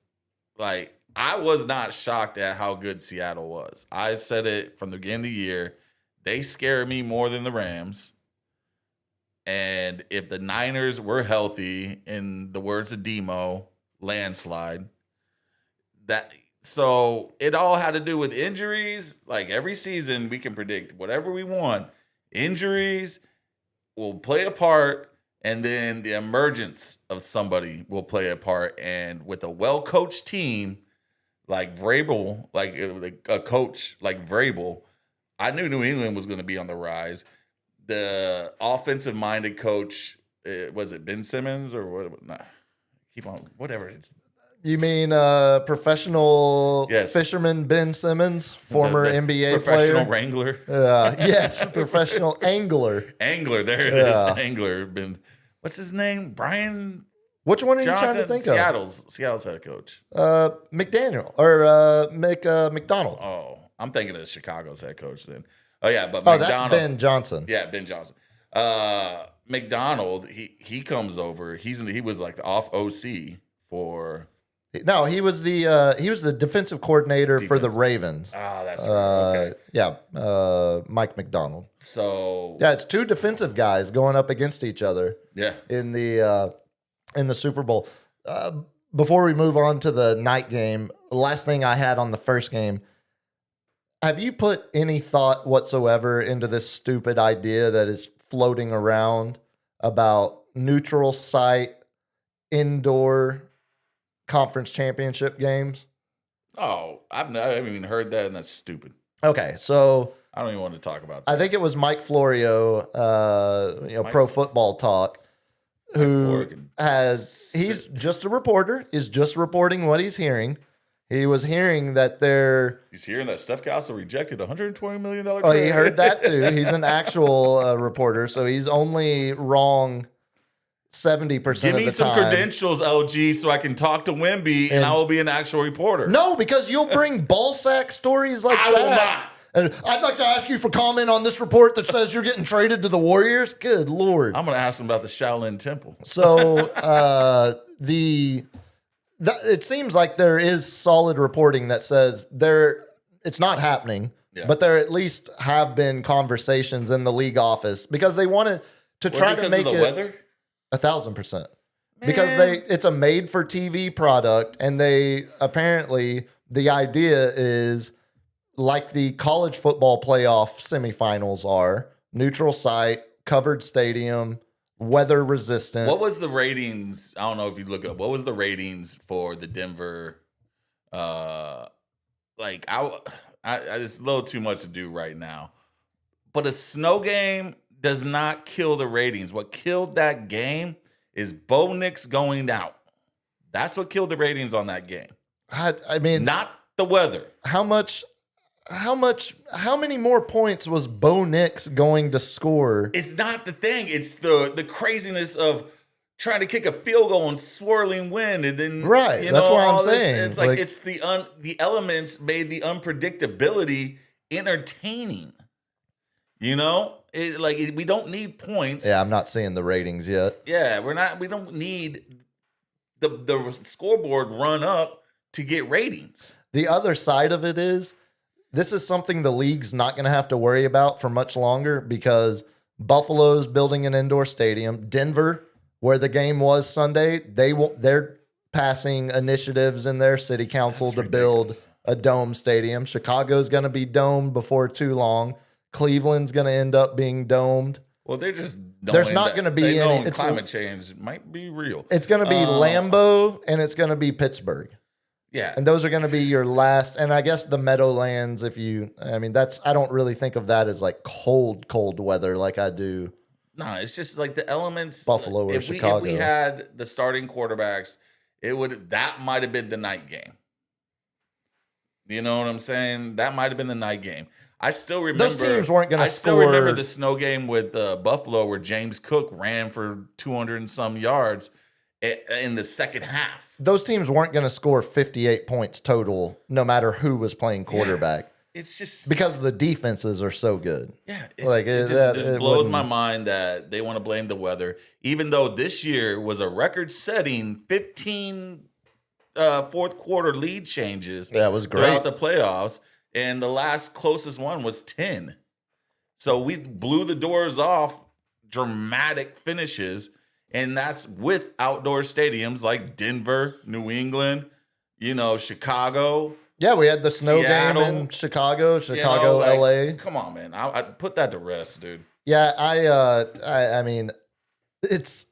Like, I was not shocked at how good Seattle was. I said it from the beginning of the year. They scare me more than the Rams. And if the Niners were healthy, in the words of Demo, landslide. So it all had to do with injuries. Like every season, we can predict whatever we want. Injuries will play a part, and then the emergence of somebody will play a part. And with a well-coached team, like Vrabel, like a coach like Vrabel, I knew New England was going to be on the rise. The offensive minded coach, was it Ben Simmons or what? Nah, keep on, whatever. It's You mean professional Yes. fisherman Ben Simmons, former the NBA professional player? wrangler. Yes, professional angler. Angler, there it is. Angler. Ben, what's his name? Brian Which one are you Johnson. trying to think Seattle's head coach. of? McDaniel or McDonald. Oh, I'm thinking of Chicago's head coach then. Oh yeah, but Oh, McDonald. that's Ben Johnson. Yeah, Ben Johnson. McDonald, he comes over. He was like the off OC for. No, he was the defensive coordinator for the Ravens. Ah, that's right. Okay. Mike McDonald. So Yeah, it's two defensive guys going up against each other yeah, in the Super Bowl. Before we move on to the night game, the last thing I had on the first game, have you put any thought whatsoever into this stupid idea that is floating around about neutral site indoor conference championship games? Oh, I haven't even heard that, and that's stupid. Okay, so I don't even want to talk about that. I think it was Mike Florio, Pro Football Talk, who he's just a reporter, is just reporting what he's hearing. He was hearing that He's hearing that Steph Castle rejected $120 million trade. Oh, he heard that too. He's an actual reporter, so he's only wrong 70% of the time. Give me some credentials, LG, so I can talk to Wemby, and I will be an actual reporter. No, because you'll bring ball sack stories like I that. will not. And I'd like to ask you for comment on this report that says you're getting traded to the Warriors. Good Lord. I'm going to ask him about the Shaolin Temple. So it seems like there is solid reporting that says it's not happening, but there at least have been conversations in the league office because they wanted to try to make it. Was it because of the weather? 1,000%. Because it's a made for TV product, and they apparently the idea is like the college football playoff semifinals are neutral site, covered stadium, weather resistant. What was the ratings? I don't know if you look it up. What was the ratings for the Denver? It's a little too much to do right now. But a snow game does not kill the ratings. What killed that game is Bo Nix going out. That's what killed the ratings on that game. I mean, not the weather. How many more points was Bo Nix going to score? It's not the thing. It's the craziness of trying to kick a field goal in swirling wind, and then right. That's what I'm saying. It's like it's the elements made the unpredictability entertaining. You know, we don't need points. Yeah, I'm not seeing the ratings yet. Yeah, we don't need the scoreboard run up to get ratings. The other side of it is this is something the league's not going to have to worry about for much longer because Buffalo's building an indoor stadium. Denver, where the game was Sunday, they're passing initiatives in their city council to build a dome stadium. Chicago's going to be domed before too long. Cleveland's going to end up being domed. Well, they're just there's not going to be any climate change might be real. It's going to be Lambeau and it's going to be Pittsburgh. Yeah. And those are going to be your last, and I guess the Meadowlands, I don't really think of that as like cold weather like I do. No, it's just like the elements. Buffalo or Chicago. If we had the starting quarterbacks, that might have been the night game. You know what I'm saying? That might have been the night game. I still remember those teams weren't going to score. I still remember the snow game with Buffalo where James Cook ran for 200 and some yards in the second half. Those teams weren't going to score 58 points total, no matter who was playing quarterback. Yeah, it's just because the defenses are so good. Yeah, it just blows my mind that they want to blame the weather, even though this year was a record-setting 15 fourth quarter lead changes. Yeah, it was great throughout the playoffs, and the last closest one was 10. So we blew the doors off, dramatic finishes. And that's with outdoor stadiums like Denver, New England, Chicago. Yeah, we had the snow Seattle, game in Chicago, LA. Come on, man. I put that to rest, dude. Yeah, I mean, it's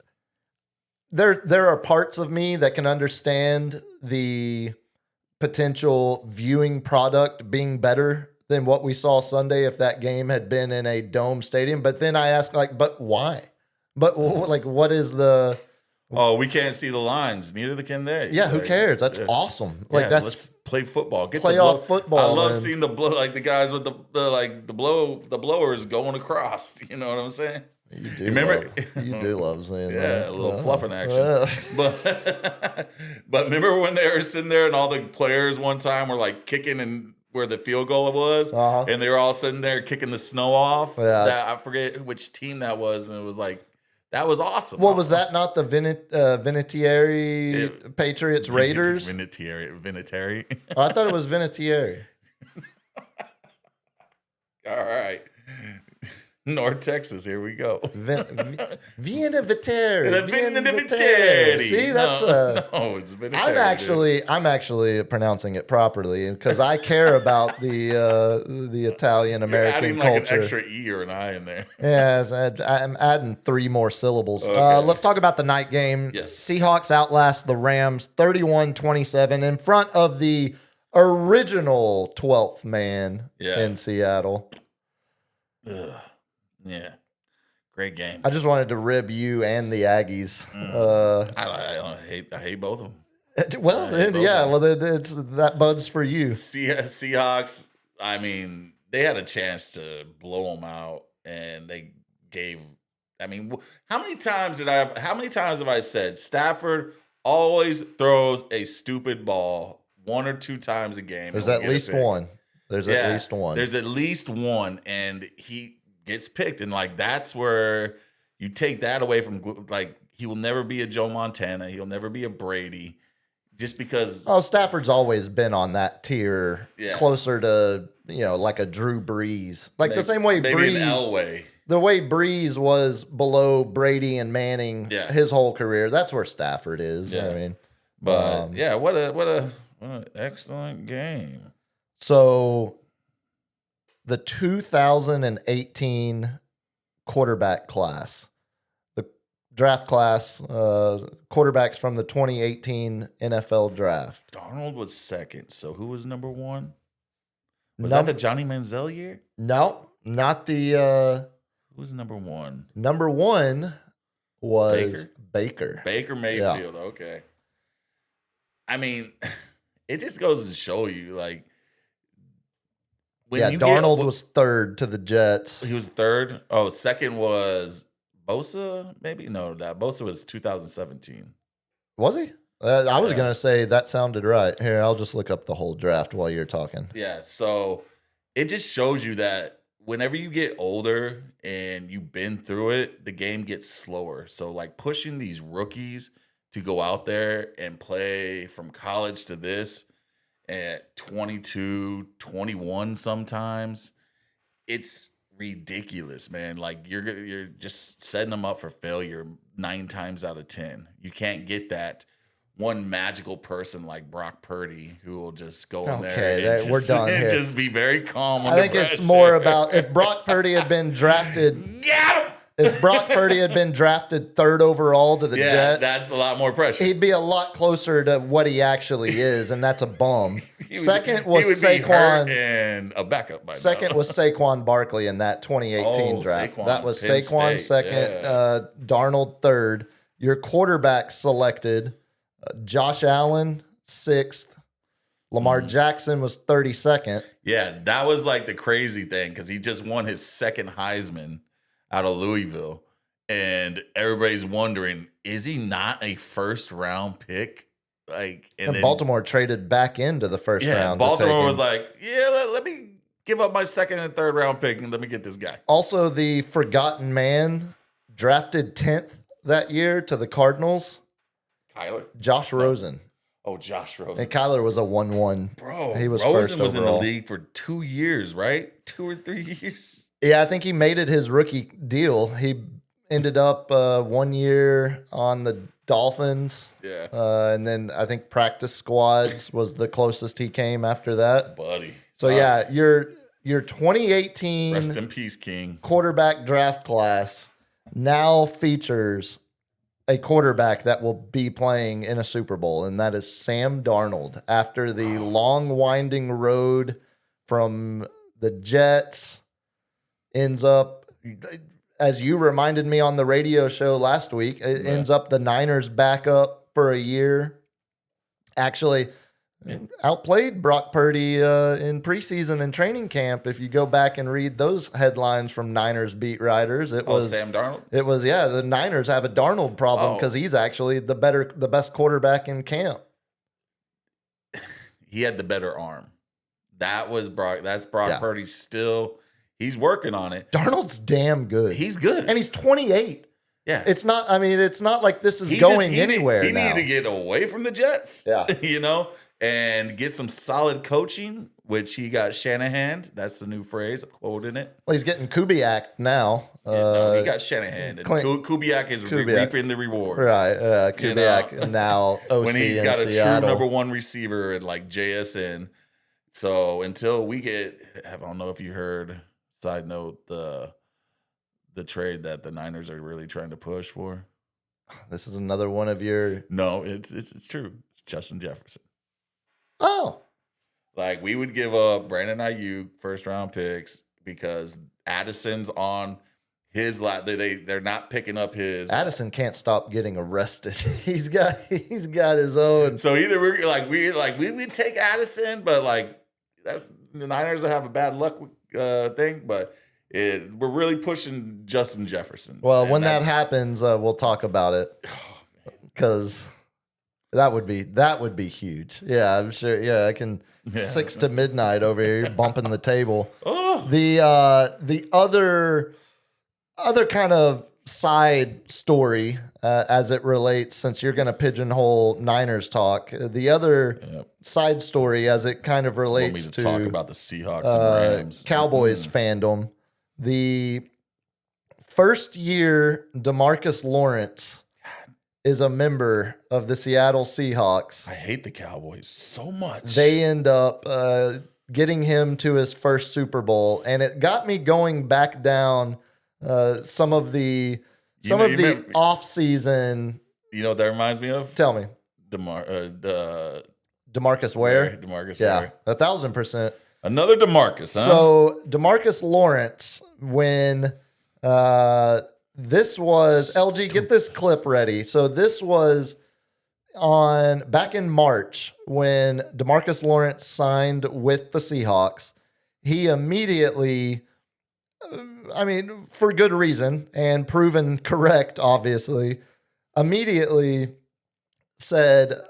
there are parts of me that can understand the potential viewing product being better than what we saw Sunday if that game had been in a dome stadium. But then I ask, like, but why? But like, what is the? Oh, we can't see the lines. Neither can they. Yeah, who Like, cares? That's yeah. awesome. Like, Yeah, that's let's play football. Get playoff the football, I love man. seeing the guys with the blowers going across. You know what I'm saying? you do. Remember? You do love seeing that. Yeah, a little fluffing action. Yeah. But remember when they were sitting there and all the players one time were like kicking and where the field goal was, Uh-huh. and they were all sitting there kicking the snow off. Yeah. I forget which team that was, and it was like that was awesome. What was that? Not the Vinatieri Patriots Raiders? Vinatieri. Oh, I thought it was Vinatieri. All right. North Texas, here we go. Vinatieri. Vinatieri. See, that's no, it's Vinatieri. I'm actually pronouncing it properly because I care about the Italian You're American adding culture. like an extra E or an I in there. Yes, I'm adding 3 more syllables. Okay. Let's talk about the night game. Yes. Seahawks outlast the Rams 31-27 in front of the original 12th man in Seattle. Ugh. Yeah. Great game. I just wanted to rib you and the Aggies. I hate both of them. Well, both yeah, of them. well, it's that buds for you. Seahawks, I mean, they had a chance to blow them out, and they gave. I mean, how many times have I said Stafford always throws a stupid ball 1 or 2 times a game? There's at least one. There's at least one. There's at least one, and he gets picked, and like that's where you take that away from. Like he will never be a Joe Montana. He'll never be a Brady, just because. Oh, Stafford's always been on that tier, closer to like a Drew Brees, like the same way maybe Brees. an Elway. The way Brees was below Brady and Manning his whole career, that's where Stafford is. Yeah. I mean, But what an excellent game. So the 2018 quarterback class, the draft class, quarterbacks from the 2018 NFL draft. Darnold was second. So who was number 1? Was that the Johnny Manziel year? No, not the. Who was number 1? Number 1 was Baker. Baker Mayfield. Yeah. Okay. I mean, it just goes to show you, like, when Darnold was third to the Jets. He was third. Oh, second was Bosa, maybe? No, that Bosa was 2017. Was he? I was going to say that sounded right. Here, I'll just look up the whole draft while you're talking. Yeah, so it just shows you that whenever you get older and you've been through it, the game gets slower. So, like, pushing these rookies to go out there and play from college to this at 22, 21 sometimes, it's ridiculous, man. Like, you're just setting them up for failure 9 times out of 10. You can't get that one magical person like Brock Purdy who will just go in there and we're done here. Just be very calm. I think it's more about if Brock Purdy had been drafted. Get him! If Brock Purdy had been drafted 3rd overall to the Jets, that's a lot more pressure. He'd be a lot closer to what he actually is, and that's a bum. Second was he would Saquon be hurt and a backup. By second now. was Saquon Barkley in that 2018 draft. Saquon, that was Penn Saquon State. second, Darnold third. Your quarterback selected, Josh Allen 6th. Lamar Jackson was 32nd. Yeah, that was like the crazy thing because he just won his second Heisman out of Louisville. And everybody's wondering, is he not a first-round pick? Like, and then Baltimore traded back into the first round. Baltimore was like, let me give up my 2nd and 3rd round pick and let me get this guy. Also, the forgotten man drafted 10th that year to the Cardinals. Kyler? Josh Rosen. Oh, Josh Rosen. And Kyler was a 1-1. Bro, he was Rosen first was overall. in the league for 2 years, right? 2 or 3 years. Yeah, I think he made it his rookie deal. He ended up 1 year on the Dolphins. Yeah. And then I think practice squads was the closest he came after that. Buddy. So yeah, your 2018 rest in peace, King. quarterback draft class now features a quarterback that will be playing in a Super Bowl, and that is Sam Darnold. After the long, winding road from the Jets, ends up, as you reminded me on the radio show last week, it ends up the Niners backup for a year. Actually, outplayed Brock Purdy in preseason and training camp. If you go back and read those headlines from Niners beat writers, it was Sam Darnold. It was the Niners have a Darnold problem because he's actually the best quarterback in camp. He had the better arm. That was Brock. That's Brock Purdy. Still, he's working on it. Darnold's damn good. He's good, and he's 28. Yeah, it's not. I mean, it's not like this is going anywhere. He needed to get away from the Jets. Yeah, and get some solid coaching, which he got Shanahan. That's the new phrase. I'm quoting it. Well, he's getting Kubiak now. He got Shanahan. And Kubiak is reaping the rewards. Right. Kubiak now OC when he's got a Seattle. true number one receiver and like JSN. So until we I don't know if you heard, side note, the trade that the Niners are really trying to push for. This is another one of your... No, it's true. It's Justin Jefferson. Oh. Like, we would give up Brandon Ayuk first-round picks because Addison's on his lap. They're not picking up his... Addison can't stop getting arrested. He's got his own... So either we would take Addison, but, like, that's the Niners have a bad luck thing, but... we're really pushing Justin Jefferson. Well, when that happens, we'll talk about it because that would be huge. Yeah, I'm sure. Yeah, I can 6 to midnight over here bumping the table. Oh. The other kind of side story as it relates, since you're going to pigeonhole Niners talk, the other side story as it kind of relates to talk about the Seahawks and Rams, Cowboys fandom. The first year DeMarcus Lawrence is a member of the Seattle Seahawks. I hate the Cowboys so much. They end up getting him to his first Super Bowl, and it got me going back down some of the off season. You know what that reminds me of? Tell me. DeMarcus Ware? DeMarcus Yeah, Ware. 1,000%. Another DeMarcus, huh? So DeMarcus Lawrence, when this was LG, get this clip ready. So this was back in March when DeMarcus Lawrence signed with the Seahawks. He immediately, for good reason and proven correct, obviously, immediately said,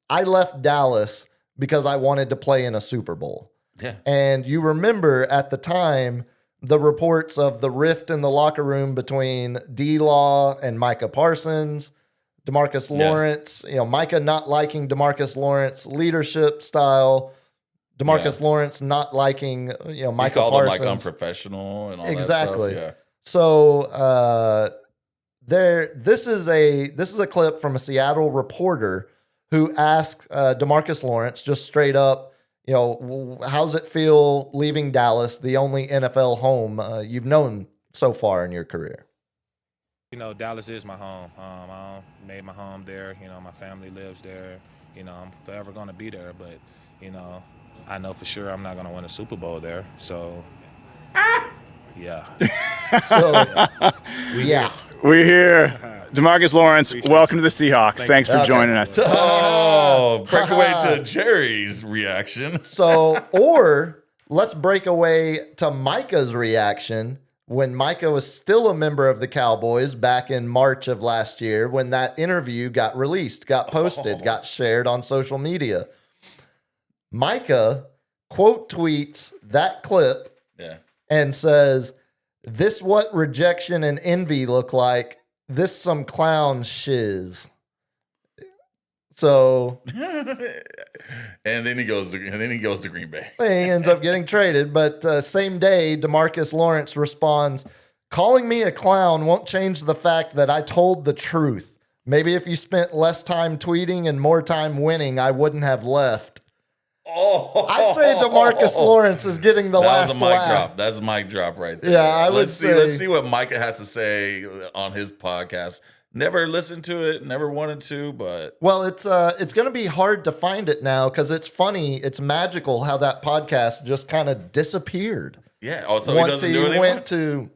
I left Dallas because I wanted to play in a Super Bowl. Yeah. And you remember at the time, the reports of the rift in the locker room between D-Law and Micah Parsons, DeMarcus Lawrence, Micah not liking DeMarcus Lawrence leadership style, DeMarcus Lawrence not liking, Micah called Parsons. him like unprofessional and all exactly. that stuff. Yeah. So this is a clip from a Seattle reporter who asked DeMarcus Lawrence just straight up, how's it feel leaving Dallas, the only NFL home you've known so far in your career? Dallas is my home. I made my home there. My family lives there. I'm forever going to be there. But, I know for sure I'm not going to win a Super Bowl there. So, yeah. We're here. DeMarcus Lawrence, welcome to the Seahawks. Thanks for joining us. Oh, break away to Jerry's reaction. Or let's break away to Micah's reaction when Micah was still a member of the Cowboys back in March of last year when that interview got released, got posted, got shared on social media. Micah quote tweets that clip and says, "This what rejection and envy look like. This some clown shiz." So, and then he goes to Green Bay. He ends up getting traded, but same day, DeMarcus Lawrence responds, "Calling me a clown won't change the fact that I told the truth. Maybe if you spent less time tweeting and more time winning, I wouldn't have left." I'd say DeMarcus Lawrence is getting the last That was a mic laugh. drop. That's a mic drop right there. Yeah, I would say. Let's see what Micah has to say on his podcast Never listened to it, never wanted to, but Well, it's going to be hard to find it now because it's funny, it's magical how that podcast just kind of disappeared yeah. Oh, so once he doesn't he do it anymore? went to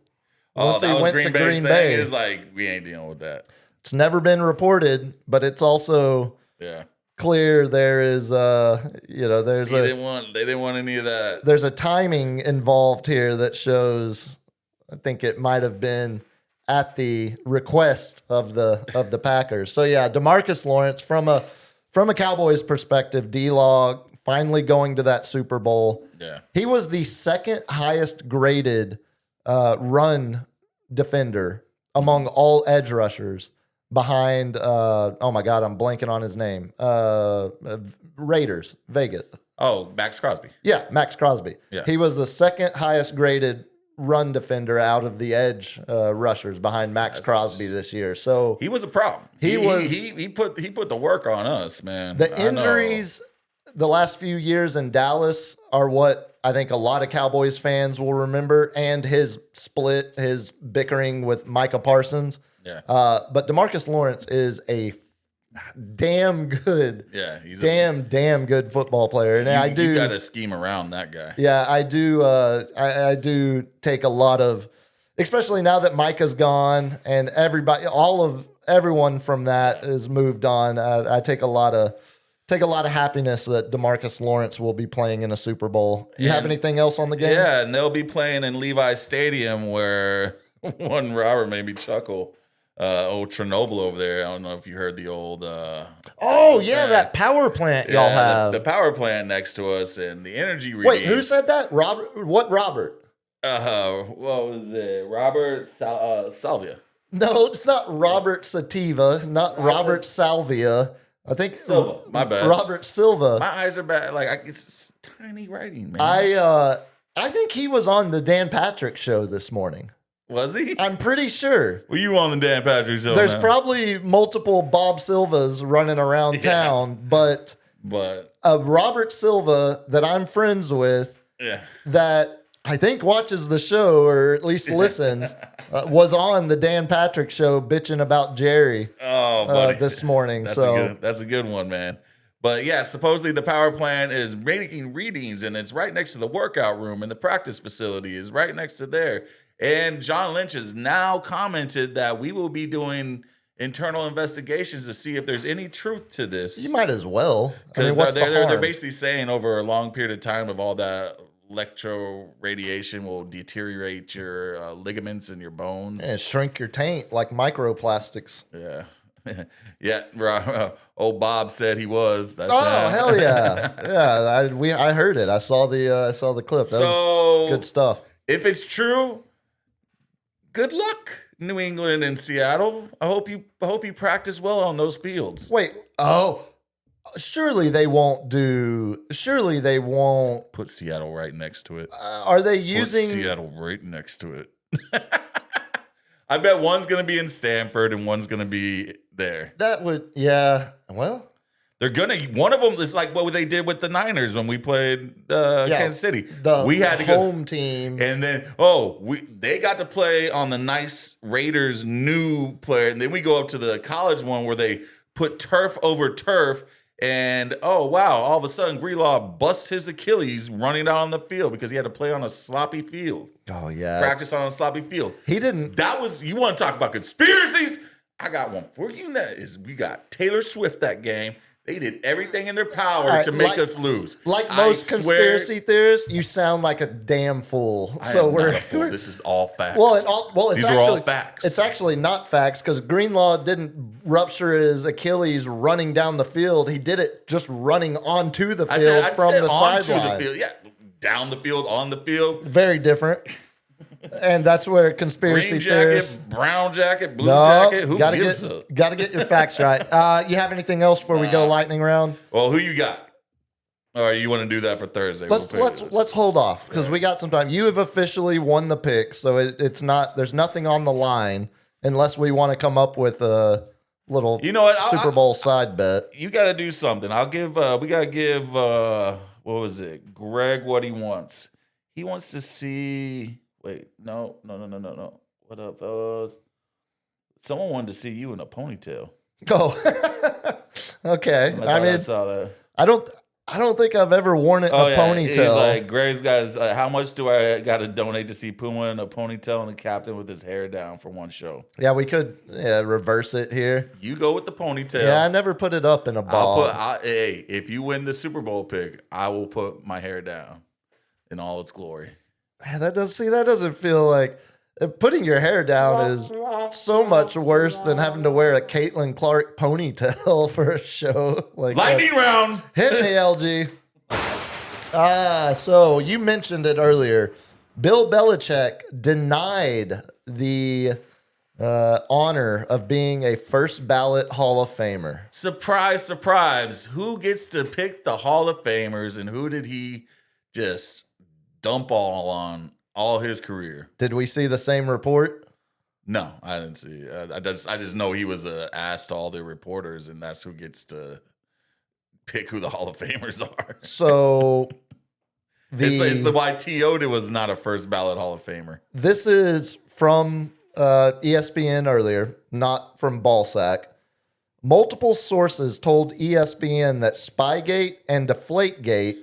once that he was went Green to Bay's Green thing. Bay. It's like, we ain't dealing with that. It's never been reported, but it's also Yeah. clear there is there's They didn't want any of that. there's a timing involved here that shows I think it might have been at the request of the Packers. So yeah, DeMarcus Lawrence from a Cowboys perspective, D-Law finally going to that Super Bowl. Yeah. He was the second highest graded run defender among all edge rushers behind oh my God, I'm blanking on his name. Raiders, Vegas. Oh, Max Crosby. Yeah, Max Crosby. Yeah. He was the second highest graded run defender out of the edge rushers behind Max Crosby this year. So He was a problem. He put the work on us, man. the I know. injuries the last few years in Dallas are what I think a lot of Cowboys fans will remember, and his bickering with Micah Parsons. Yeah. But DeMarcus Lawrence is a damn good, Yeah, he's damn good football player. And you got to scheme around that guy. Yeah, I do. I do take a lot of, especially now that Micah's gone and everyone from that has moved on. I take a lot of happiness that DeMarcus Lawrence will be playing in a Super Bowl. You have anything else on the game? Yeah, and they'll be playing in Levi Stadium where one Robert made me chuckle. Old Chernobyl over there. I don't know if you heard the old. Oh yeah, that power plant y'all have. the power plant next to us and the energy. Wait, who said that? Robert? What Robert? What was it? Robert Salvia. No, it's not Robert Sativa, not Robert Salvia. I think Silva. My bad. Robert Silva. My eyes are bad. Like it's tiny writing, man. I think he was on the Dan Patrick show this morning. Was he? I'm pretty sure. Were you on the Dan Patrick show? There's man? probably multiple Bob Silvas running around town, but Robert Silva that I'm friends with, that I think watches the show or at least listens, was on the Dan Patrick show bitching about Jerry this morning. That's a good one, man. But yeah, supposedly the power plant is making readings and it's right next to the workout room and the practice facility is right next to there. And John Lynch has now commented that we will be doing internal investigations to see if there's any truth to this. You might as well. Because they're basically saying over a long period of time of all that electro radiation will deteriorate your ligaments and your bones. And shrink your taint like microplastics. Yeah. Yeah, old Bob said he was. That's hell yeah, yeah. I heard it. I saw the clip. That was good stuff. If it's true, good luck, New England and Seattle. I hope you practice well on those fields. Wait, surely they won't Put Seattle right next to it. Are they using Put Seattle right next to it? I bet one's going to be in Stanford and one's going to be there. That would, yeah. Well, they're gonna. One of them is like what they did with the Niners when we played Kansas City. We had the home team, and then they got to play on the nice Raiders new player, and then we go up to the college one where they put turf over turf, and all of a sudden Greenlaw busts his Achilles running down the field because he had to play on a sloppy field. Oh yeah, practice on a sloppy field. He didn't. That was you want to talk about conspiracies? I got one for you. We got Taylor Swift that game. They did everything in their power to make us lose. Like most conspiracy theorists, you sound like a damn fool. This is all facts. These are all facts. It's actually not facts because Greenlaw didn't rupture his Achilles running down the field. He did it just running onto the field from the sideline. Yeah, down the field, on the field. Very different. And that's where conspiracy theorists, brown jacket, blue jacket. Who gives a? Got to get your facts right. You have anything else before we go lightning round? Well, who you got? All right, you want to do that for Thursday? Let's hold off because we got some time. You have officially won the pick, so it's not. There's nothing on the line unless we want to come up with a little Super Bowl side bet. You got to do something. I'll give. We got to give. What was it? Greg what he wants. He wants to see. Wait, no. What up, fellas? Someone wanted to see you in a ponytail. Oh, okay. I I mean, saw that. I don't think I've ever worn it in a ponytail. He's like, Greg's got his, how much do I got to donate to see Puma in a ponytail and the captain with his hair down for one show? Yeah, we could reverse it here. You go with the ponytail. Yeah, I never put it up in a ball. Hey, if you win the Super Bowl pick, I will put my hair down in all its glory. Man, that doesn't feel like putting your hair down is so much worse than having to wear a Caitlin Clark ponytail for a show. Like Lightning round. Hit me, LG. So you mentioned it earlier. Bill Belichick denied the honor of being a first ballot Hall of Famer. Surprise, surprise. Who gets to pick the Hall of Famers and who did he just dump all on all his career? Did we see the same report? No, I didn't see it. I just know he was asked to all the reporters, and that's who gets to pick who the Hall of Famers are. So it's the why T.O. was not a first ballot Hall of Famer. This is from ESPN earlier, not from Ballsack. Multiple sources told ESPN that Spygate and Deflategate,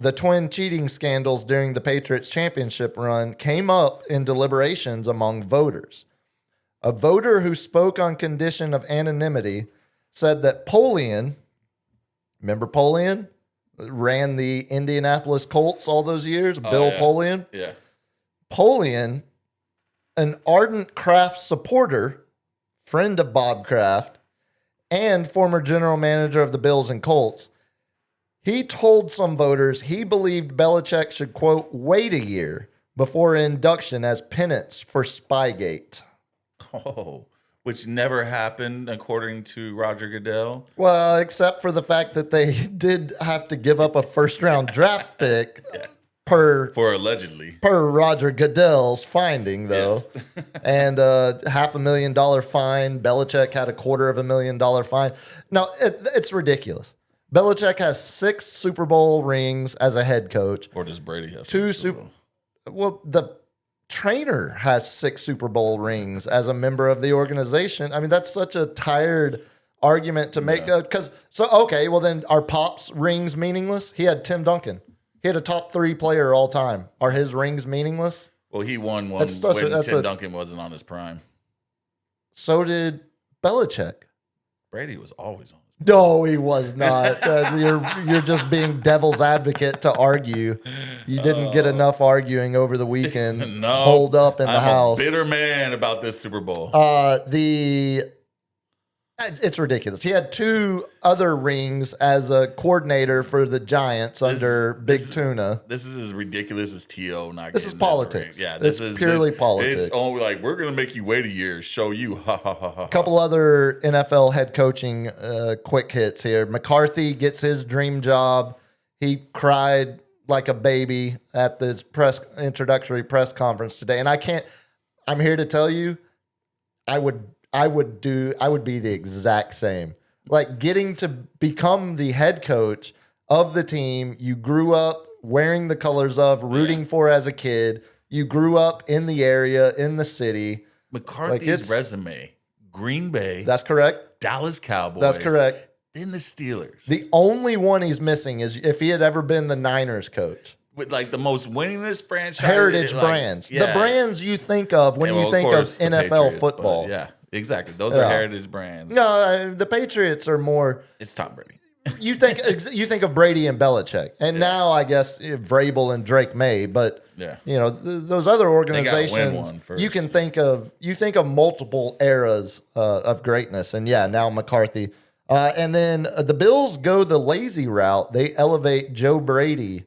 the twin cheating scandals during the Patriots championship run, came up in deliberations among voters. A voter who spoke on condition of anonymity said that Polian, remember Polian? Ran the Indianapolis Colts all those years, Bill Polian. Yeah. Polian, an ardent Kraft supporter, friend of Bob Kraft, and former general manager of the Bills and Colts, he told some voters he believed Belichick should, quote, wait a year before induction as penance for Spygate. Oh, which never happened, according to Roger Goodell. Well, except for the fact that they did have to give up a first-round draft pick per Roger Goodell's finding, though. Yes. And $500,000 fine. Belichick had $250,000 fine. No, it's ridiculous. Belichick has 6 Super Bowl rings as a head coach. Or does Brady have 2 Super? Well, the trainer has 6 Super Bowl rings as a member of the organization. I mean, that's such a tired argument to make. Well, then are Pop's rings meaningless? He had Tim Duncan. He had a top 3 player all time. Are his rings meaningless? Well, he won one when Tim Duncan wasn't on his prime. So did Belichick. Brady was always on. No, he was not. You're just being devil's advocate to argue. You didn't get enough arguing over the weekend. No, hold up in the house. I'm a bitter man about this Super Bowl. It's ridiculous. He had 2 other rings as a coordinator for the Giants under Big Tuna. This is as ridiculous as T.O. not This getting is politics. Yeah, this is purely politics. It's only like, we're going to make you wait a year, show you. Ha, ha, ha, ha. A couple other NFL head coaching quick hits here. McCarthy gets his dream job. He cried like a baby at this introductory press conference today. And I'm here to tell you, I would be the exact same. Like getting to become the head coach of the team you grew up wearing the colors of, rooting for as a kid. You grew up in the area, in the city. McCarthy's resume: Green Bay. That's correct. Dallas Cowboys. That's correct. Then the Steelers. The only one he's missing is if he had ever been the Niners coach. With like the most winningest franchise. Heritage brands. Yeah. The brands you think of when you think of NFL Patriots, football. Yeah. Exactly. Those are heritage brands. No, the Patriots are more. It's Tom Brady. You think of Brady and Belichick, and now I guess Vrabel and Drake May, but those other organizations you can think of. You think of multiple eras of greatness, and now McCarthy, and then the Bills go the lazy route. They elevate Joe Brady,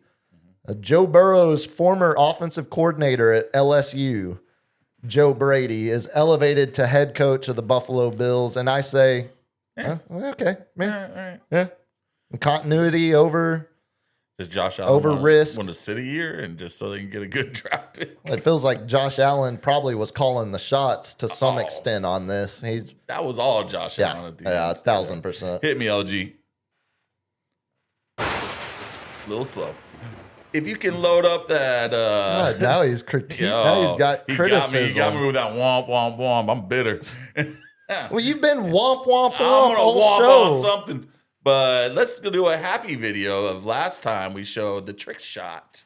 Joe Burrow's former offensive coordinator at LSU. Joe Brady is elevated to head coach of the Buffalo Bills, and I say, okay, yeah. Continuity over. Does Josh Allen risk want to sit a year and just so they can get a good draft pick? It feels like Josh Allen probably was calling the shots to some extent on this. That was all Josh Allen at the end. 1,000%. Hit me, LG. A little slow. if you can load up that. God, now he's critiquing. Yo, Now he's got he criticism. got me with that womp, womp, womp. I'm bitter. Well, you've been womp womp womp I'm gonna all womp show. on something. But let's go do a happy video of last time we showed the trick shot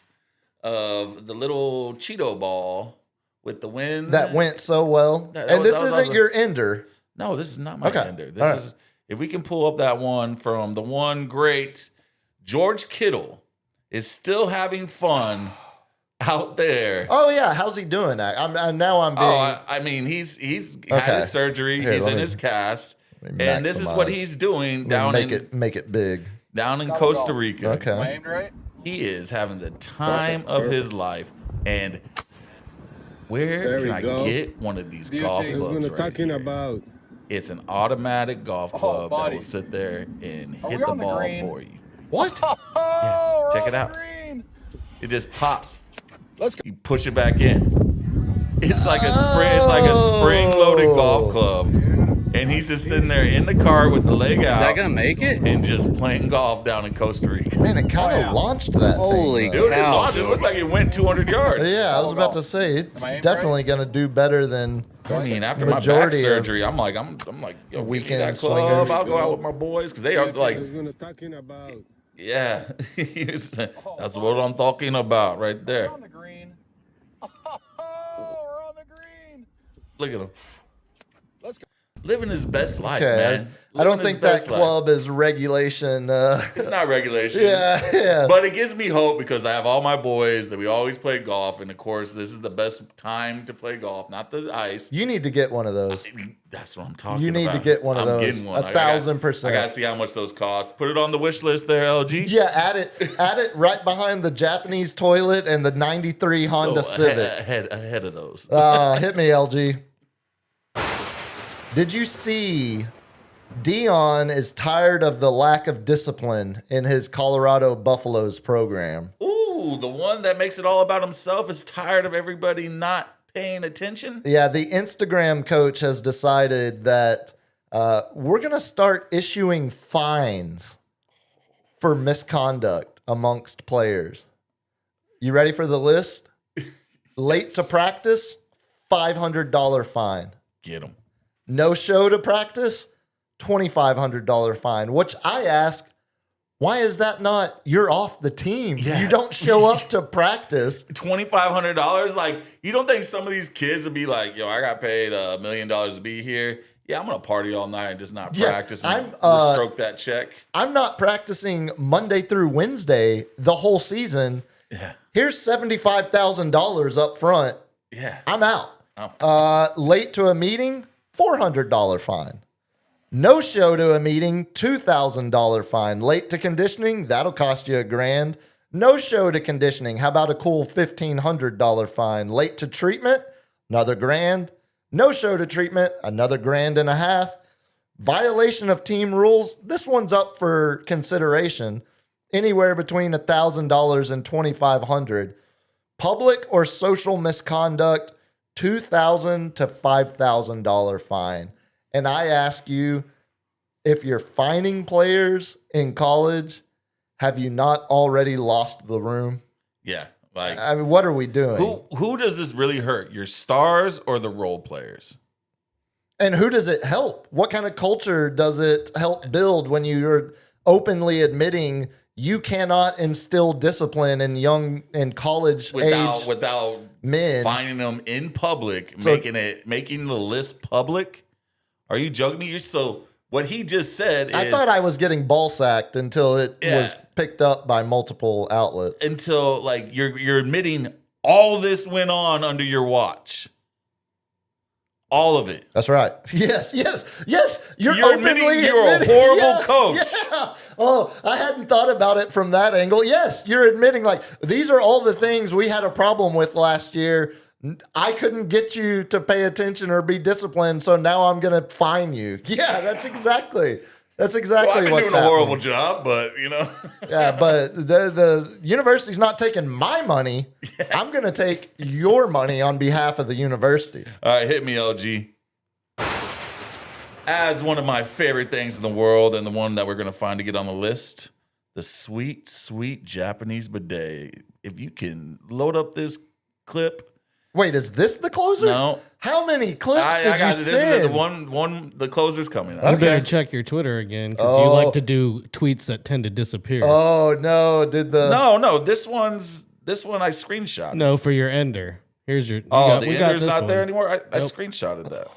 of the little Cheeto ball with the wind. That went so well. That And was- this that was isn't awesome. your ender. No, this is not my Okay. ender. This All right. is if we can pull up that one from the one great George Kittle is still having fun out there. Oh yeah, how's he doing? Now I'm being. I mean, he's had Okay. his surgery. Here, he's let in me- his cast, let me and this is what maximize. he's doing down make in it big. Costa Rica. Okay. right? He is having the time of his life. And where There can we I go. get one of these golf We're clubs? gonna Right talking here? about. It's an automatic golf club that buddy. will sit there and Are hit we the on the ball green? for you. What? Oh, check we're it on out. the green. It just pops. Let's go. You push it back in. It's like a spring-loaded golf club, and he's just sitting there in the car with the leg out. Is that gonna make it? And just playing golf down in Costa Rica. Man, it kind of launched that. Holy thing, though. Dude, it looked like it went 200 yards. Yeah, I was about to say it's Am I in definitely going to do better than. I mean, after my back Majority of surgery, I'm like, yo, give me weekend that club. swingers. I'll go out with my boys because they are like, We're gonna talking about. yeah, that's what I'm talking about right there. We're on the green. Oh, we're on the green. Look at him Let's go. living his best life, Okay, man. I don't Living his think that best life. club is regulation. It's not regulation. yeah. But it gives me hope because I have all my boys that we always play golf, and of course, this is the best time to play golf, not the ice. You need to get one of those. That's what I'm talking about. You need to get one of I'm those. getting one. 1,000%. I gotta see how much those cost. Put it on the wish list there, LG. Yeah, add it right behind the Japanese toilet and the '93 Honda Oh, Civic. ahead of those. Hit me, LG. Did you see Dion is tired of the lack of discipline in his Colorado Buffaloes program? Ooh, the one that makes it all about himself is tired of everybody not paying attention. Yeah, the Instagram coach has decided that we're going to start issuing fines for misconduct amongst players. You ready for the list? Late to practice, $500 fine. Get him. No show to practice, $2,500 fine. Which I ask, why is that not you're off the team? Yeah. You don't show up to practice. $2,500. Like, you don't think some of these kids would be like, yo, I got paid $1 million to be here. Yeah, I'm gonna party all night and just not Yeah, practice and I'm, stroke that check. I'm not practicing Monday through Wednesday the whole season. Yeah. Here's $75,000 up front. Yeah. I'm out. Oh. Late to a meeting, $400 fine. No show to a meeting, $2,000 fine. Late to conditioning, that'll cost you $1,000. No show to conditioning, how about a cool $1,500 fine? Late to treatment, another $1,000. No show to treatment, another $1,500. Violation of team rules, this one's up for consideration. Anywhere between $1,000 and $2,500. Public or social misconduct, $2,000 to $5,000 fine. And I ask you, if you're fining players in college, have you not already lost the room? Yeah. Like, I mean, what are we doing? who does this really hurt? Your stars or the role players? And who does it help? What kind of culture does it help build when you're openly admitting you cannot instill discipline in young and college age Without men? finding them in public, So- making the list public? Are you joking me? So what he just said is I thought I was getting ball sacked until it Yeah. was picked up by multiple outlets. until like you're admitting all this went on under your watch. All of it. That's right. Yes. You're admitting openly you're a admitting- horrible coach. Yeah. Oh, I hadn't thought about it from that angle. Yes, you're admitting like these are all the things we had a problem with last year. I couldn't get you to pay attention or be disciplined, so now I'm going to fine you. Yeah, that's exactly So I've been what's doing a horrible happening. job, but Yeah, but the university's not taking my money. I'm going to take your money on behalf of the university. All right, hit me, LG. As one of my favorite things in the world and the one that we're going to find to get on the list, The sweet, sweet Japanese bidet. If you can load up this clip. Wait, is this the closer? No. How many clips did you this send? is the closer's coming up. You better check your Twitter again because you like to do tweets that tend to disappear. Oh no! No. This one I screenshot. No, for your ender. Here's your. The ender's not there anymore. I screenshotted that.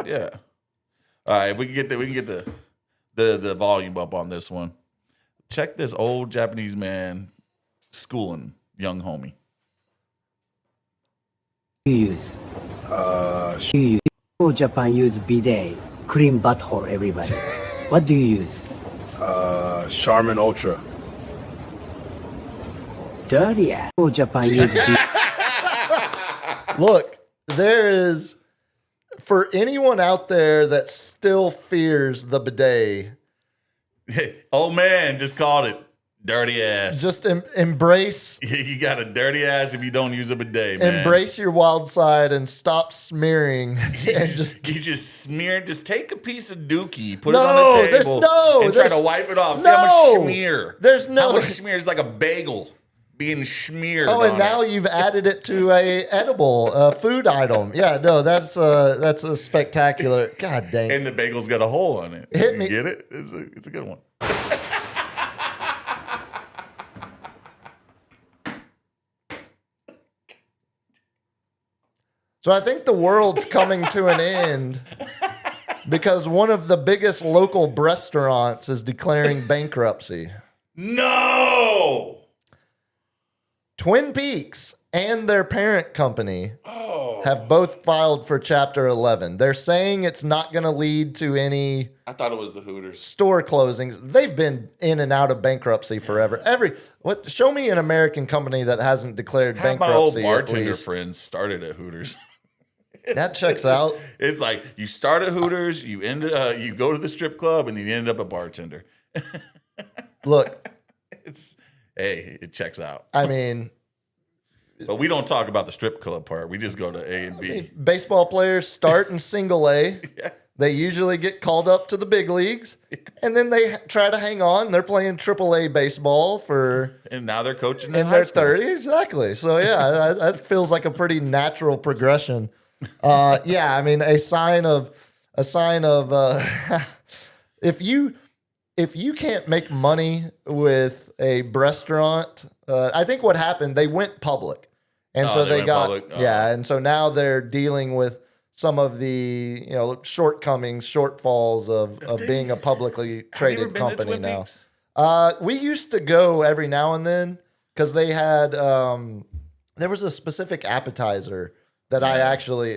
Yeah. All right, we can get the volume up on this one. Check this old Japanese man schooling young homie. Use Japan use bidet, clean butthole, everybody. What do you use? Charmin Ultra. Dirty ass. Japan use bidet. Look, there is, for anyone out there that still fears the bidet, Old man just called it dirty ass. just embrace You got a dirty ass if you don't use a bidet, man. embrace your wild side and stop smearing and just You just smear. Just take a piece of dookie, put No, it on the there's table, no- and try to there's- wipe it off. See how no. much smear. There's no- How much smear is like a bagel being smeared. Oh, and on now it. you've added it to a edible food item. Yeah, no, that's a spectacular. God dang. And the bagel's got a hole on it. Hit You me. get it? It's a good one. So I think the world's coming to an end because one of the biggest local restaurants is declaring bankruptcy. No. Twin Peaks and their parent company have both filed for Chapter 11. They're saying it's not going to lead to any I thought it was the Hooters. store closings. They've been in and out of bankruptcy forever. Show me an American company that hasn't declared Half my old bankruptcy. bartender at least. friends started at Hooters. That checks out. It's like you start at Hooters, you go to the strip club, and then you end up a bartender. Look, It checks out. I mean, But we don't talk about the strip club part. We just go to A and B. baseball players start in single A. Yeah. They usually get called up to the big leagues, and then they try to hang on. They're playing AAA baseball And now they're coaching in high their school. 30s. Exactly. So, yeah, that feels like a pretty natural progression. Yeah, I mean, a sign of if you can't make money with a restaurant, I think what happened, they went public. And so they they went got, public? Oh. yeah. And so now they're dealing with some of the, shortcomings, shortfalls of being a publicly traded company now. We used to go every now and then because they had, there was a specific appetizer that I actually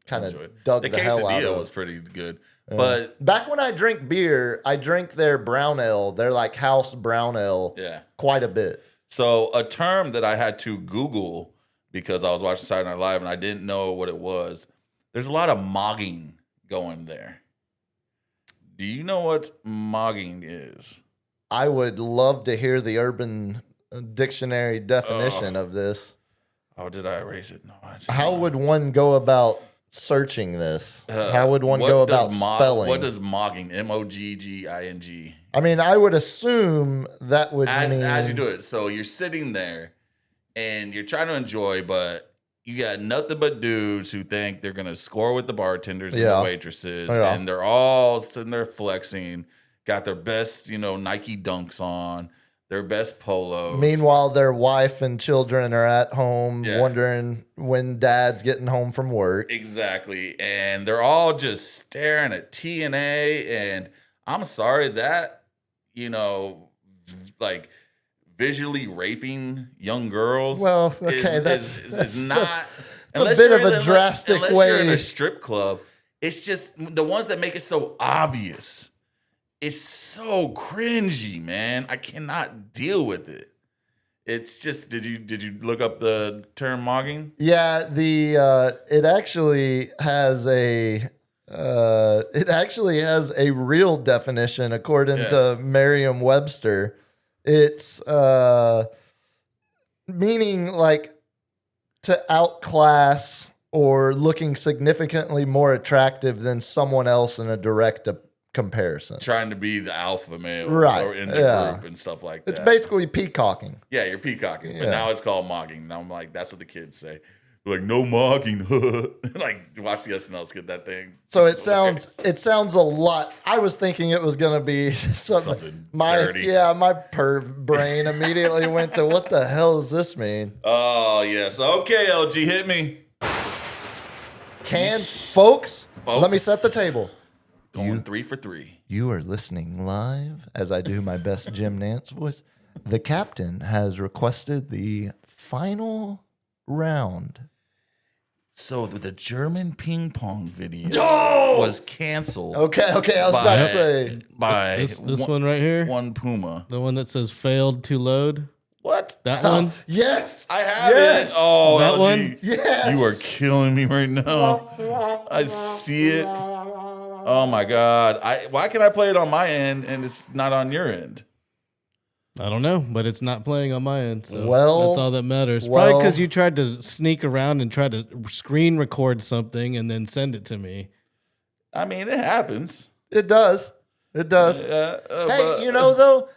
kind of dug the hell out quesadilla of. was pretty good. But Back when I drink beer, I drink their brown ale, their like house brown ale, yeah. quite a bit. So a term that I had to Google because I was watching Saturday Night Live and I didn't know what it was. There's a lot of mogging going there. Do you know what mogging is? I would love to hear the Urban Dictionary definition of this. Oh, did I erase it? No. How would one go about searching this? How would one go about spelling? What does mogging? M-O-G-G-I-N-G. I mean, I would assume that would mean... As you do it. So you're sitting there and you're trying to enjoy, but you got nothing but dudes who think they're going to score with the bartenders and the waitresses. Yeah. And they're all sitting there flexing, got their best, Nike Dunks on, their best polos. Meanwhile, their wife and children are at home Yeah. wondering when dad's getting home from work. Exactly. And they're all just staring at TNA. And I'm sorry that, like visually raping young girls. Well, okay, is not. It's a bit of a drastic unless you're in way. a strip club, it's just the ones that make it so obvious. It's so cringy, man. I cannot deal with it. It's just. Did you look up the term mogging? Yeah, it actually has a real definition according to Merriam-Webster. It's meaning like to outclass or looking significantly more attractive than someone else in a direct comparison. Trying to be the alpha male, Right, or in the group and stuff like that. It's basically peacocking. Yeah, you're peacocking, but Yeah. now it's called mogging. Now I'm like, that's what the kids say. They're like, no mogging. Like, watch the SNL skit, that thing. So It's hilarious. it sounds a lot. I was thinking it was gonna be something dirty. my perv brain immediately went to what the hell does this mean? Oh, yes. Okay, LG, hit me. Folks, let me set the table. Going 3 for 3. You are listening live as I do my best Jim Nance voice. The captain has requested the final round. So the German ping pong video Oh! was canceled. Okay, I was about to say. By This one right here, one Puma. the one that says failed to load. What? That one. Yes, I have Yes! it. Oh, That LG, one? yes. You are killing me right now. I see it. Oh my God. Why can I play it on my end and it's not on your end? I don't know, but it's not playing on my end. So Well- that's all that matters. well- Probably because you tried to sneak around and try to screen record something and then send it to me. I mean, it happens. It does. It does. Hey, Hey, you know though,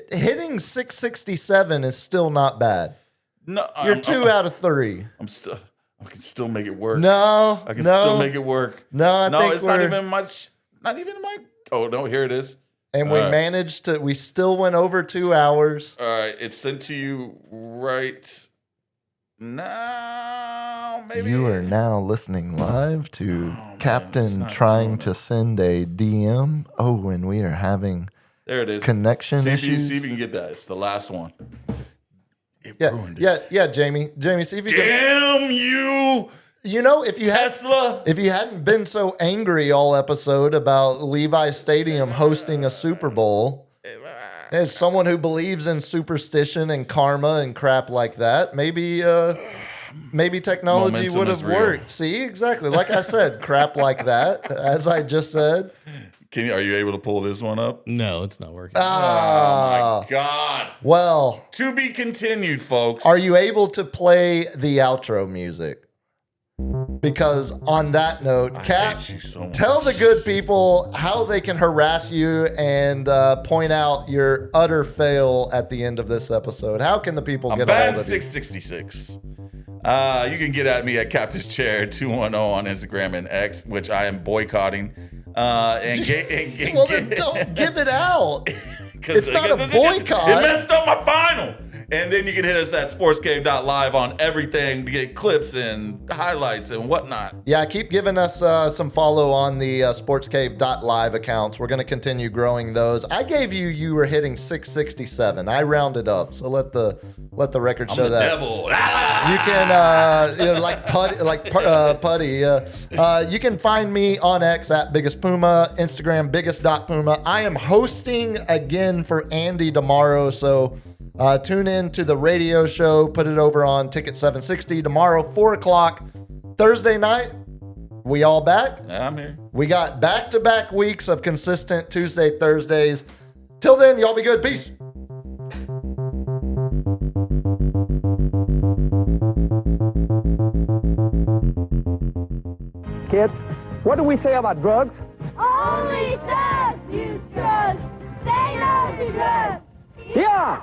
hitting 667 is still not bad. no, You're 2 out of 3. I can still make it work. No, I can no, still make it work. No, I No, think it's not we're- even much. Not even my. Oh no, here it is. And we All right. managed to. We still went over 2 hours. All right, it's sent to you right now. Maybe You are now listening live to man, it's Captain not trying doing to it. send a DM. Oh, and we are having There it is. connection See if you issues. can get that. It's the last one. It Yeah, ruined it. yeah, Jamie. Jamie, see if you can. Damn you, You know, if you had. Tesla. If you hadn't been so angry all episode about Levi Stadium hosting a Super Bowl, as someone who believes in superstition and karma and crap like that, maybe technology Momentum would is have real. worked. See, exactly. Like I said, crap like that, as I just said. Are you able to pull this one up? No, it's not working. Ah, Oh my God. well, To be continued, folks. are you able to play the outro music? Because on that note, Cap, hate you so much. tell the good people how they can harass you and point out your utter fail at the end of this episode. How can the people I'm get a hold batting of you? 666. You can get at me at Captain's Chair 210 on Instagram and X, which I am boycotting. Well, then don't give it out. It's not a boycott. It messed up my final. And then you can hit us at sportscave.live on everything to get clips and highlights and whatnot. Yeah, keep giving us some follow on the sportscave.live accounts. We're going to continue growing those. I gave you were hitting 667. I rounded up, so let the record show I'm the that. devil. You can putty. You can find me on X at Biggest Puma, Instagram biggest.puma. I am hosting again for Andy tomorrow, so tune in to the radio show. Put it over on Ticket 760 tomorrow, 4:00. Thursday night, we all back. I'm here. We got back-to-back weeks of consistent Tuesday, Thursdays. Till then, y'all be good. Peace. Kids, what do we say about drugs? Only says use drugs. Say no to drugs. Yeah!